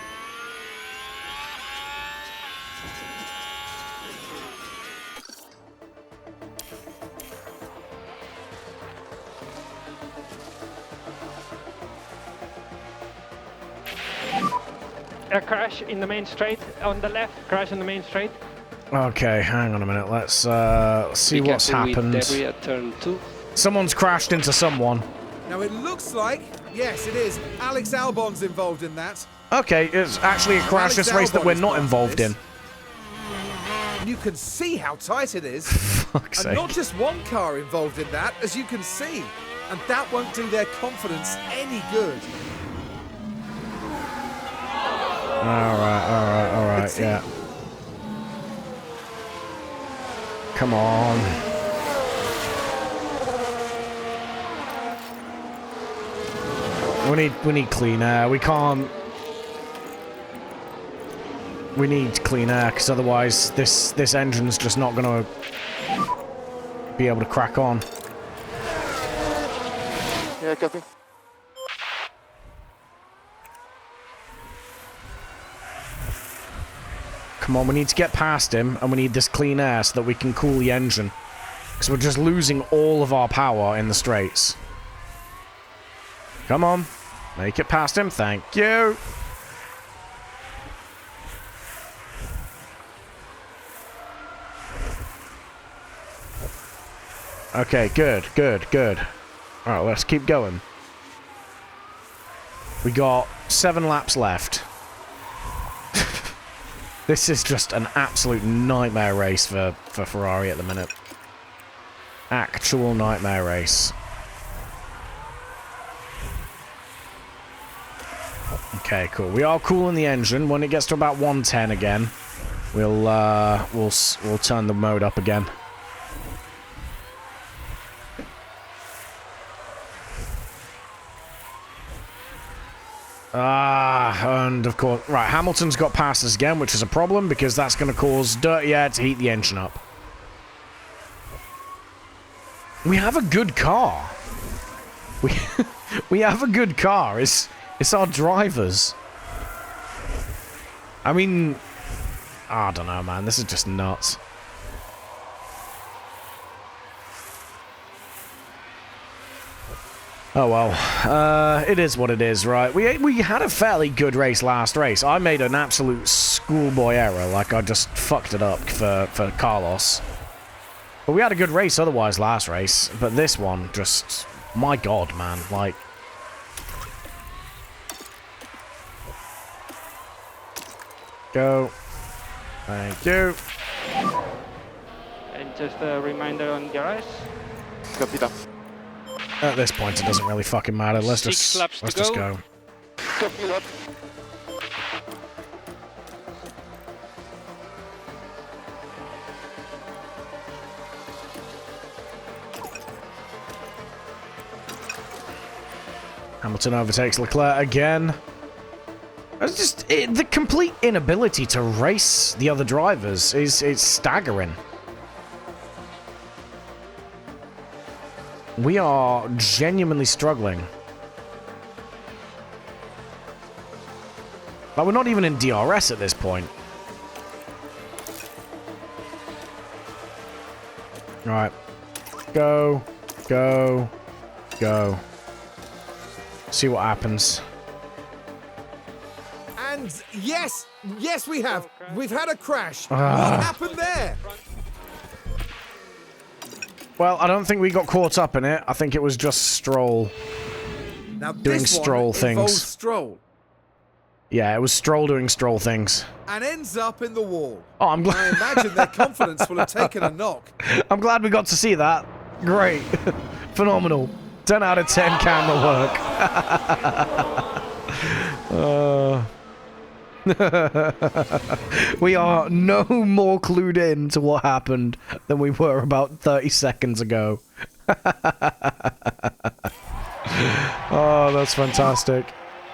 A crash in the main straight on the left. Crash in the main straight. Okay, hang on a minute. Let's see what's happened. Debris at turn 2. Someone's crashed into someone. Now it looks like, yes, it is. Alex Albon's involved in that. Okay, it's actually a crash this race that we're not involved in. And you can see how tight it is. Fuck's and sake. not just one car involved in that, as you can see. And that won't do their confidence any good. Alright, yeah. Come on. We need clean air. We can't. We need clean air, because otherwise this engine's just not gonna be able to crack on. Yeah, copy. Come on, we need to get past him, and we need this clean air so that we can cool the engine. Because we're just losing all of our power in the straights. Come on. Make it past him. Thank you. Okay, good. Alright, let's keep going. We got 7 laps left. This is just an absolute nightmare race for Ferrari at the minute. Actual nightmare race. Okay, cool. We are cooling the engine. When it gets to about 110 again, we'll turn the mode up again. And of course, right, Hamilton's got past us again, which is a problem because that's going to cause dirty air to heat the engine up. We have a good car. We have a good car. It's It's our drivers. I mean, I don't know, man. This is just nuts. Oh well, it is what it is, right? We had a fairly good race last race. I made an absolute schoolboy error, like I just fucked it up for Carlos. But we had a good race otherwise last race, but this one just, my god, man, like. Go. Thank you. And just a reminder on garage. Copy that. At this point, it doesn't really fucking matter. Let's Six laps to just go. go. Copy that. Hamilton overtakes Leclerc again. It's just the complete inability to race the other drivers is staggering. We are genuinely struggling. Like, we're not even in DRS at this point. Alright. Go. Go. Go. See what happens. And yes, yes we have. We've had a crash. Ah. What happened there? Well, I don't think we got caught up in it. I think it was just Stroll Now doing this Stroll one involves things. Stroll Yeah, it was Stroll doing Stroll things. and ends up in the wall. Oh, I'm I glad. imagine their confidence will have taken a knock. I'm glad we got to see that. Great. Phenomenal. 10 out of 10 camera work. We are no more clued in to what happened than we were about 30 seconds ago. Oh, that's fantastic.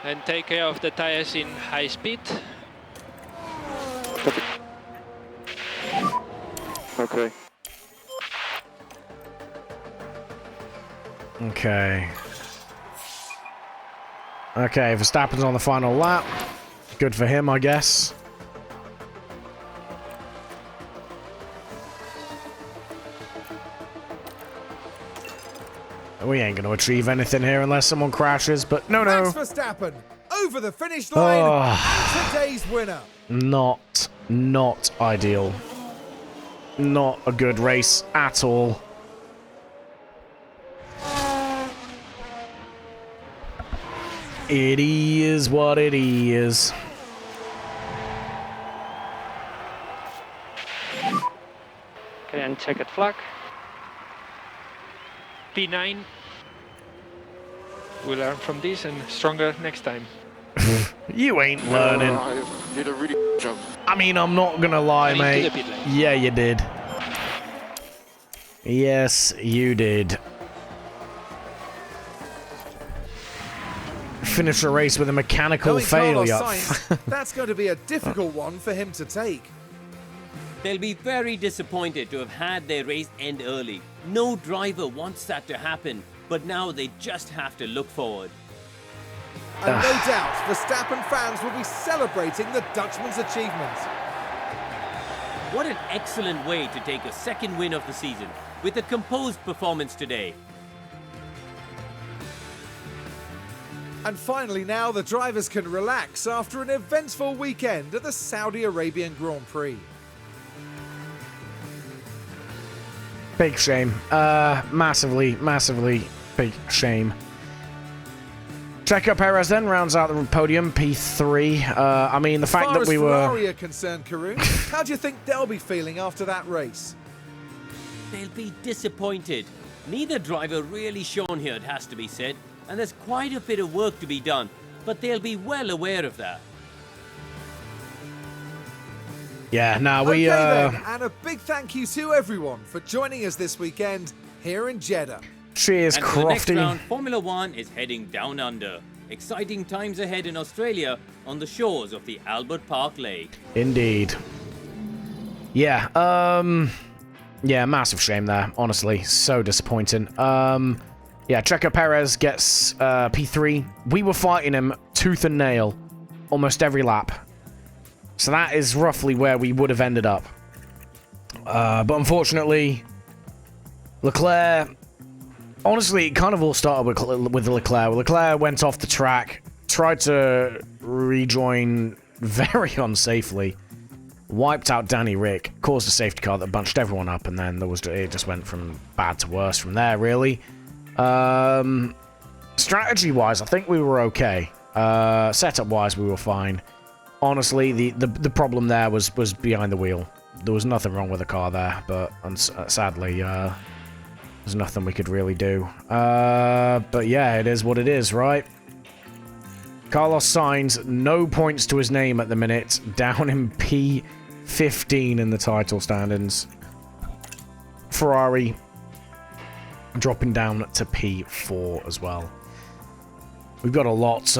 And take care of the tires in high speed. Copy. Okay. Okay. Okay, Verstappen's on the final lap. Good for him, I guess. We ain't going to achieve anything here unless someone crashes, but no. Max Verstappen over the finish line. Today's winner. Not ideal. Not a good race at all. It is what it is. Okay, and checkered flag. P9. We'll learn from this and stronger next time. You ain't learning. You did a really good job. I mean, I'm not gonna lie, Into mate. the pit lane. Yeah, you did. Yes, you did. Finish a race with a mechanical Knowing Carlos failure. Sainz, that's going to be a difficult one for him to take. They'll be very disappointed to have had their race end early. No driver wants that to happen, but now they just have to look forward. And no doubt, Verstappen fans will be celebrating the Dutchman's achievement. What an excellent way to take a second win of the season, with a composed performance today. And finally now, the drivers can relax after an eventful weekend at the Saudi Arabian Grand Prix. Big shame. Massively big shame. Checo Perez then rounds out the podium, P3. I mean, the fact that we As were... far as Ferrari are concerned, Karun, how do you think they'll be feeling after that race? They'll be disappointed. Neither driver really shone here, it has to be said, and there's quite a bit of work to be done, but they'll be well aware of that. Yeah, nah, we... Okay then, and a big thank you to everyone for joining us this weekend here in Jeddah. Cheers, And for the next Crofty. round, Formula One is heading down under. Exciting times ahead in Australia on the shores of the Albert Park Lake. Indeed. Yeah, yeah, massive shame there, honestly. So disappointing. Yeah, Checo Perez gets P3. We were fighting him tooth and nail almost every lap. So that is roughly where we would have ended up. But unfortunately, Leclerc... Honestly, it kind of all started with Leclerc. Leclerc went off the track, tried to rejoin very unsafely, wiped out Danny Rick, caused a safety car that bunched everyone up, and then it just went from bad to worse from there, really. Strategy-wise, I think we were okay. Setup-wise, we were fine. Honestly, the problem there was behind the wheel. There was nothing wrong with the car there, but sadly, there's nothing we could really do. But yeah, it is what it is, right? Carlos Sainz, no points to his name at the minute, down in P15 in the title standings. Ferrari dropping down to P4 as well. We've got a lot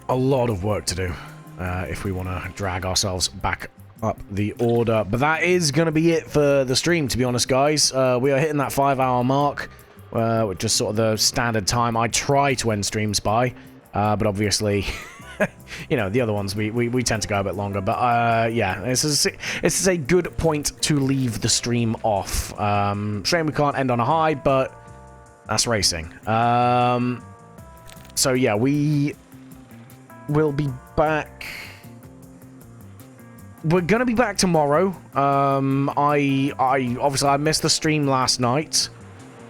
of work to do if we want to drag ourselves back up the order. But that is going to be it for the stream, to be honest, guys. We are hitting that 5-hour mark, which is sort of the standard time I try to end streams by. But obviously, you know, the other ones, we tend to go a bit longer. But yeah, this is a good point to leave the stream off. Shame we can't end on a high, but that's racing. So yeah, we will be back. We're gonna be back tomorrow. I obviously missed the stream last night,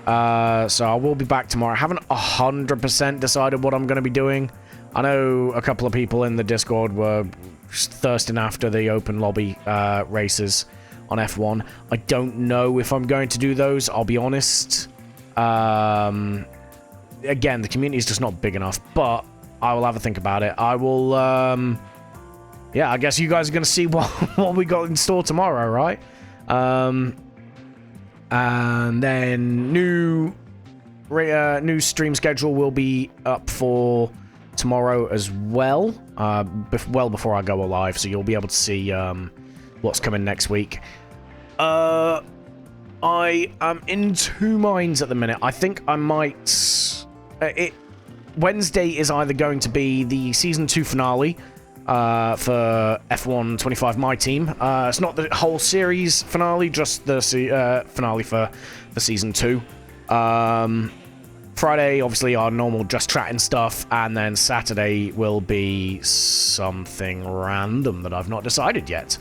so I will be back tomorrow. I haven't 100% decided what I'm gonna be doing. I know a couple of people in the Discord were thirsting after the open lobby races on F1. I don't know if I'm going to do those, I'll be honest. Again, the community is just not big enough, but I will have a think about it. I will, yeah, I guess you guys are going to see what we got in store tomorrow, right? And then new stream schedule will be up for tomorrow as well, well before I go live, so you'll be able to see what's coming next week. I am in two minds at the minute. I think I might... Wednesday is either going to be the Season 2 finale for F1 25 My Team. It's not the whole series finale, just the finale for Season 2. Friday, obviously, our normal just chatting stuff, and then Saturday will be something random that I've not decided yet.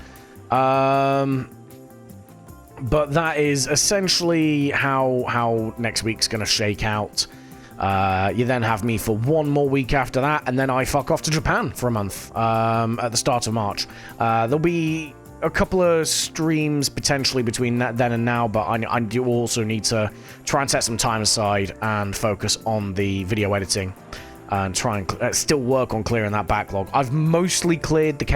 But that is essentially how next week's going to shake out. You then have me for one more week after that, and then I fuck off to Japan for a month at the start of March. There'll be a couple of streams potentially between then and now, but I do also need to try and set some time aside and focus on the video editing and try and still work on clearing that backlog. I've mostly cleared the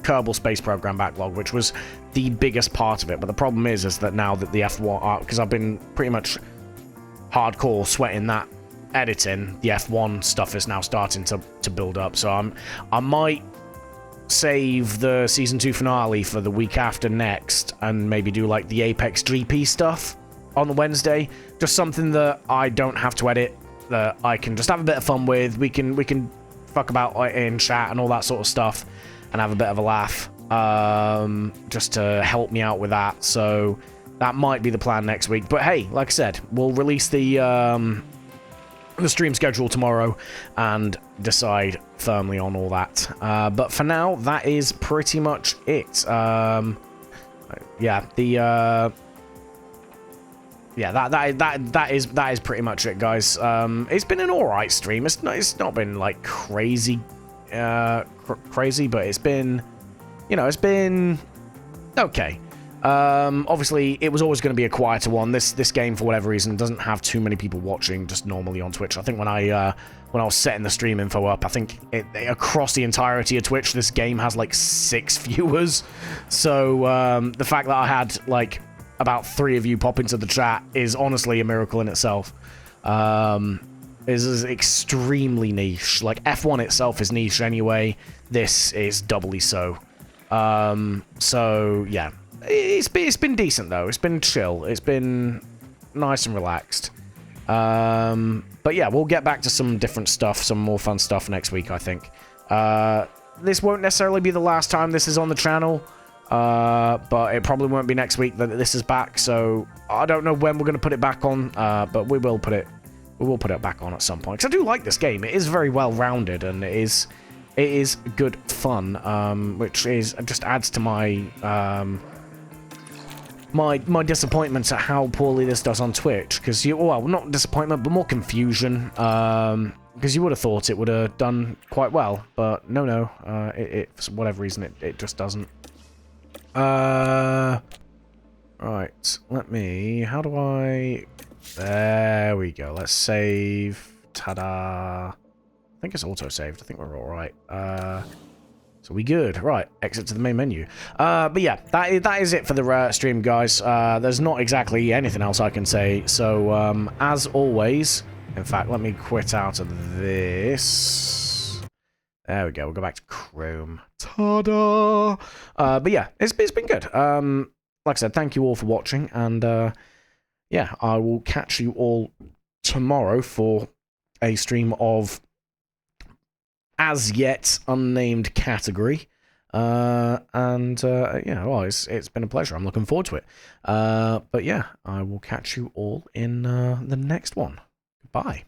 Kerbal Space Program backlog, which was the biggest part of it, but the problem is that now that the F1, because I've been pretty much hardcore sweating that editing, the F1 stuff is now starting to build up, so I might save the Season 2 finale for the week after next and maybe do like the Apex GP stuff on the Wednesday. Just something that I don't have to edit, that I can just have a bit of fun with. We can fuck about in chat and all that sort of stuff and have a bit of a laugh, just to help me out with that. So that might be the plan next week. But hey, like I said, we'll release the stream schedule tomorrow and decide firmly on all that. But for now, that is pretty much it. Yeah, that is pretty much it, guys. It's been an alright stream. It's not been like crazy, crazy, but it's been, you know, it's been okay. Obviously, it was always going to be a quieter one. This game, for whatever reason, doesn't have too many people watching just normally on Twitch. I think when I was setting the stream info up, I think across the entirety of Twitch, this game has like 6 viewers. So the fact that I had like about 3 of you pop into the chat is honestly a miracle in itself. Is extremely niche. Like F1 itself is niche anyway. This is doubly so. So yeah. It's been decent though. It's been chill. It's been nice and relaxed. But yeah, we'll get back to some different stuff, some more fun stuff next week, I think. This won't necessarily be the last time this is on the channel, but it probably won't be next week that this is back, so I don't know when we're going to put it back on, but we will put it back on at some point, because I do like this game. It is very well-rounded, and it is good fun, which just adds to my my disappointment at how poorly this does on Twitch, because well, not disappointment, but more confusion, because you would have thought it would have done quite well, but no, it for whatever reason, it just doesn't. Right, let me, how do I, there we go, let's save, ta-da, I think it's auto-saved, I think we're alright, so we good, right, exit to the main menu, but yeah, that is it for the stream, guys. There's not exactly anything else I can say, so, as always, in fact, let me quit out of this. There we go. We'll go back to Chrome. Ta-da! But yeah, it's been good. Like I said, thank you all for watching, and yeah, I will catch you all tomorrow for a stream of as yet unnamed category. Yeah, well, it's been a pleasure. I'm looking forward to it. But yeah, I will catch you all in the next one. Bye.